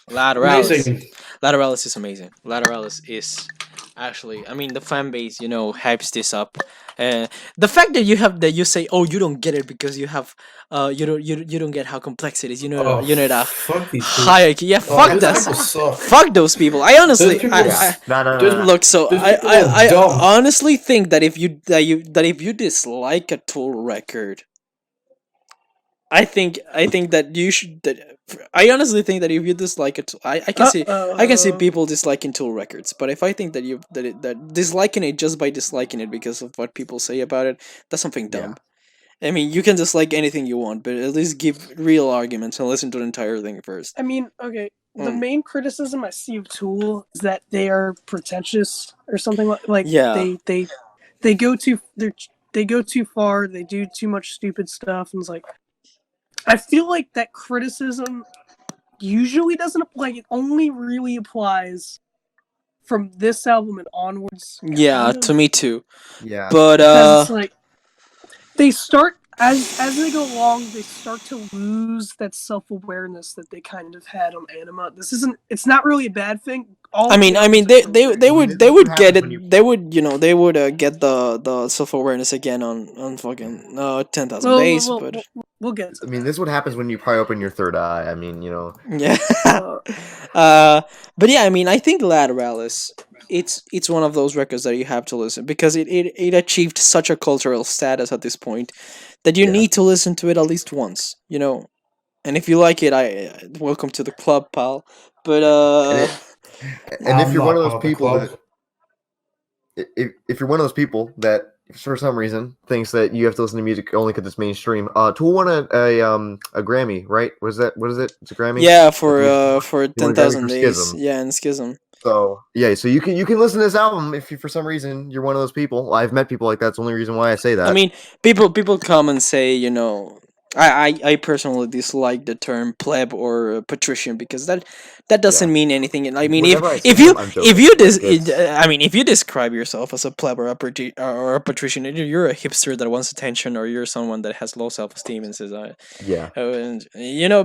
Lateralis. Amazing. Lateralis is amazing. Lateralis is actually, I mean, the fan base, hypes this up. The fact that you say, oh, you don't get it because you have, you don't get how complex it is. Oh, You know that fuck these people. hierarchy. Yeah, Oh, fuck those that. people suck. Fuck those people. I honestly, Those people I No. look. So Those I, people I, are I dumb. honestly think that if you dislike a Tool record, I think that you should. I honestly think that if you dislike it, I can see people disliking Tool records. But if I think that that disliking it just by disliking it because of what people say about it, that's something dumb. I mean, you can dislike anything you want, but at least give real arguments and listen to the entire thing first. I mean, okay. The Mm. main criticism I see of Tool is that they are pretentious or something like Yeah. they go too they go too far. They do too much stupid stuff, and it's like I feel like that criticism usually doesn't apply. It only really applies from this album and onwards. Yeah, kind of, to me too. Yeah. But because it's like they start as they go along, they start to lose that self-awareness that they kind of had on Anima. It's not really a bad thing. I mean, they would get it. They would get the self awareness again on fucking 10,000 days. But we'll get. I mean, this is what happens when you pry open your third eye. I mean, yeah. But yeah, I mean, I think Lateralis, it's one of those records that you have to listen because it achieved such a cultural status at this point that you need to listen to it at least once. And if you like it, I welcome to the club, pal. But and if you're one of those people that, if you're one of those people that for some reason thinks that you have to listen to music only because it's mainstream, Tool won a Grammy, right? What is it? It's a Grammy. Yeah, for 10,000 days. Schism. Yeah, and Schism. So yeah, so you can listen to this album if you for some reason you're one of those people. I've met people like that. It's the only reason why I say that. I mean, people come and say, I personally dislike the term pleb or patrician because that doesn't mean anything. And I mean, if you describe yourself as a pleb or a patrician, you're a hipster that wants attention, or you're someone that has low self-esteem and says,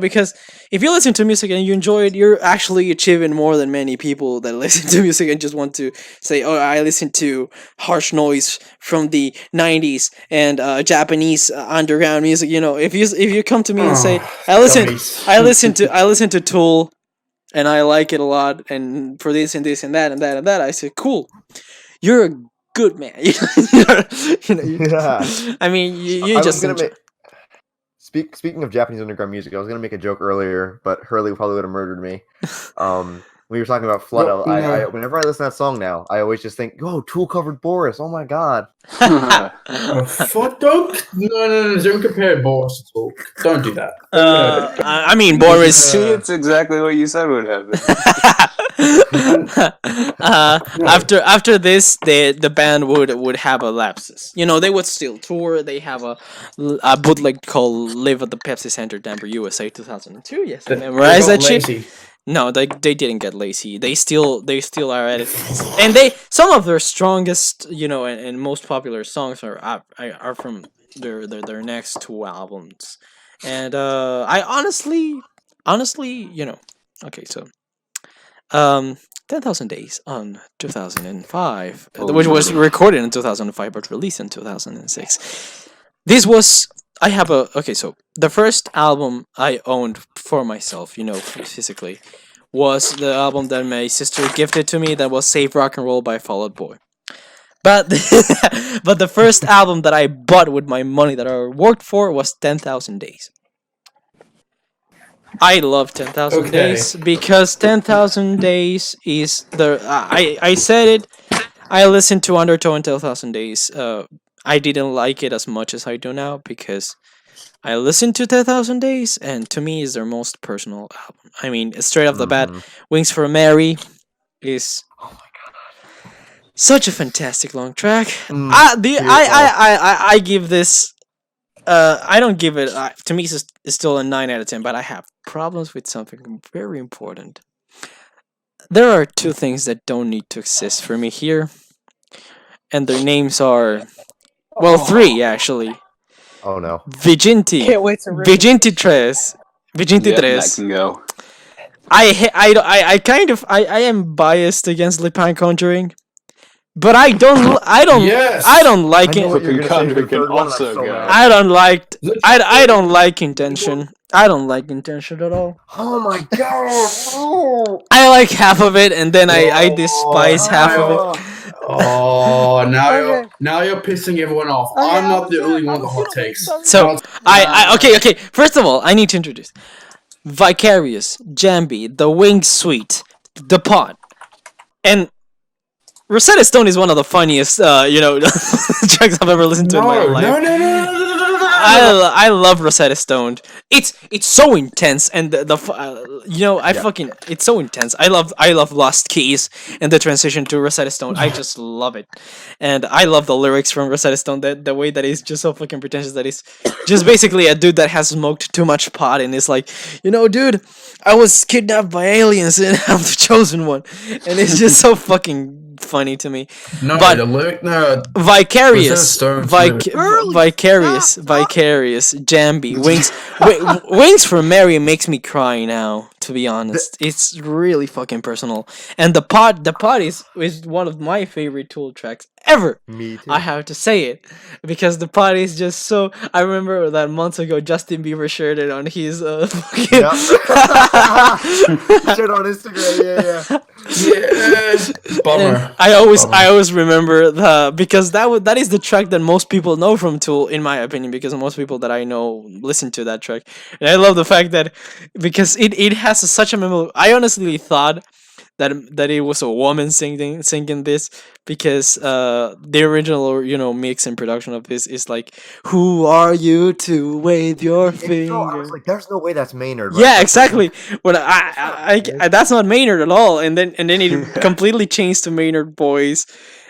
because if you listen to music and you enjoy it, you're actually achieving more than many people that listen to music and just want to say, oh, I listen to harsh noise from the 90s and Japanese underground music. If you come to me and say, I listen to Tool and I like it a lot, and for this and this and that and that and that, I say, cool, you're a good man. I mean, you just Speaking of Japanese underground music, I was gonna make a joke earlier, but Hurley probably would have murdered me. We were talking about Flood. I whenever I listen to that song now, I always just think, "Oh, Tool covered Boris! Oh my god!" Fuck! Don't compare Boris to Tool. Don't do that. I mean, Boris. See, it's exactly what you said would happen. After this, the band would have a lapses. They would still tour. They have a bootleg called "Live at the Pepsi Center, Denver, USA, 2002." Yes, I memorize that shit. No, they didn't get lazy. They still are at it, and some of their strongest, and most popular songs are from their next two albums, and I honestly, okay, so 10,000 Days on 2005, which was recorded in 2005 but released in 2006. This was so the first album I owned for myself, physically, was the album that my sister gifted to me. That was Save Rock and Roll by Fall Out Boy. But but the first album that I bought with my money that I worked for was 10,000 Days. I love 10,000 Days because 10,000 Days is I said it. I listened to Undertow in 10,000 Days. I didn't like it as much as I do now because I listened to 10,000 Days, and to me is their most personal album. I mean, straight off the bat, Wings for Mary is... Such a fantastic long track. Mm, I give this. I don't give it. To me, it's still a 9 out of 10. But I have problems with something very important. There are two things that don't need to exist for me here, and their names are three actually. Oh no. Virginity, Can't wait to read. Virginity Tres, Virginity Yep, that Tres. can go. I am biased against Lipan Conjuring, but I don't Yes! I don't like I know it. what you're gonna say for the Conjuring can third one, and I'm also so go. mad. I don't like Intention. I don't like Intention at all. Oh my god! I like half of it, and then I despise half of it. Oh, Okay. now you're pissing everyone off. Okay, I'm I not was the gonna- only I one with was hot gonna- takes. So okay. First of all, I need to introduce Vicarious, Jambi, the Wing Suite, the Pod, and Rosetta Stone is one of the funniest, tracks I've ever listened to in my No, life. no. I love Rosetta Stone. It's so intense, and it's so intense. I love Lost Keys and the transition to Rosetta Stone. I just love it, and I love the lyrics from Rosetta Stone. The way that is just so fucking pretentious. That is just basically a dude that has smoked too much pot and is like, dude, I was kidnapped by aliens and I'm the chosen one, and it's just so fucking funny to me. No, But- the lyric, no. Vicarious, Rosetta Stone's Hurley, Vicarious, stop. Vicarious, Jambi, Wings for Mary makes me cry now. To be honest, it's really fucking personal. And the pod is one of my favorite Tool tracks ever. Me too. I have to say it because the pod is just so. I remember that months ago Justin Bieber shared it on his fucking. Yep. Shit on Instagram, yeah. Yes. Bummer. And I always remember because that is the track that most people know from Tool, in my opinion, because most people that I know listen to that track, and I love the fact that because it has such a memorable. I honestly thought that it was a woman singing this because the original mix and production of this is like, who are you to wave your I finger. was like, there's no way that's Maynard. Right? Yeah, That's exactly. When I that's not Maynard at all, and then it completely changed to Maynard Boys,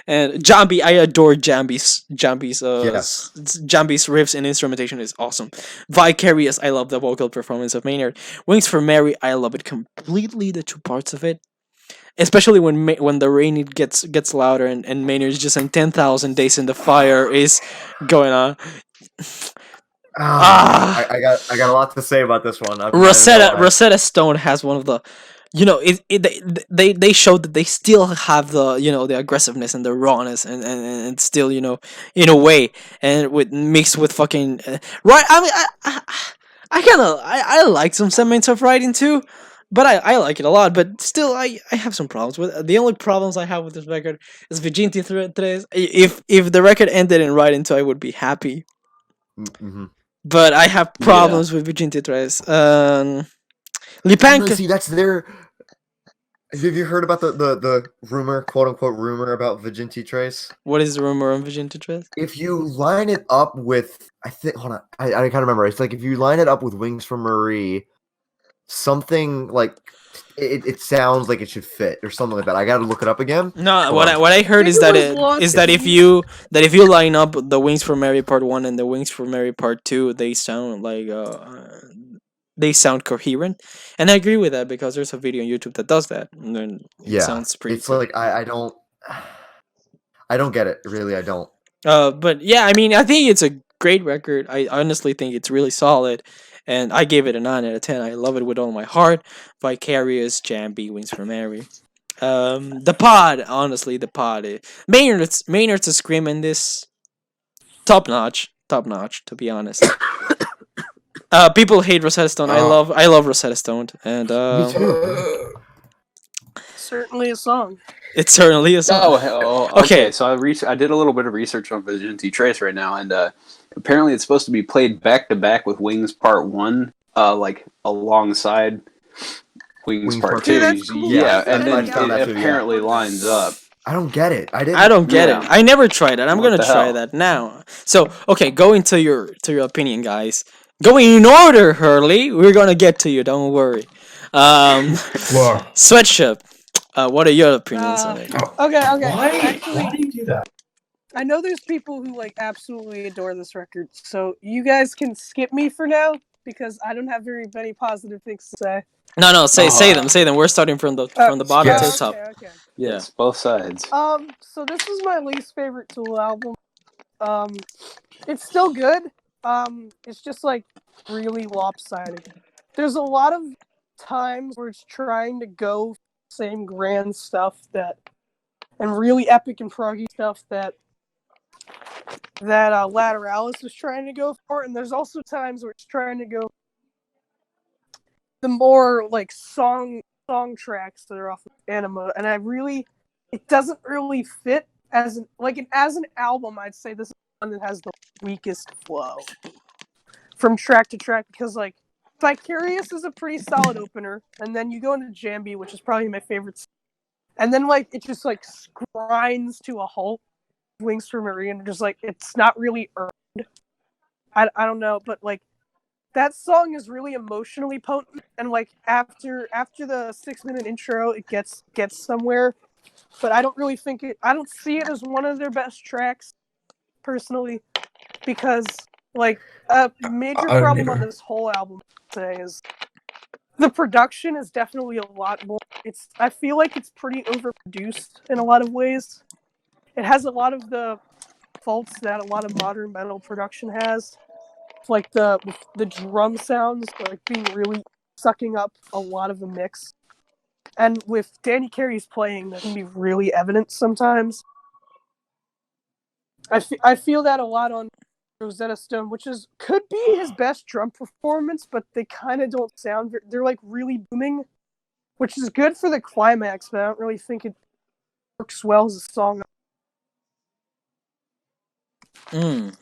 and Jambi. I adore Jambi's Yes. Jambi's riffs and instrumentation is awesome. Vicarious, I love the vocal performance of Maynard. Wings for Mary, I love it completely. The two parts of it, especially when the rain gets louder and Maynard's just in 10,000 Days in the Fire is going on. I got a lot to say about this one. I'm not gonna lie. Rosetta Stone has one of the, they showed that they still have the the aggressiveness and the rawness and still in a way, and with mixed with fucking right. I mean, I like some segments of writing too, but I like it a lot. But still, I have some problems with the only problems I have with this record is Virginity Tres. If the record ended in writing two, I would be happy. Mhm. But I have problems with Virginity Tres. Lipanka. See, that's their. Have you heard about the rumor, quote unquote rumor about Virginity Trace? What is the rumor on Virginity Tres? If you line it up with, hold on, I can't remember. It's like if you line it up with Wings for Marie, something like it sounds like it should fit or something like that. I got to look it up again. No, Hold what on. I heard is that It was if you line up the Wings for Mary Part 1 and the Wings for Mary Part 2, they sound like they sound coherent, and I agree with that because there's a video on YouTube that does that, and then it sounds pretty. It's like I don't get it. Really, I don't. But yeah, I mean, I think it's a great record. I honestly think it's really solid, and I gave it a 9 out of 10. I love it with all my heart. Vicarious, Jambi, Wings for Mary. The pod, honestly, Maynard's a scream in this. Top notch, to be honest. People hate Rosetta Stone. I love Rosetta Stone, and Me too. Certainly a song. it certainly is. Okay. So I did a little bit of research on Virginity Trace right now, and apparently it's supposed to be played back to back with Wings Part 1, like alongside Wings Part 2. Dude, that's cool. Yeah, Yeah, and I then found it that too, apparently lines up. I don't get it. I don't get it. I never tried it. I'm What gonna the try hell? that now. So okay, go into your opinion, guys. Going in order, Hurley. We're gonna get to you. Don't worry. Wow. Sweatshop. What are your opinions on it? Okay. Why? Actually, Why do you do that? I know there's people who like absolutely adore this record, so you guys can skip me for now because I don't have very many positive things to say. No, say them. We're starting from the bottom to the yes. top. Okay. Yeah. Yes, both sides. So this is my least favorite Tool album. It's still good. It's just like really lopsided. There's a lot of times where it's trying to go for the same grand stuff and really epic and proggy stuff that Lateralis was trying to go for, and there's also times where it's trying to go the more like song tracks that are off of Anima, and it doesn't really fit as an album. I'd say this is one that has the weakest flow from track to track because like Vicarious is a pretty solid opener, and then you go into Jambi, which is probably my favorite, and then like it just like grinds to a halt. Wings for Marie, and just like it's not really earned. I don't know, but like that song is really emotionally potent, and like after the 6-minute intro, it gets somewhere. But I don't really think it. I don't see it as one of their best tracks, personally, because like a major problem on this whole album, I'd say, is the production is definitely a lot more. I feel like it's pretty overproduced in a lot of ways. It has a lot of the faults that a lot of modern metal production has, like the drum sounds like being really sucking up a lot of the mix, and with Danny Carey's playing, that can be really evident sometimes. I feel that a lot on Rosetta Stone, which could be his best drum performance, but they kind of don't sound. They're like really booming, which is good for the climax, but I don't really think it works well as a song.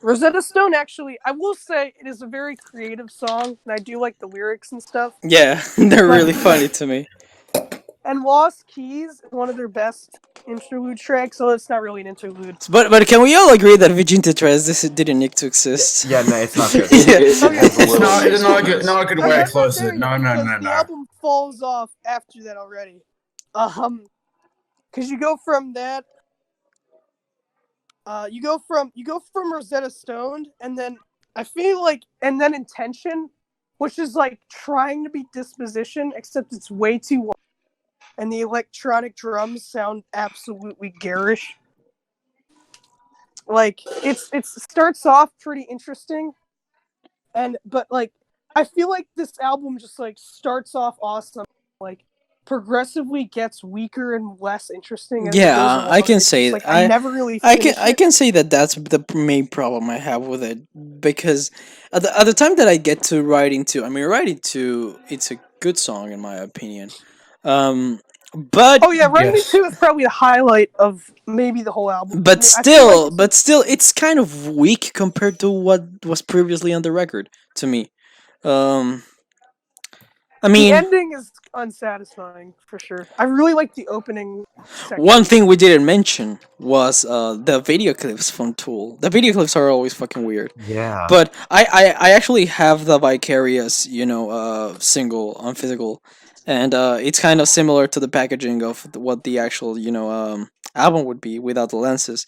Rosetta Stone, actually, I will say it is a very creative song, and I do like the lyrics and stuff. Yeah, they're really funny to me. And Lost Keys is one of their best interlude tracks, so it's not really an interlude. But can we all agree that Virginity Tres this didn't need to exist? Yeah, no, it's not good. It's not a good way to close it. No. The album falls off after that already. Because you go from that. You go from Rosetta Stone, and then I feel like, and then Intention, which is like trying to be Disposition, except it's way too long, and the electronic drums sound absolutely garish. Like it starts off pretty interesting, but like I feel like this album just like starts off awesome, like progressively gets weaker and less interesting as it goes along. I can say like, I never really I can say that's the main problem I have with it, because at the time that I get to Writing 2, it's a good song in my opinion. But Writing 2 is probably the highlight of maybe the whole album. But still, it's kind of weak compared to what was previously on the record to me. I mean, the ending is unsatisfying for sure. I really like the opening section. One thing we didn't mention was the video clips from Tool. The video clips are always fucking weird. Yeah. But I actually have the Vicarious, single on physical, and it's kind of similar to the packaging of what the actual, album would be without the lenses.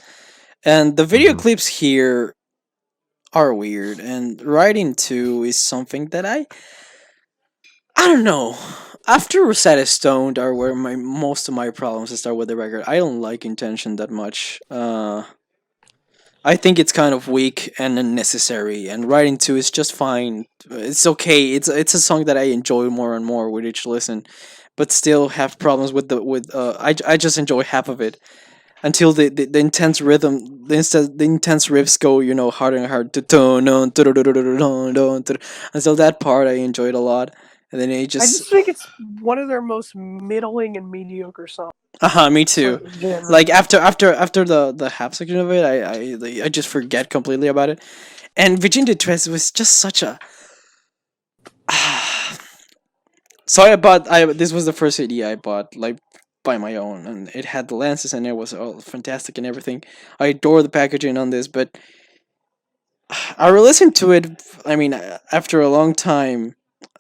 And the video clips here are weird, and Writing 2 is something that I don't know. After Rosetta Stone are where most of my problems start with the record. I don't like Intention that much. I think it's kind of weak and unnecessary, and Writing 2 is just fine. It's okay. It's a song that I enjoy more and more with each listen, but still have problems with I just enjoy half of it until the intense rhythm, the intense riffs go, harder and harder until that part I enjoyed a lot. And then I just think it's one of their most middling and mediocre songs. Me too. Like after the half section of it, I just forget completely about it. And Virginity Tres was just such a. So this was the first CD I bought, like by my own, and it had the lenses and it was all fantastic and everything. I adore the packaging on this, but I listened to it. I mean, after a long time.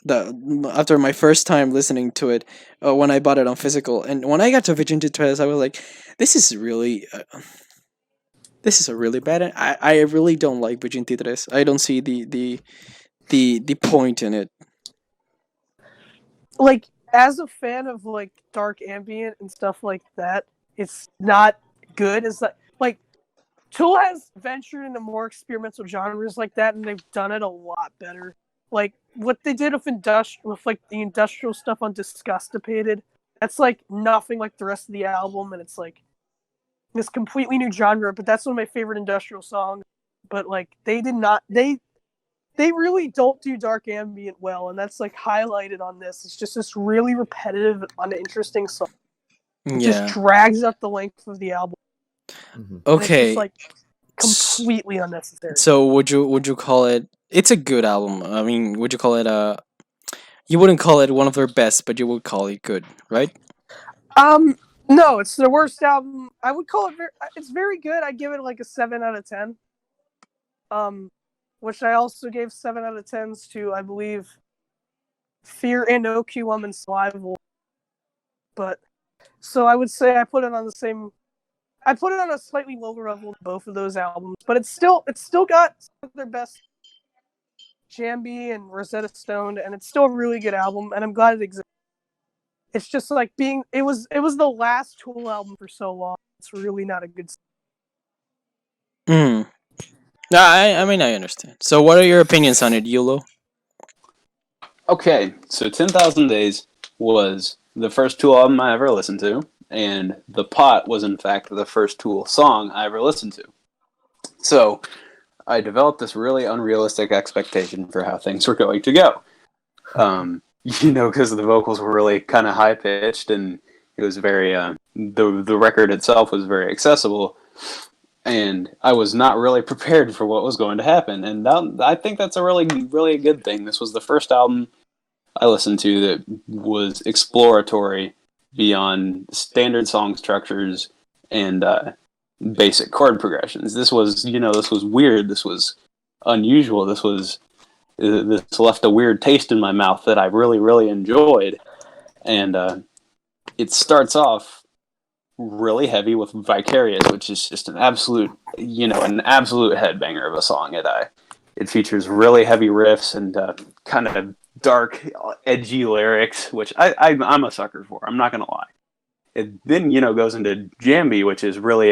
after my first time listening to it, when I bought it on physical, and when I got to 23, I was like, this is really. This is a really bad. I really don't like 23. I don't see the point in it. Like, as a fan of like dark ambient and stuff like that, it's not good. It's like Tool has ventured into more experimental genres like that, and they've done it a lot better. Like what they did with like the industrial stuff on Disgustipated, that's like nothing like the rest of the album, and it's like this completely new genre. But that's one of my favorite industrial songs. But like they did not they really don't do dark ambient well, and that's like highlighted on this. It's just this really repetitive, uninteresting song. It just drags out the length of the album. Okay. It's just, like, completely unnecessary. So would you call it? It's a good album. I mean, would you call it a? You wouldn't call it one of their best, but you would call it good, right? No, it's the worst album. I would call it. It's very good. I give it like a 7 out of 10. Which I also gave 7 out of 10s to, I believe, Fear and OQM and Survival. But so I would say I put it on the same. I put it on a slightly lower level than both of those albums, but it's still got some of their best Jambi and Rosetta Stone, and it's still a really good album, and I'm glad it exists. It's just like it was the last Tool album for so long. It's really not a good. No, I mean I understand. So what are your opinions on it, Yulo? Okay, so 10,000 Days was the first Tool album I ever listened to, and The Pot was in fact the first Tool song I ever listened to. So I developed this really unrealistic expectation for how things were going to go. Because the vocals were really kind of high pitched, and it was very the record itself was very accessible, and I was not really prepared for what was going to happen. And I think that's a really, really good thing. This was the first album I listened to that was exploratory beyond standard song structures and basic chord progressions. This was weird. This was unusual. This left a weird taste in my mouth that I really, really enjoyed. And it starts off really heavy with Vicarious, which is just an absolute headbanger of a song. It features really heavy riffs and kind of dark, edgy lyrics, which I'm a sucker for. I'm not gonna lie. It then goes into Jambi, which is really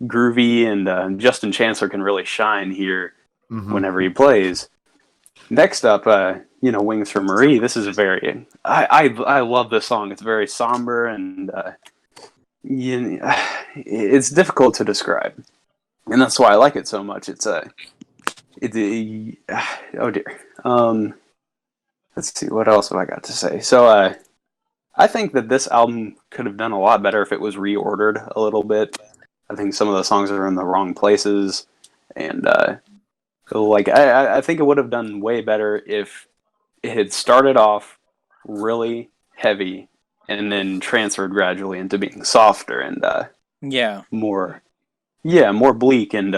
groovy, and Justin Chancellor can really shine here whenever he plays. Next up, Wings for Marie. This is very. I love this song. It's very somber, and it's difficult to describe, and that's why I like it so much. Oh dear. Let's see, what else have I got to say? So, I think that this album could have done a lot better if it was reordered a little bit. I think some of the songs are in the wrong places, and I think it would have done way better if it had started off really heavy and then transferred gradually into being softer and more bleak and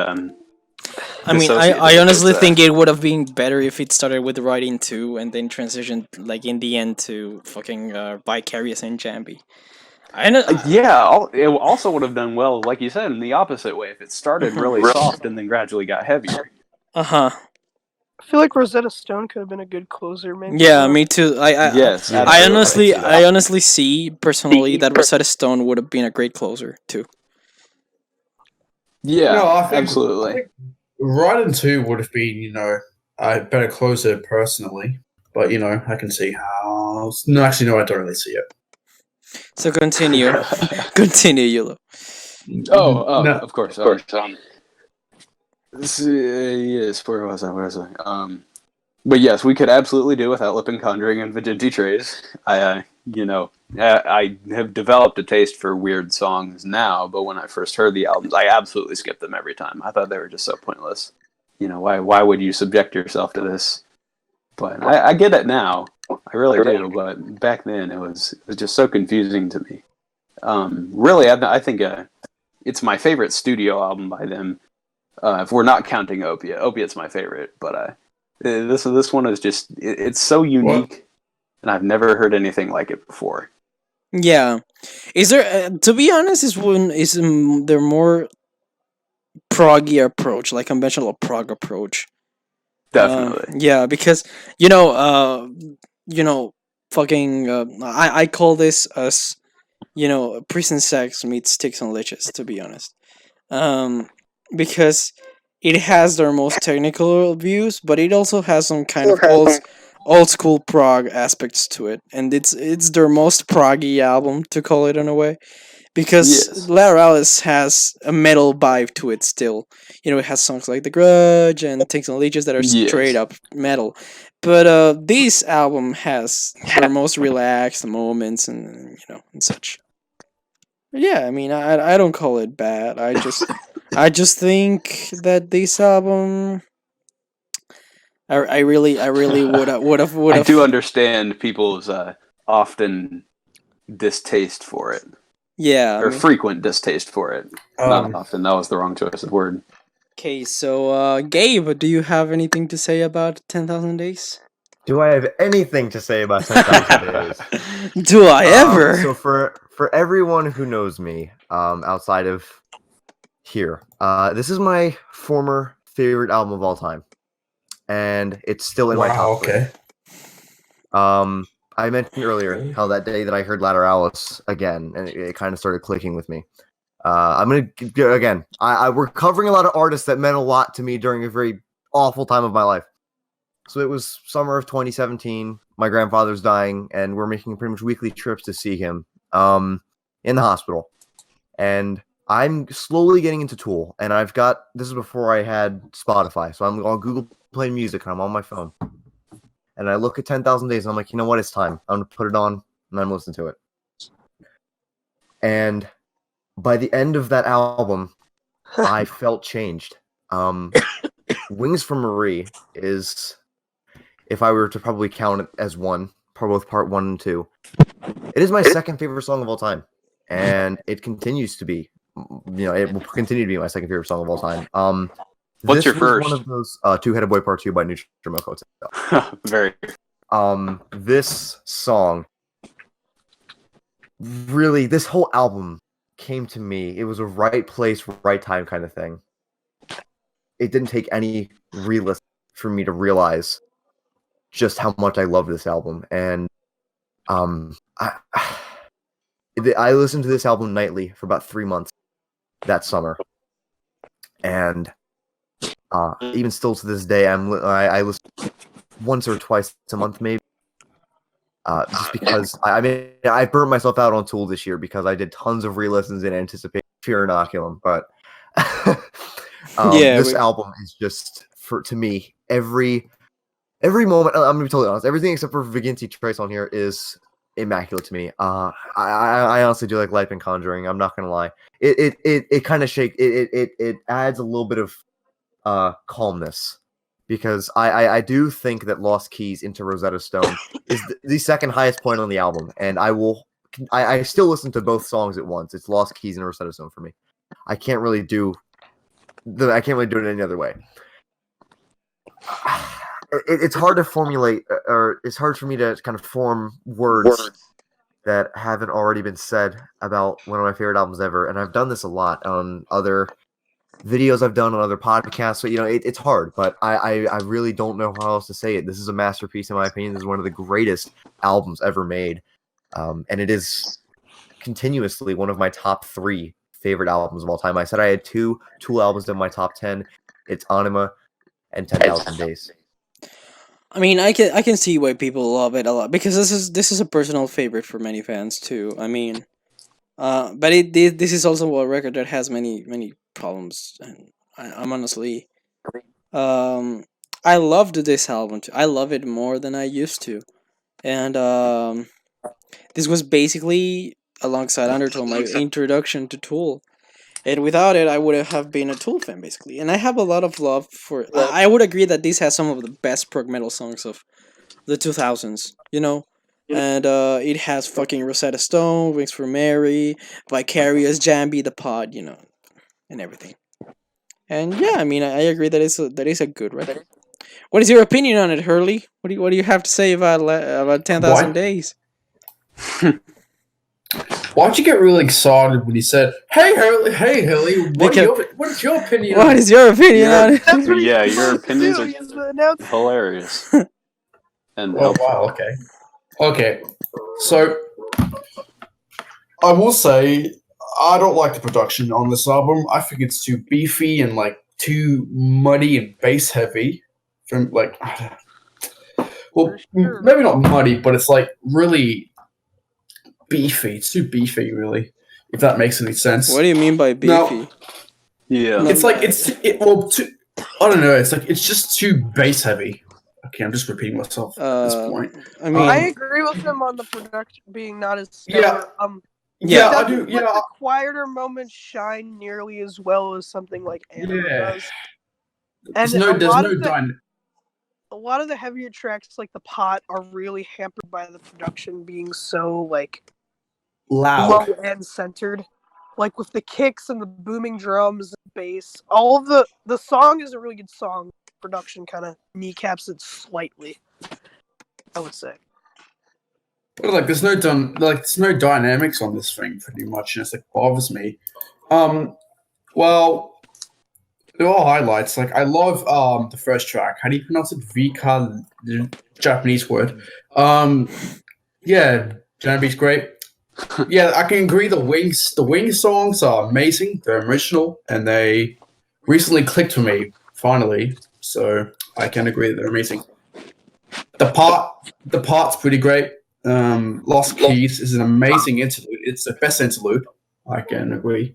I mean, I honestly think it would have been better if it started with Writing 2 and then transitioned, like, in the end to fucking Vicarious and Jambi. It also would have done well, like you said, in the opposite way. If it started really soft and then gradually got heavier. Uh-huh. I feel like Rosetta Stone could have been a good closer, maybe. Yeah, me too. I honestly see, personally, that Rosetta Stone would have been a great closer, too. Yeah, no, I think, absolutely. I think Writing 2 would have been, a better closer personally. But, I can see how... No, actually, no, I don't really see it. So continue. Continue, Yulo. No. Of course. Yes, where was I? But yes, we could absolutely do without Lip and Conjuring and Virginity Trays. I have developed a taste for weird songs now, but when I first heard the albums, I absolutely skipped them every time. I thought they were just so pointless. Why would you subject yourself to this? But I get it now. I really do, but back then it was just so confusing to me. Really, I think it's my favorite studio album by them. If we're not counting Opiate. Opiate's my favorite, but This one is just it's so unique, and I've never heard anything like it before. Yeah. Is there to be honest, is their more proggy approach, like conventional prog approach. Definitely. Yeah, because you know, you know, fucking. I call this as prison sex meets sticks and leeches. To be honest, um, because it has their most technical views, but it also has some kind of old school prog aspects to it, and it's their most proggy album, to call it in a way, because Yes. Lateralis has a metal vibe to it still. It has songs like The Grudge and Things and Leeches that are straight Yes. up metal. But this album has their most relaxed moments and such. Yeah, I mean, I don't call it bad. I just think that this album, I really would I have. do understand people's often distaste for it, Yeah, or frequent distaste for it. Not often. That was the wrong choice of word. Okay, so Gabe, do you have anything to say about 10,000 Days? Do I have anything to say about 10,000 Days? Do I ever? So for everyone who knows me, outside of here, this is my former favorite album of all time, and it's still in my top three. Okay. I mentioned earlier how that day that I heard Lateralis again, and it kind of started clicking with me. I'm gonna again. We're covering a lot of artists that meant a lot to me during a very awful time of my life. So it was summer of 2017. My grandfather's dying, and we're making pretty much weekly trips to see him in the hospital. And I'm slowly getting into Tool, and this is before I had Spotify, so I'm on Google Play Music, and I'm on my phone. And I look at 10,000 Days, and I'm like, you know what? It's time. I'm going to put it on, and I'm listening to it. And by the end of that album, I felt changed. Wings for Marie is, if I were to probably count it as one, for both part 1 and 2, it is my second favorite song of all time. And it continues to be, it will continue to be my second favorite song of all time. What's your first? One of those Two-Headed Boy Part 2 by Nutrimoko. Very. This song, really, this whole album came to me. It was a right place, right time kind of thing. It didn't take any re-listen for me to realize just how much I love this album. And I listened to this album nightly for about 3 months that summer. And even still to this day, I listen once or twice a month, maybe. Just because I burnt myself out on Tool this year because I did tons of re-listens in anticipation of Fear Inoculum. But this album is just, to me, every moment. I'm gonna be totally honest. Everything except for Viginti Trace on here is immaculate to me. I honestly do like Life and Conjuring. I'm not gonna lie. It kind of it adds a little bit of calmness, because I do think that Lost Keys into Rosetta Stone is the second highest point on the album, and I still listen to both songs at once. It's Lost Keys and Rosetta Stone for me. I can't really do it any other way. It's hard to formulate, or it's hard for me to kind of form words that haven't already been said about one of my favorite albums ever. And I've done this a lot on other videos I've done on other podcasts. So, it's hard, but I really don't know how else to say it. This is a masterpiece, in my opinion. This is one of the greatest albums ever made. And it is continuously one of my top 3 favorite albums of all time. I said I had 2 Tool albums in my top 10. It's Anima and 10,000 Days. I mean, I can see why people love it a lot, because this is a personal favorite for many fans too. I mean, but this is also a record that has many problems, and I'm honestly, I loved this album too. I love it more than I used to, and this was basically, alongside Undertow, my introduction to Tool. And without it, I would have been a Tool fan, basically. And I have a lot of love for... I would agree that this has some of the best prog metal songs of the 2000s, And it has fucking Rosetta Stone, Wings for Mary, Vicarious, Jambi, The Pod, and everything. And yeah, I mean, I agree that is a good record. What is your opinion on it, Hurley? What do you have to say about 10,000 What? Days? Why'd you get really excited when he said, "Hey Hurley, what is your opinion?" What on is your opinion Your- on it? That's what he's Yeah, your supposed to opinions do. are- He's the announcer. Hilarious. And Oh helpful. wow, okay. So I will say I don't like the production on this album. I think it's too beefy and like too muddy and bass heavy. From like, well, Sure. maybe not muddy, but it's like really beefy. It's too beefy, really. If that makes any sense. What do you mean by beefy? Now, Yeah. No. it's like I don't know. It's like it's just too bass heavy. Okay, I'm just repeating myself at this point. I mean, I agree with him on the production being not as Yeah. stellar. Yeah, I doesn't do. let Yeah, the quieter moments shine nearly as well as something like Anima Yeah. does. there's And no a lot of the heavier tracks, like the pot, are really hampered by the production being so like loud. low and centered. Like with the kicks and the booming drums and bass, all of the song is a really good song. Production kind of kneecaps it slightly, I would say. But like, there's no dynamics on this thing, pretty much, and it's like bothers me. Well, there are highlights. Like, I love the first track. How do you pronounce it? Vika, the Japanese word. Yeah, Japanese great. Yeah, I can agree. The Wings songs are amazing. They're original, and they recently clicked for me finally. So I can agree that they're amazing. The part's pretty great. Lost Keys is an amazing interlude. It's the best interlude. I can agree.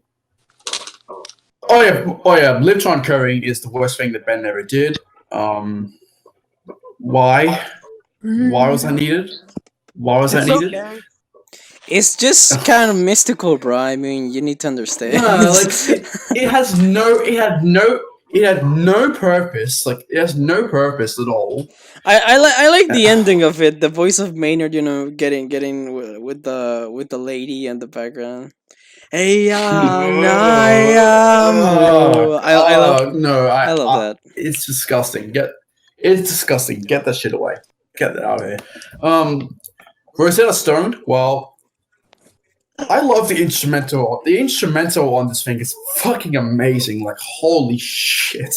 Oh yeah. Libtron currying is the worst thing that Ben ever did. Why? Why was that needed? Why was that It's needed? okay. it's just kind of mystical, bro. I mean, you need to understand. No, like it had no purpose. Like it has no purpose at all. I like the ending of it. The voice of Maynard, getting with the lady in the background. Hey, I love No, I love that. It's disgusting. It's disgusting. Get that shit away. Get that out of here. Rosetta Stone. Well, I love the instrumental. The instrumental on this thing is fucking amazing. Like holy shit.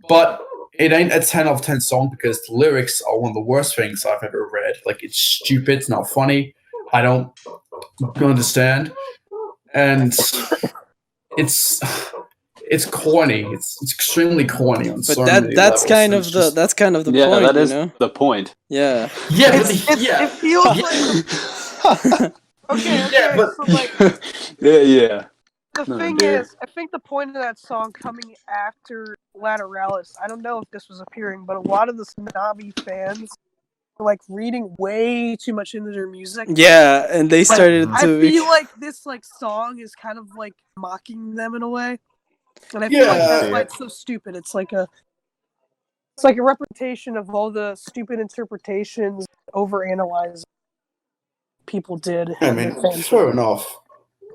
But it ain't a 10 out of 10 song because the lyrics are one of the worst things I've ever read. Like it's stupid. It's not funny. I don't understand. And it's corny. It's extremely corny on But so many that's levels. kind And of the it's point, that is you know? the point. Yeah. yeah, but It feels like okay. Yeah, but- So like Yeah. the No, thing dear. is, I think the point of that song coming after Lateralis, I don't know if this was appearing, but a lot of the snobby fans were like reading way too much into their music. Yeah, and they started I to feel like this like song is kind of like mocking them in a way, and I feel like Yeah. that's why it's so stupid. It's like a representation of all the stupid interpretations, overanalyze people did. I in mean, their fans. fair enough.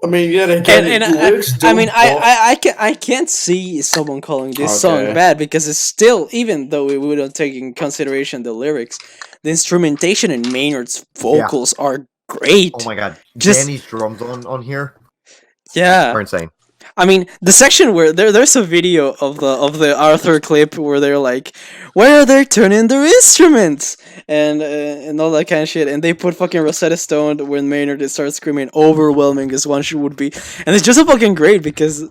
I mean, yeah, again, and the lyrics I mean, don't I can't see someone calling this song Okay. bad because it's still, even though we wouldn't take in consideration the lyrics, the instrumentation and Maynard's vocals are great. Oh my god, Just- Danny's drums on here Yeah, are insane. I mean, the section where there's a video of the Arthur clip where they're like, where are they turning their instruments and all that kind of shit, and they put fucking Rosetta Stone when Maynard starts screaming overwhelming as one would be, and it's just so fucking great because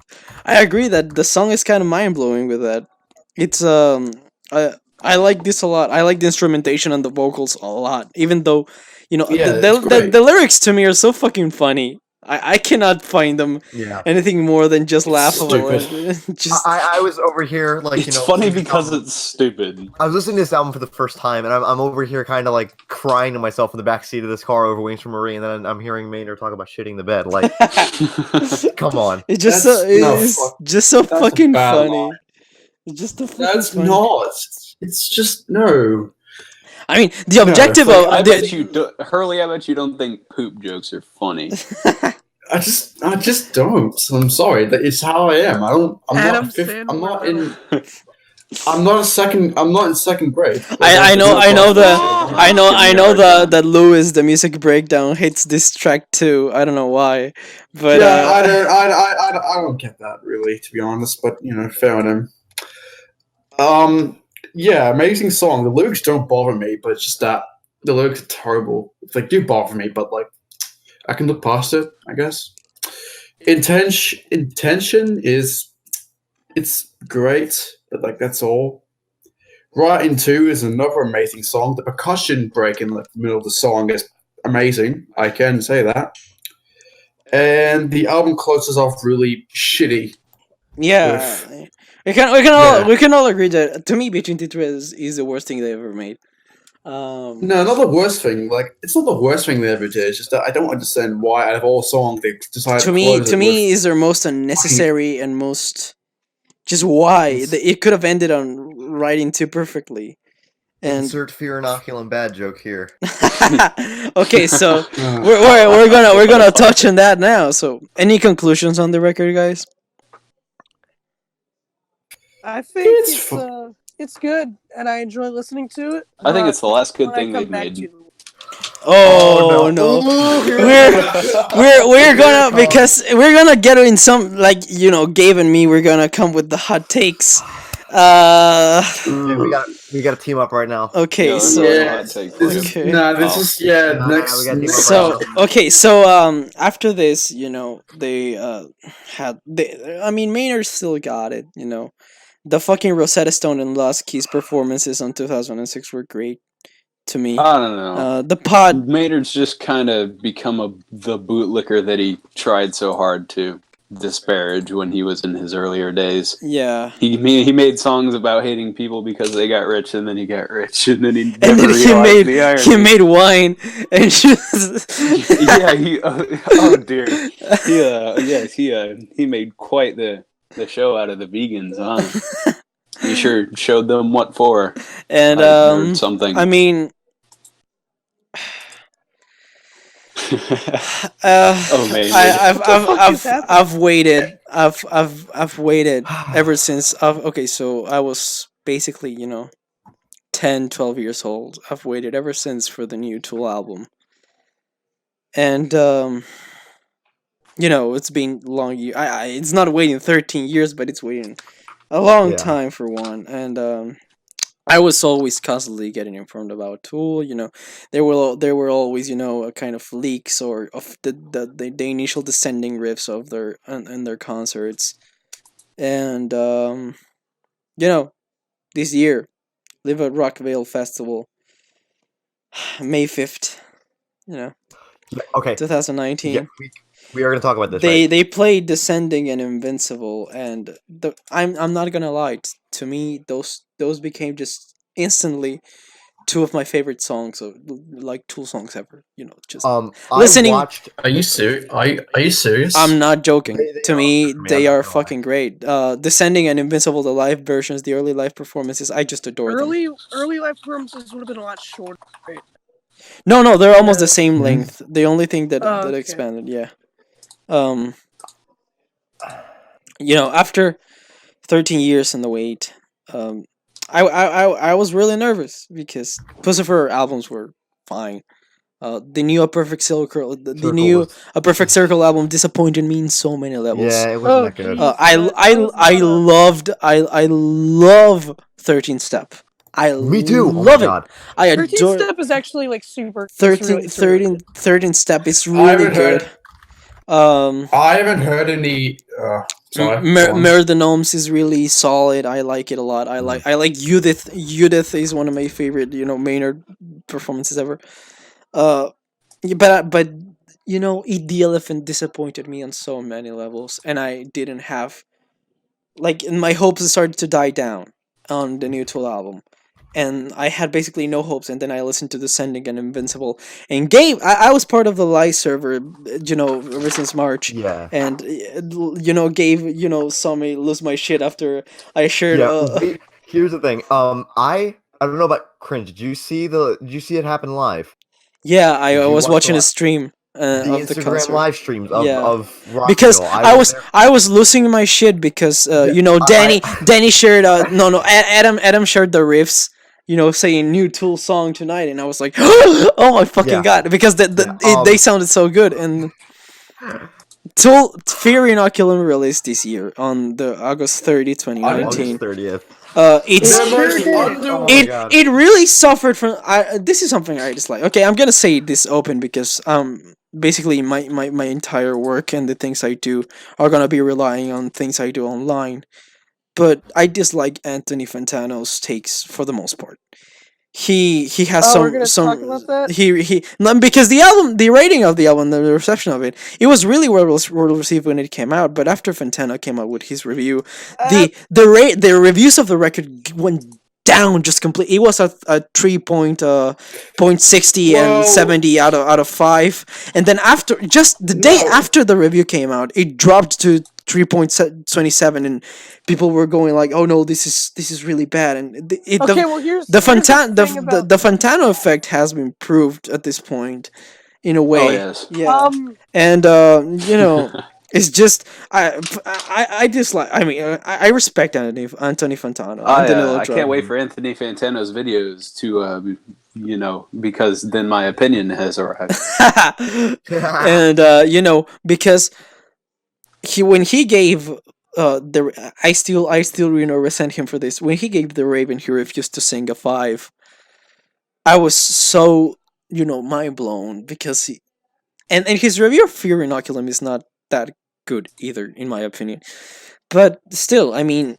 I agree that the song is kind of mind blowing with that. It's I like this a lot. I like the instrumentation and the vocals a lot, even though Yeah, the lyrics to me are so fucking funny. I cannot find them Yeah. anything more than just laughable. stupid. Just I was over here like It's funny because it's stupid. I was listening to this album for the first time, and I'm over here kind of like crying to myself in the backseat of this car over Wings from Marie, and then I'm hearing Maynard talk about shitting the bed. Like, come on. it's just just so that's a fucking bad funny. line. It's just so fucking That's funny. not. It's just no. I mean, the objective it's like, of I the, bet you, Hurley. I bet you don't think poop jokes are funny. I just don't. I'm sorry. That is how I am. I'm Adam not. I'm not in. I'm not in second grade. I know Kindergarten. that Lewis, the music breakdown, hates this track too. I don't know why, but Yeah, I don't get that really, to be honest. But fair on him. Yeah, amazing song. The lyrics don't bother me, but it's just that the lyrics are terrible. They do bother me, but like I can look past it, I guess. Intention is it's great, but like that's all. Right in Two is another amazing song. The percussion break in the middle of the song is amazing. I can say that. And the album closes off really shitty. yeah, With, we can all agree that to me, Between Two is the worst thing they ever made. no, not the worst thing. Like it's not the worst thing they ever did. It's just that I don't understand why out of all songs they decided to close to it me with. is their most unnecessary and most just why it could have ended on Writing Two perfectly. And Insert fear inoculum bad joke here. okay, so Uh, we're gonna touch on that now. So, any conclusions on the record, guys? I think It's it's good, and I enjoy listening to it. I think but it's the last good when I thing come they've back made. to- Oh, no. We're gonna because we're gonna get in some Gabe and me. We're gonna come with the hot takes. Dude, we got to team up right now. Okay, Yeah, so there's no yeah, hot take for this you. is Okay. this is No, next. we gotta team up so right now. okay, so after this, they Maynard still got it. The fucking Rosetta Stone and Lost Keys performances on 2006 were great to me. I don't know. The pod, Maynard's just kind of become the bootlicker that he tried so hard to disparage when he was in his earlier days. yeah. He made songs about hating people because they got rich, and then he got rich, and then he never And then realized the irony. he made wine, and just Yeah, oh dear. He made quite the show out of the vegans, huh? He sure showed them what for. and I heard something. I mean, Oh, Maynard. I've waited. I've waited ever since. Okay, so I was basically 10, 12 years old. I've waited ever since for the new Tool album, and it's been long. It's not waiting 13 years, but it's waiting a long Yeah. time for one, and I was always constantly getting informed about Tool. There were always a kind of leaks or of the initial descending riffs of their in their concerts, and this year, Live at Rockvale Festival, May 5th, Okay. 2019. Yeah, we are going to talk about this. They played Descending and Invincible, and I'm not gonna lie. To me, those became just instantly two of my favorite songs of like Tool songs ever. Just listening. I watched. Are you serious? Are you serious? I'm not joking. They To are me, for me, they I'm not are gonna lie. fucking great. Descending and Invincible, the live versions, the early live performances, I just adore them. early life performances would have been a lot shorter. No, they're almost the Yeah. same Mhm. length. The only thing that Okay. expanded, yeah. After 13 years in the wait, I was really nervous because Pussifer albums were fine. The new A Perfect Circle, the Circle new was- A Perfect Circle album disappointed me in so many levels. Yeah, it wasn't that good. geez. I love 13 Step. I Me too. Oh my love it. God. I 13 adore Step is actually like super. 13, it's really 13, 13 Step. It's I really haven't good. heard. I haven't heard any. Sorry. go on. Mare the Gnomes is really solid. I like it a lot. I like Judith. Judith is one of my favorite, Maynard performances ever. But Eat the Elephant disappointed me on so many levels, and I didn't have my hopes started to die down on the new Tool album. And I had basically no hopes, and then I listened to Descending and Invincible. And Gabe, I was part of the Live server, ever since March. Yeah. And Gabe, saw me lose my shit after I shared. Yeah. Here's the thing. I don't know about Cringe. Did you see it happen live? Yeah, I Did you was watch watching the a stream. The of the Instagram concert. live streams of Yeah. Rock Because Hill. I was losing my shit because Danny shared Adam shared the riffs, saying new Tool song tonight, and I was like, oh my fucking Yeah. god, because they sounded so good. And Tool Fear Inoculum released this year on the August 30, 2019. August 30th. It's The most Oh my God. it really suffered from. This is something I dislike. Okay, I'm gonna say this open because basically my entire work and the things I do are gonna be relying on things I do online. But I dislike Anthony Fantano's takes for the most part. He has Oh, we're gonna talk about that? because the rating of the album, the reception of it, it was really well received when it came out. But after Fantano came out with his review, the reviews of the record went down just completely. It was a 3.60 and Well- 70 out of 5, and then after just the day after the review came out, it dropped to 3.27, and people were going like, "Oh no, this is really bad." And Here's the thing about- the Fantano effect has been proved at this point, in a way. Oh, yes. Yeah, and it's just I dislike. I mean, I respect Anthony Fantano. and Danilo I Joe. can't wait for Anthony Fantano's videos to, because then my opinion has arrived. And because when he gave I still resent him for this. When he gave the Raven he refused to sing a 5, I was so mind blown, because he and his review of Fear Inoculum is not that good either, in my opinion. But still, I mean,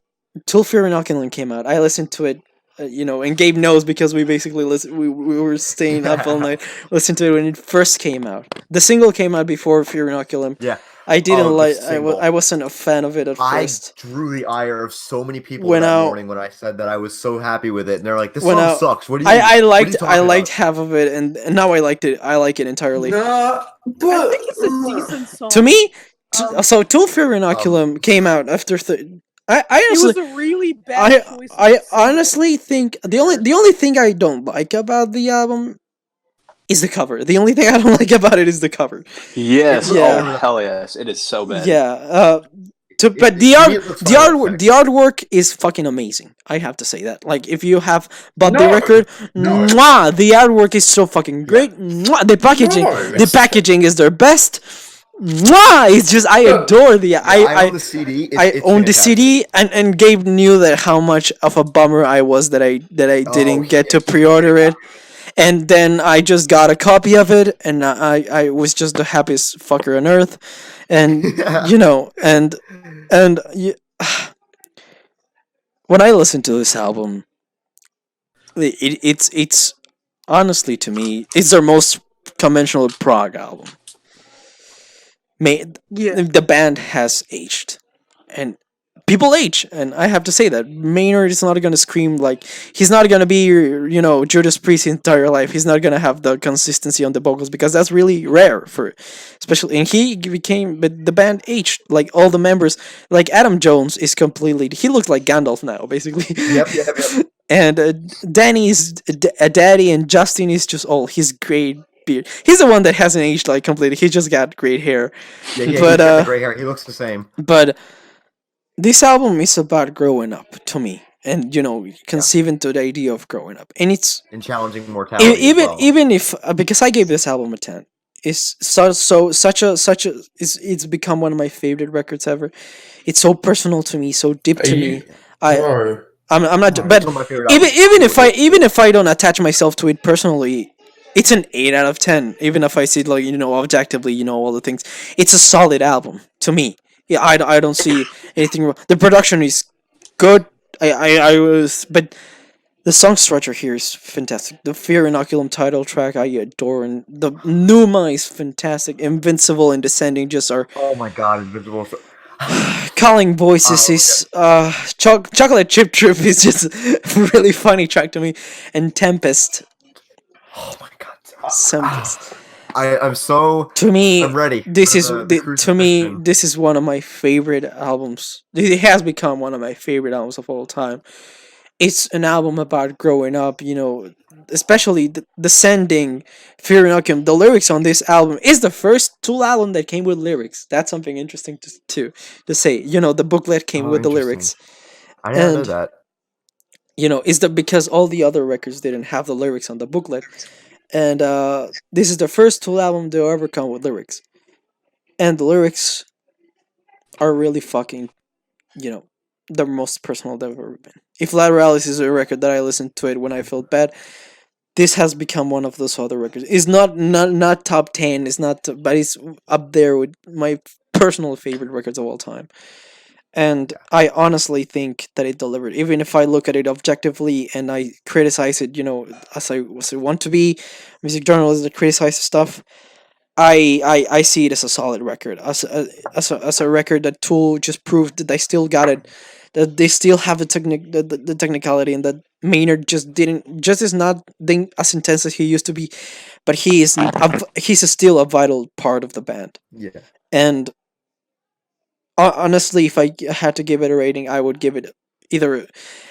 till Fear Inoculum came out, I listened to it. And Gabe knows, because we basically we were staying up all night listening to it when it first came out. The single came out before Fear Inoculum. Yeah. I didn't the like. single. I wasn't a fan of it at I first. drew the ire of so many people When that I- morning when I said that I was so happy with it, and they're like, "This When song I- sucks." What do you? I what are you liked talking about?" half of it, and now I liked it. I like it entirely. Nah, I but think it's a decent song. To me, so Tool Fear Inoculum came out after. I it honestly, was a really bad choice. of I a song. honestly think the only thing I don't like about the album is the cover. The only thing I don't like about it is the cover. Yes. Yeah. Oh, hell yes. It is so bad. Yeah. But to the me, art, it looks the like artwork, effect. the artwork is fucking amazing. I have to say that. Like, if you have bought the No, record, no. mwah, the artwork is so fucking great. Mwah, the packaging is their best. Mwah, it's just I adore the I own the CD. I own the CD, and Gabe knew that how much of a bummer I was that I didn't get to pre-order it, and then I just got a copy of it, and I was just the happiest fucker on earth, and when I listen to this album, it's honestly, to me, it's their most conventional prog album. The band has aged, and people age, and I have to say that Maynard is not gonna scream like he's not gonna be Judas Priest's entire life. He's not gonna have the consistency on the vocals, because that's really rare for, especially. And but the band aged, like all the members, like Adam Jones is completely. He looks like Gandalf now, basically. Yep. And Danny's a daddy, and Justin is just all his great beard. He's the one that hasn't aged like completely. He's just got great hair. Yeah, But, he's got the gray hair. He looks the same. But this album is about growing up to me, and conceiving to the idea of growing up, and it's And challenging mortality. even if because I gave this album a 10. It's it's become one of my favorite records ever. It's so personal to me, so deep to me. bro, I'm not, but It's one of my favorite even if I don't attach myself to it personally, it's an 8 out of 10. Even if I see it like objectively, all the things, it's a solid album to me. Yeah, I don't see anything wrong. The production is good. But the song structure here is fantastic. The Fear Inoculum title track I adore, and the Numa is fantastic. Invincible and Descending just are Oh my god, Invisible. Calling Voices is Chocolate Chip Trip is just a really funny track to me, and Tempest. Oh my god. Tempest. I'm so. To me, I'm ready. This for is to me crucifixion. this is one of my favorite albums. It has become one of my favorite albums of all time, it's an album about growing up, especially Descending, Fear Inoculum. The lyrics on this album is the first Tool album that came with lyrics. That's something interesting to say. The booklet came Oh, with the interesting. lyrics. I did not know And that. is that because all the other records didn't have the lyrics on the booklet. And this is the first Tool album to ever come with lyrics. And the lyrics are really fucking, the most personal they've ever been. If Lateralis is a record that I listened to it when I felt bad, this has become one of those other records. It's not top 10, it's not, but it's up there with my personal favorite records of all time. And I honestly think that it delivered. Even if I look at it objectively and I criticize it, as I want to be, music journalist that criticizes stuff, I see it as a solid record, as a record that Tool just proved that they still got it, that they still have the technicality, and that Maynard just is not as intense as he used to be, but he's still a vital part of the band. Yeah. And honestly, if I had to give it a rating, I would give it either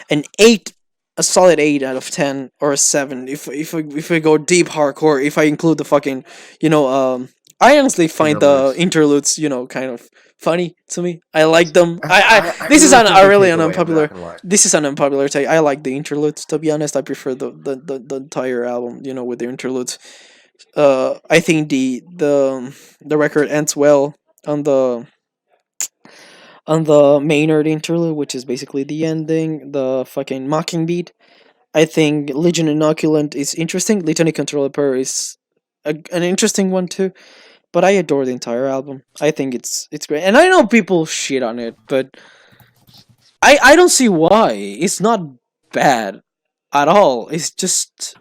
an 8, a solid 8 out of 10, or a 7 if we go deep hardcore. If I include the fucking, I honestly find the interludes, kind of funny to me. I like them. I this is really an think they really take an away, I'm not unpopular. gonna lie. This is an unpopular take. I like the interludes, to be honest. I prefer the entire album, with the interludes. I think the record ends well on the Maynard interlude, which is basically the ending, the fucking mocking beat. I think Legion Inoculant is interesting. Litany Controller is an interesting one too. But I adore the entire album. I think it's great, and I know people shit on it, but I don't see why. It's not bad at all. It's just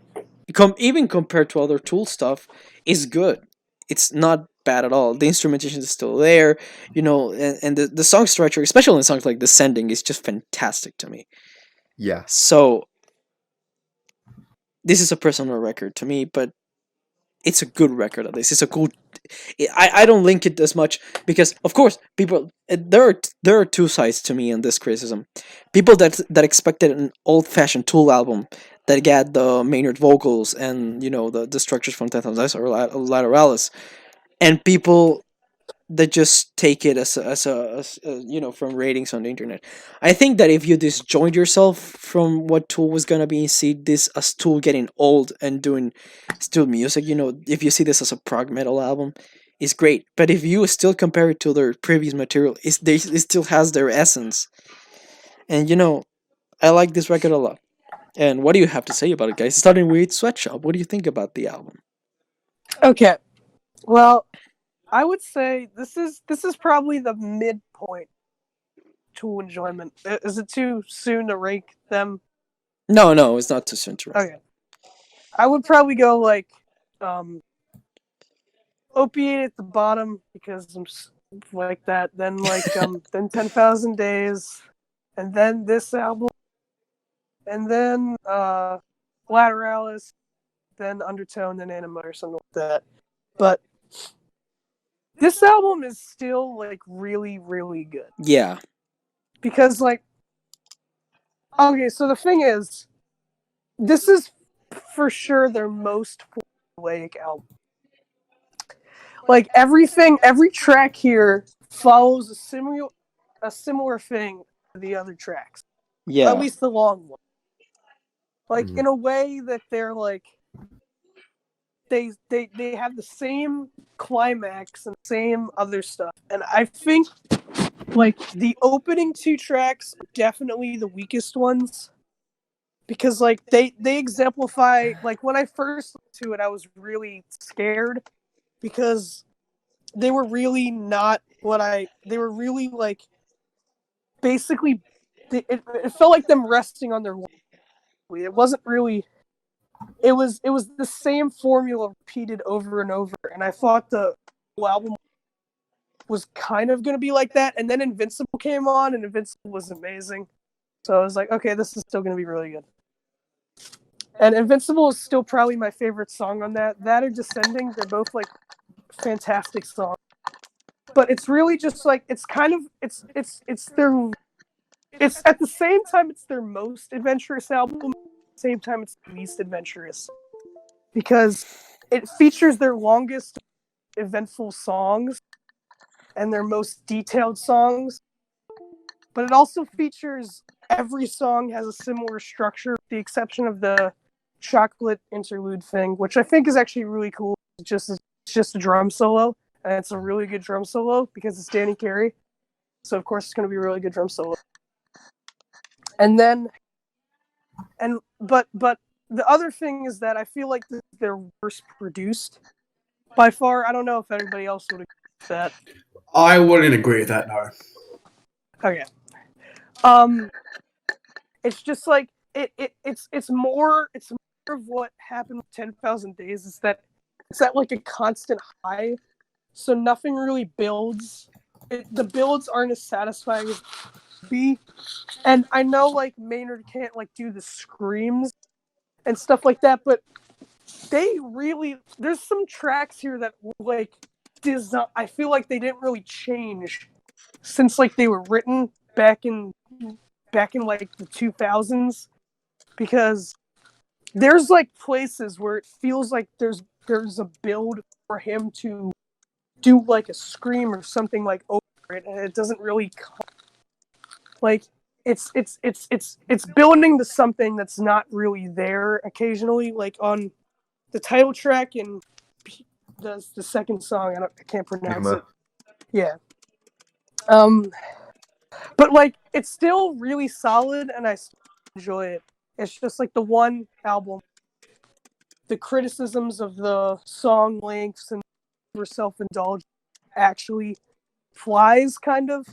even compared to other Tool stuff, it's good. It's not bad at all. The instrumentation is still there, and the song structure, especially in songs like Descending, is just fantastic to me. Yeah. So this is a personal record to me, but it's a good record at least. It's a cool. I don't link it as much because, of course, people there are two sides to me in this criticism. People that expected an old fashioned Tool album that got the Maynard vocals and the structures from 10,000 Eyes or Lateralis, and people that just take it as from ratings on the internet. I think that if you disjoint yourself from what Tool was gonna be and see this as Tool getting old and doing still music, if you see this as a prog metal album, it's great. But if you still compare it to their previous material, it still has their essence. And I like this record a lot. And what do you have to say about it, guys? Starting with Sweatshop, what do you think about the album? Okay. Well, I would say this is probably the midpoint to enjoyment. Is it too soon to rank them? No, it's not too soon to rank. Okay. I would probably go like Opiate at the bottom because I'm like that. Then then 10,000 Days, and then this album, and then Lateralis, then Undertone, then Anima or something like that. But this album is still really, really good. Yeah. Because okay, so the thing is, this is for sure their most formulaic album. Every track here follows a similar thing to the other tracks. Yeah. At least the long one. In a way that they're they have the same climax and same other stuff. And I think the opening 2 tracks are definitely the weakest ones. Because they exemplify when I first listened to it, I was really scared because they were really not they were really basically it felt like them resting on their laurels. It wasn't really it was the same formula repeated over and over, and I thought the album was kind of going to be like that, and then Invincible came on, and Invincible was amazing. So I was like, okay, this is still going to be really good. And Invincible is still probably my favorite song on that. That or Descending, they're both fantastic songs. But it's really just it's kind of it's their it's at the same time it's their most adventurous album. At the same time, it's the least adventurous because it features their longest eventful songs and their most detailed songs, but it also features every song has a similar structure, with the exception of the chocolate interlude thing, which I think is actually really cool. It's just a drum solo, and it's a really good drum solo because it's Danny Carey. So of course it's going to be a really good drum solo. But the other thing is that I feel like they're worse produced by far. I don't know if anybody else would agree with that. I wouldn't agree with that, no. Okay. It's just like it's more of what happened with 10,000 Days. It's at like a constant high, so nothing really builds. The builds aren't as satisfying as be. And I know like Maynard can't like do the screams and stuff like that, but there's some tracks here that like I feel like they didn't really change since like they were written back in like the 2000s, because there's like places where it feels like there's a build for him to do like a scream or something like over it, and it doesn't really like it's building to something that's not really there occasionally, like on the title track and the second song. I can't pronounce it. Yeah. But like it's still really solid and I still enjoy it. It's just like the one album, the criticisms of the song lengths and for self-indulgence actually flies, kind of.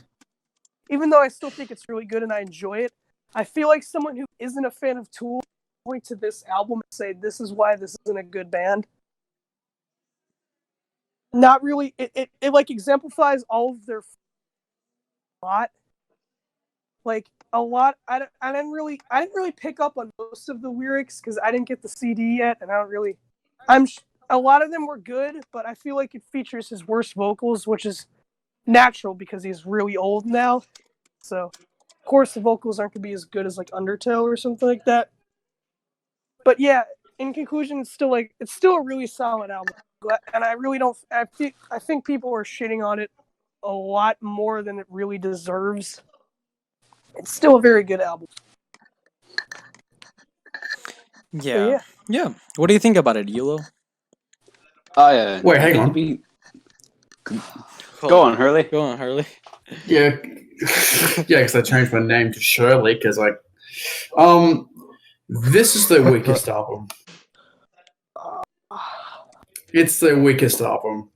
Even though I still think it's really good and I enjoy it, I feel like someone who isn't a fan of Tool point to this album and say this is why this isn't a good band. Not really. It like exemplifies all of their lot. Like a lot. I didn't really pick up on most of the lyrics because I didn't get the CD yet, and a lot of them were good, but I feel like it features his worst vocals, which is natural because he's really old now. So, of course, the vocals aren't going to be as good as like Undertow or something like that. But yeah, in conclusion, it's still a really solid album, and I really don't. I think people are shitting on it a lot more than it really deserves. It's still a very good album. Yeah. Yeah. What do you think about it, Yolo? Wait, hang on. Go on, Hurley. Go on, Hurley. Yeah, yeah, because I changed my name to Shirley because like, this is the weakest album. It's the weakest album.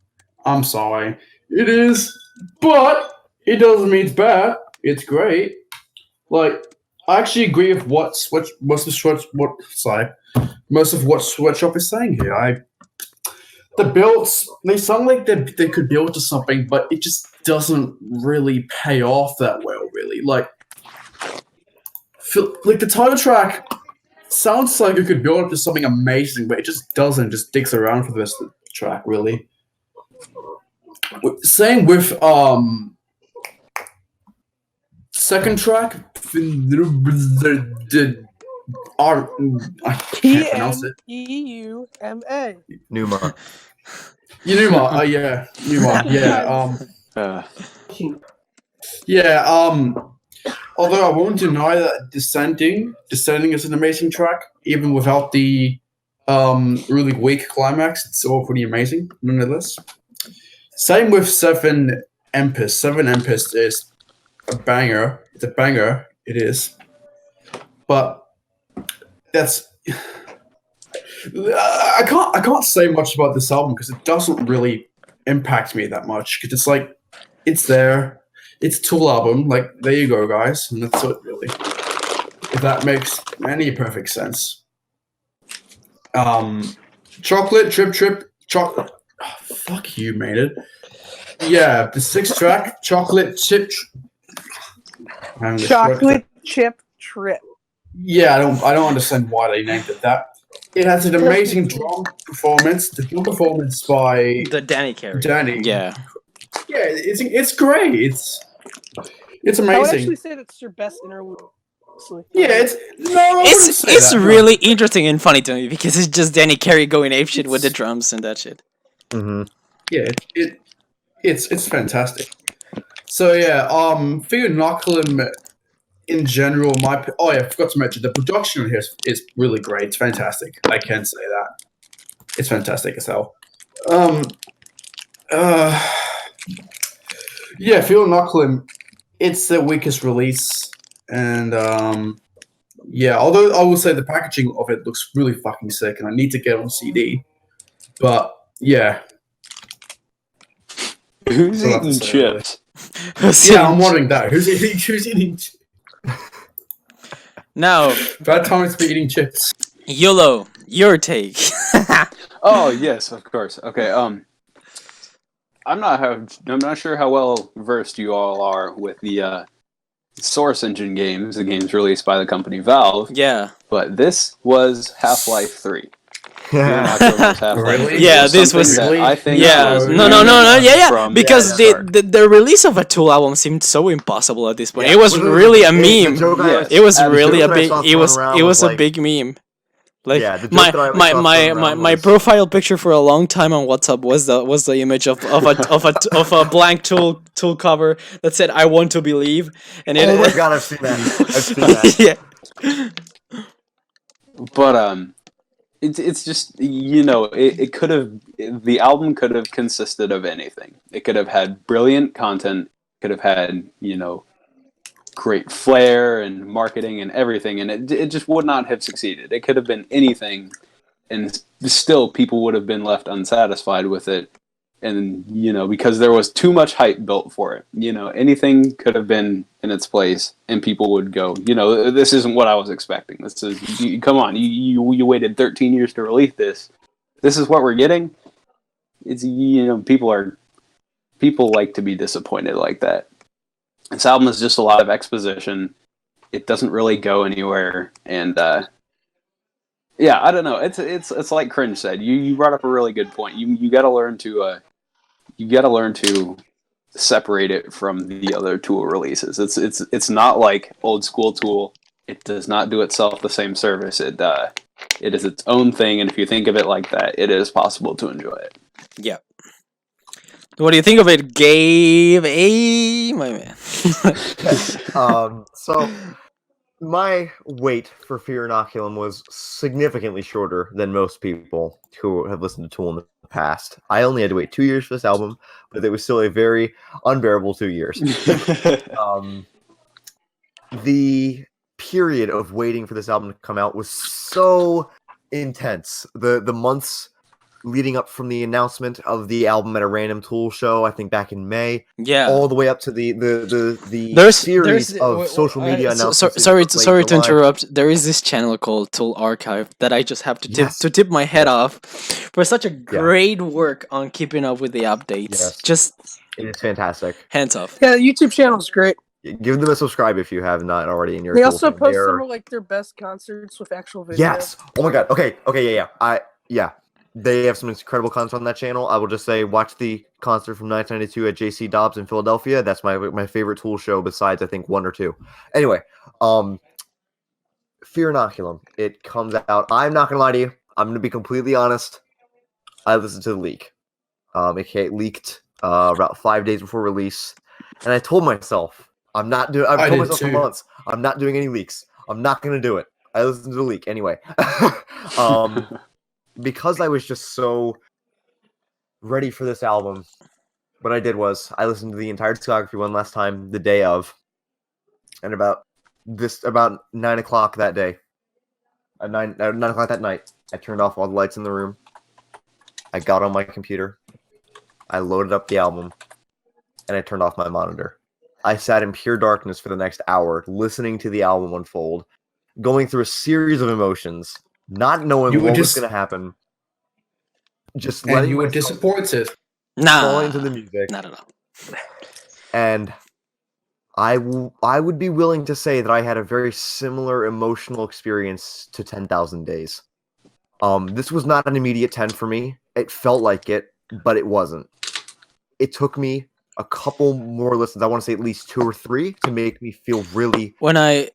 I'm sorry, it is, but it doesn't mean it's bad. It's great. Like, I actually agree with most of what Sweatshop is saying here. The builds, they sound like they could build to something, but it just doesn't really pay off that well, really. Like the title track sounds like it could build up to something amazing, but it just doesn't. Just dicks around for the rest of the track, really. Same with second track. I can't pronounce it. TNEUMA. Numa. Numa, yeah. Numa, yeah. Although I won't deny that Descending is an amazing track, even without the really weak climax. It's all pretty amazing, nonetheless. Same with Seven Empist. Seven Empist is a banger. It's a banger. It is, but that's. I can't say much about this album because it doesn't really impact me that much. Because it's like, it's there. It's a Tool album. Like, there you go, guys, and that's it, really. If that makes any perfect sense. Chocolate Trip. Chocolate. Oh, fuck you, Maynard. Yeah, the sixth track, Chocolate Chip. Chocolate Chip Trip. Yeah, I don't understand why they named it that. It has an amazing drum performance. The drum performance by the Danny Carey. Danny. Yeah. Yeah, it's great. It's I would amazing. actually say that's your best interlude. Honestly. Yeah, it's no. I wouldn't say It's that, no. really interesting and funny to me because it's just Danny Carey going apeshit with the drums and that shit. Mm-hmm. Yeah, it's fantastic. So yeah, Fear Inoculum in general, I forgot to mention the production here is really great. It's fantastic. I can say that. It's fantastic as hell. Yeah, Fear Inoculum, it's the weakest release, and yeah, although I will say the packaging of it looks really fucking sick, and I need to get on CD. But yeah, Who's Still have to eating say, really. chips? Yeah, I'm wondering that. Who's eating? Now, Bad times to be eating chips. YOLO, your take. Oh yes, of course. Okay. I'm not sure how well versed you all are with the Source Engine games, the games released by the company Valve. Yeah. But this was Half-Life 3. Fear Inoculum was Half-Life Really? 3. Yeah, It this was- something that I think Yeah, was no, yeah. from Because the start. the release of a Tool album seemed so impossible at this point. Yeah, it was really a the meme. joke I Yes. It was the really a joke that I big. saw It was thrown around it was a like- big meme. Like Yeah, the joke my that I my saw my thrown my, around my was- profile picture for a long time on WhatsApp was the image of a blank tool cover that said "I want to believe," and it. Oh my god, I've seen that. I've seen that. Yeah. But it's just it could have the album could have consisted of anything. It could have had brilliant content. Could have had great flair and marketing and everything, and it just would not have succeeded. It could have been anything, and still people would have been left unsatisfied with it. And because there was too much hype built for it. Anything could have been in its place, and people would go, this isn't what I was expecting. This is come on, you waited 13 years to release this. This is what we're getting. It's people like to be disappointed like that. This album is just a lot of exposition. It doesn't really go anywhere, and yeah, I don't know. It's like Cringe said. You brought up a really good point. You got to learn to separate it from the other Tool releases. It's not like old school Tool. It does not do itself the same service. It is its own thing, and if you think of it like that, it is possible to enjoy it. Yeah. What do you think of it, Gabe? Hey, my man. So my wait for Fear Inoculum was significantly shorter than most people who have listened to Tool in the past. I only had to wait 2 years for this album, but it was still a very unbearable 2 years. The period of waiting for this album to come out was so intense. The months leading up from the announcement of the album at a random Tool show, I think back in May, Yeah. all the way up to the series of social media announcements. Sorry in late to July. interrupt. There is this channel called Tool Archive that I just have to tip my head off for such a great work on keeping up with the updates. Yes. Just It is fantastic. hands off. Yeah, the YouTube channel is great. Give them a subscribe if you have not already in your. They Tool also thing. post They're- some of like their best concerts with actual videos. Yes. Oh my god. Okay. Yeah. They have some incredible concerts on that channel. I will just say, watch the concert from 1992 at JC Dobbs in Philadelphia. That's my favorite Tool show besides, I think, 1 or 2. Anyway, Fear Inoculum. It comes out. I'm not gonna lie to you. I'm gonna be completely honest. I listened to the leak. It leaked about 5 days before release, and I told myself I'm not doing. I've I told did myself for too. months I'm not doing any leaks. I'm not gonna do it. I listened to the leak anyway. Because I was just so ready for this album, what I did was I listened to the entire discography one last time the day of, and about 9 o'clock that day, at 9 o'clock that night, I turned off all the lights in the room. I got on my computer, I loaded up the album, and I turned off my monitor. I sat in pure darkness for the next hour, listening to the album unfold, going through a series of emotions. Not knowing You were what was just- going to happen, just And letting you were myself disappointed. fall Nah. into the music, Not at all. and I would be willing to say that I had a very similar emotional experience to 10,000 Days. This was not an immediate 10 for me. It felt like it, but it wasn't. It took me a couple more listens. I want to say at least 2 or 3 to make me feel really When I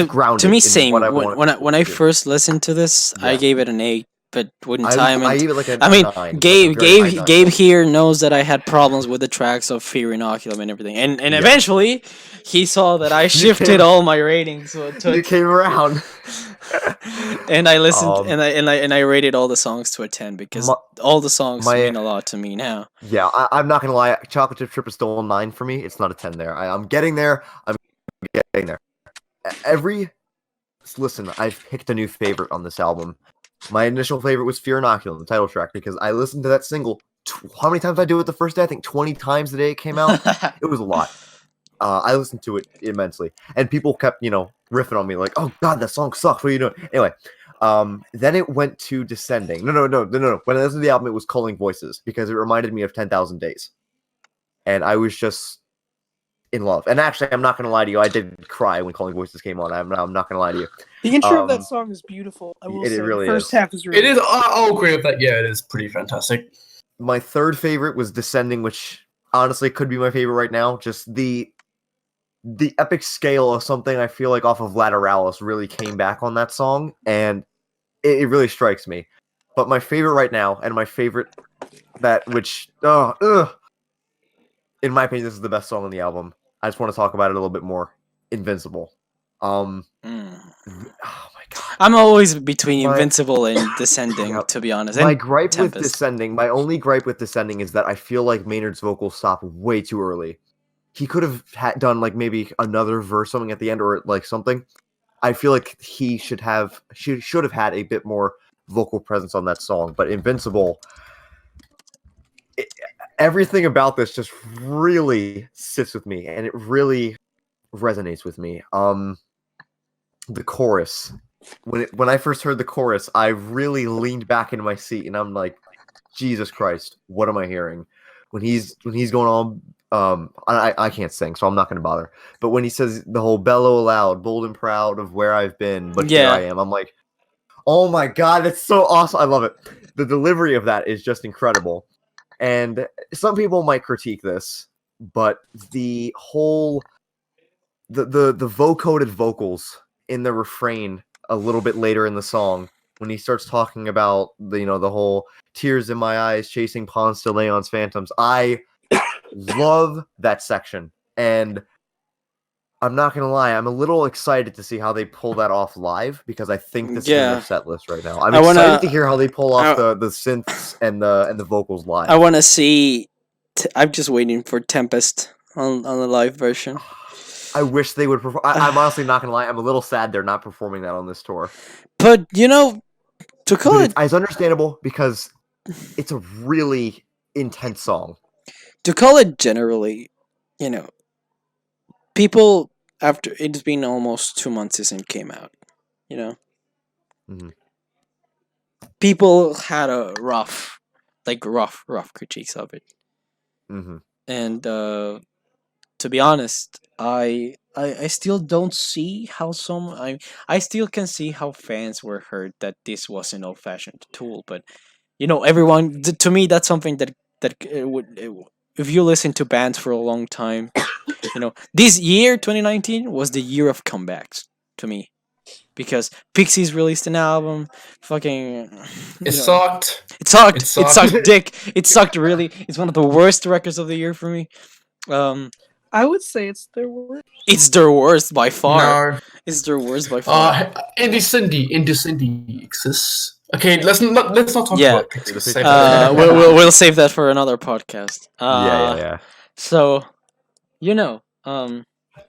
grounded. to me in same what I when want when I to do. first listened to this, I Yeah. gave it an 8. But in I time, and gave it like a I mean, 9. like a Gabe, very high 9. Gabe here knows that I had problems with the tracks of Fear Inoculum and everything, and Yeah. eventually he saw that I You shifted came- all my ratings to You came around. and I listened Um, and I rated all the songs to a 10 because My- all the songs my- mean a lot to me now. Yeah, I'm not gonna lie. Chocolate Chip Trip is still a 9 for me. It's not a 10 there. I'm getting there. I'm getting there. Listen, I've picked a new favorite on this album. My initial favorite was Fear Inoculum, the title track, because I listened to that single. How many times did I do it the first day? I think 20 times the day it came out. It was a lot. I listened to it immensely, and people kept, riffing on me like, "Oh God, that song sucks. What are you doing?" Anyway, then it went to Descending. No. When I listened to the album, it was Calling Voices because it reminded me of 10,000 Days, and I was just in love. And actually, I'm not gonna lie to you, I did cry when Calling Voices came on. I'm not gonna lie to you. The intro of that song is beautiful. I will it say. really the first is. half is really It is. I'll agree with that. Yeah, it is pretty fantastic. My third favorite was Descending, which honestly could be my favorite right now. Just the epic scale of something I feel like off of Lateralis really came back on that song, and it really strikes me. But my favorite right now, and my favorite in my opinion, this is the best song on the album. I just want to talk about it a little bit more. Invincible. Mm. Oh my God. I'm always between My- Invincible and Descending, Yep. to be honest. My And gripe with Tempest. Descending, my only gripe with Descending is that I feel like Maynard's vocals stop way too early. He could have done like maybe another verse something at the end or like something. I feel like he should have had a bit more vocal presence on that song. But Invincible, everything about this just really sits with me, and it really resonates with me. The chorus. When I first heard the chorus, I really leaned back into my seat, and I'm like, Jesus Christ, what am I hearing? When he's going on, I can't sing, so I'm not going to bother. But when he says the whole bellow aloud, bold and proud of where I've been, but here Yeah. I am, I'm like, oh my God, that's so awesome. I love it. The delivery of that is just incredible. And some people might critique this, but the whole the vocoded vocals in the refrain a little bit later in the song when he starts talking about the whole tears in my eyes chasing Ponce de Leon's phantoms. I love that section, and I'm not gonna lie, I'm a little excited to see how they pull that off live because I think this is in Yeah. their set list right now. I'm I excited wanna- to hear how they pull off the synths and the vocals live. I want to see. I'm just waiting for Tempest on the live version. I wish they would perform. I'm honestly not gonna lie. I'm a little sad they're not performing that on this tour. But to call But it it's understandable because it's a really intense song. generally, people after it's been almost 2 months since it came out. Mhm. People had a rough critiques of it. Mm-hmm. And to be honest, I still don't see how I still can see how fans were hurt that this was an old-fashioned tool, but everyone to me that's something that if you listen to bands for a long time, this year 2019 was the year of comebacks to me. Because Pixies released an album, fucking. It sucked. It sucked. It It sucked. sucked dick. It sucked really. It's one of the worst records of the year for me. I would say it's their worst. It's their worst by far. No. It's their worst by far. Indie Cindy exists. Okay, let's not talk Yeah. about Pixies. Save that. We'll save that for another podcast. Yeah. So,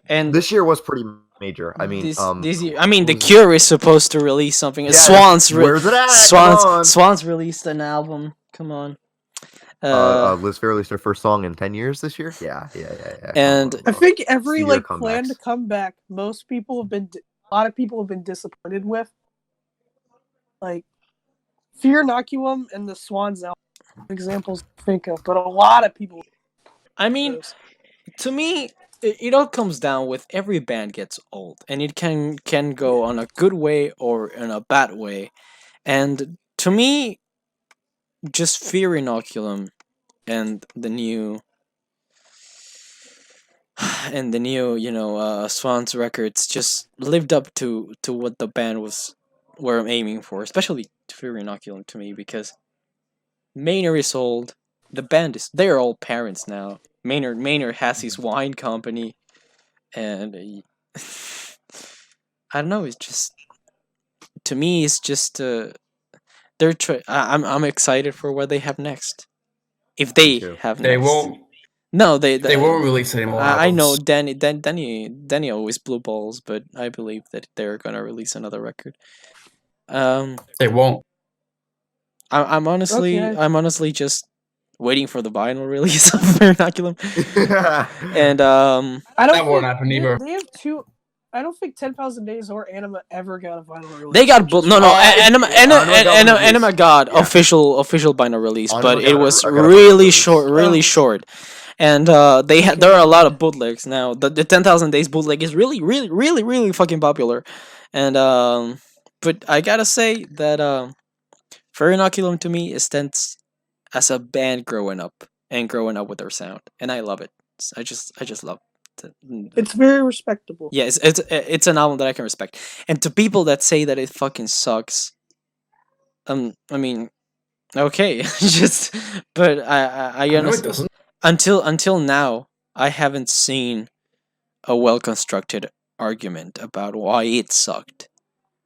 and This year was pretty major. I mean, this year, The Cure is supposed to release something. Yeah, Swans, where's it at? Come on. Swans released an album. Come on. Liz Fair released her first song in 10 years this year. Yeah. And I think every Year of planned comebacks. comeback, a lot of people have been disappointed with. Like Fear Inoculum and the Swans album, examples to think of, but a lot of people. To me, it all comes down with every band gets old, and it can go on a good way or in a bad way. And to me, just Fear Inoculum and the new and the new, Swans records just lived up to what the band were aiming for, especially Fear Inoculum to me, because Maynard is old. The band they're all parents now. Maynard has his wine company, and I don't know. It's just to me, it's just I'm excited for what they have next. If they too. have They next. won't. No, They won't release any more I know albums. Danny always blew balls, but I believe that they're gonna release another record. They won't. I'm honestly Okay. just waiting for the vinyl release of Vernaculum, and I don't That won't think happen either. they have two. I don't think 10,000 Days or Anima ever got a vinyl release. they got which is no fine. Anima got Yeah. official vinyl release, Anima but got it a- was got a vinyl really release. really short, and there are a lot of bootlegs now. The 10,000 Days bootleg is really fucking popular, and but I gotta say that Fairy Inoculum to me stands as a band growing up with their sound, and I love it. I just love it. It's very respectable. Yeah, it's an album that I can respect. And to people that say that it fucking sucks, I mean, okay, just but I No, it honestly doesn't. until now I haven't seen a well constructed argument about why it sucked.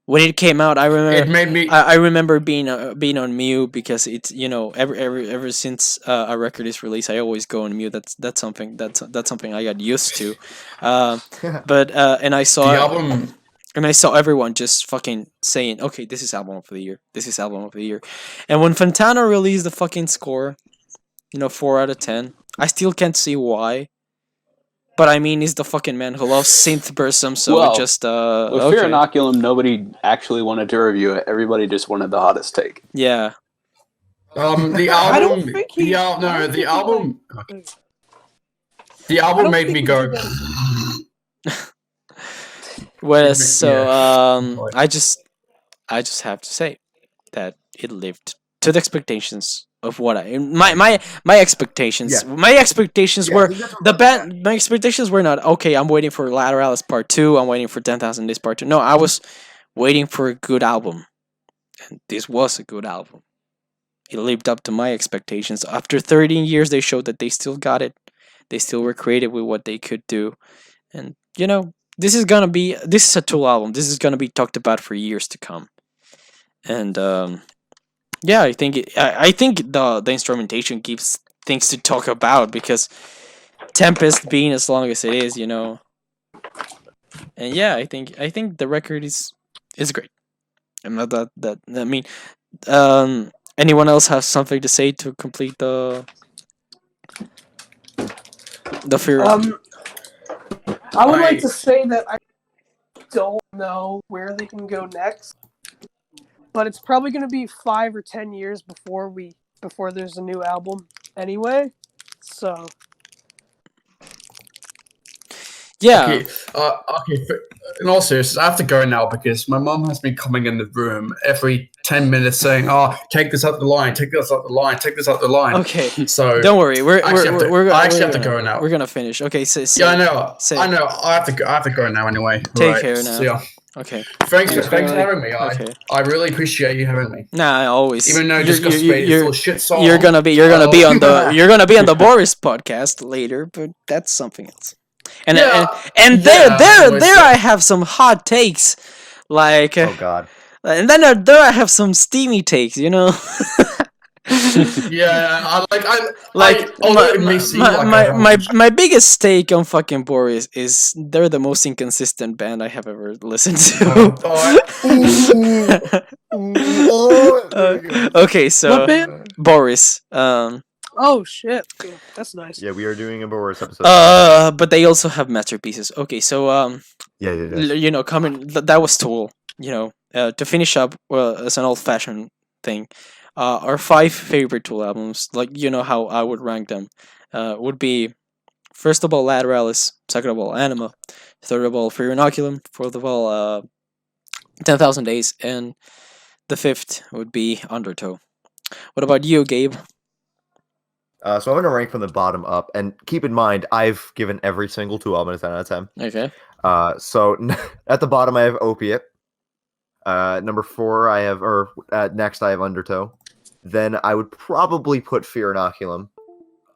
When it came out, I remember It made me. I remember being on mute because it's ever since a record is released, I always go on mute. That's something I got used to. But and I The saw album. everyone just fucking saying, okay, this is album of the year. This is album of the year. And when Fontana released the fucking score, 4 out of 10, I still can't see why. But I mean, he's the fucking man who loves synthbursum, so Well, just With okay. Fear Inoculum, nobody actually wanted to review it. Everybody just wanted the hottest take. Yeah. The I don't album. think he. I don't think The he, album. like- The I album don't made think me he go. did that. Well, so Yeah. I just have to say that it lived to the expectations of what my expectations. Yeah. My expectations Yeah, were we got to the remember band. My expectations were not okay. I'm waiting for Lateralis Part 2. I'm waiting for 10,000 Days Part 2. No, I was waiting for a good album, and this was a good album. It lived up to my expectations. After 13 years, they showed that they still got it. They still were creative with what they could do, and this is a Tool album. This is gonna be talked about for years to come, and yeah, I think I think the instrumentation gives things to talk about because Tempest being as long as it is, and yeah, I think the record is great. I'm not that I mean, anyone else have something to say to complete the fear? I would I- like to say that I don't know where they can go next, but it's probably going to be 5 or 10 years before there's a new album anyway. So Yeah. Okay. Okay. In all seriousness, I have to go now because my mom has been coming in the room every 10 minutes saying, "Oh, take this up the line, take this up the line, take this up the line." Okay. So Don't worry. I actually have to gonna- go now. We're gonna finish. Okay. Yeah, I know. say- I know. I have to go now anyway. Take Right. care now. So, yeah. Okay. Thanks Thanks, for Hurley. having me. Okay. I really appreciate you having me. Nah, I always. Even though you're, Disgust you're, Spade is you're, full of shit song. you're gonna be on the Boris podcast later, but that's something else. And Yeah. and Yeah, there always there so. I have some hot takes, like Oh God. and then there I have some steamy takes, Yeah, Like although it may seem like I haven't my biggest take on fucking Boris is they're the most inconsistent band I have ever listened to. Okay, so what band? Boris. Oh shit, that's nice. Yeah, we are doing a Boris episode. But they also have masterpieces. Okay, so Yeah. coming that was Tool. To finish up, as an old-fashioned thing, our 5 favorite Tool albums, like how I would rank them, would be first of all Lateralis, second of all Anima, third of all Fear Inoculum, fourth of all 10,000 Days, and the fifth would be Undertow. What about you, Gabe? So I'm going to rank from the bottom up, and keep in mind, I've given every single Tool album a 10 out of 10. Okay. So at the bottom, I have Opiate. Number 4, I have, next I have Undertow. Then I would probably put Fear Inoculum,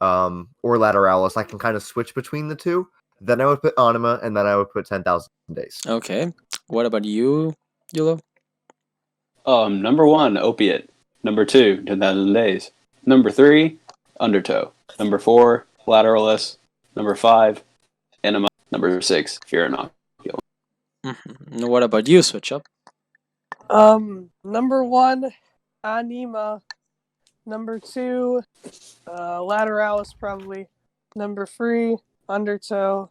or Lateralis. I can kind of switch between the two. Then I would put Anima, and then I would put 10,000 Days. Okay. What about you, Yulo? Number 1, Opiate. Number 2, 10,000 Days. Number 3, Undertow. Number 4, Lateralis. Number 5, Enema. Number 6, Fear Inoculum. Mm-hmm. What about you, Sweatshop? Number 1, Anima. Number 2, Lateralis probably. Number 3, Undertow.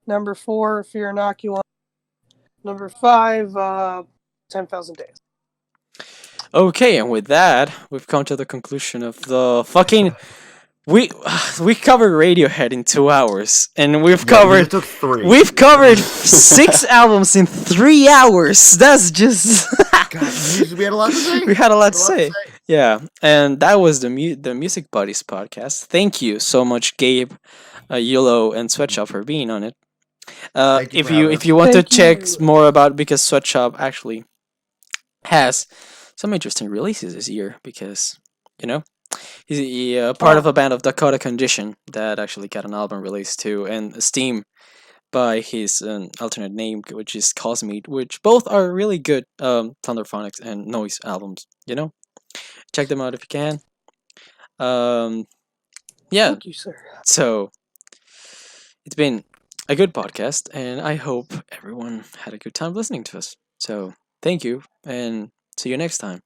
Number 4, Fear Inoculum. Number 5, 10,000 Days. Okay, and with that, we've come to the conclusion of the fucking. We covered Radiohead in 2 hours, and we've It covered took 3. we've covered 6 albums in 3 hours. That's just God, we had a lot to say. we had a lot to say. Yeah, and that was the Music Buddies podcast. Thank you so much, Gabe, Yulo, and Sweatshop for being on it. Thank you If for you having if us. you want to Thank check you. more about, because Sweatshop actually has some interesting releases this year, because he's part of a band of Dakota Condition that actually got an album released too, and Steam by his alternate name, which is Cosmeet, which both are really good Thunderphonics and noise albums. Check them out if you can. Yeah, Thank you, sir. so it's been a good podcast, and I hope everyone had a good time listening to us. So thank you, and see you next time.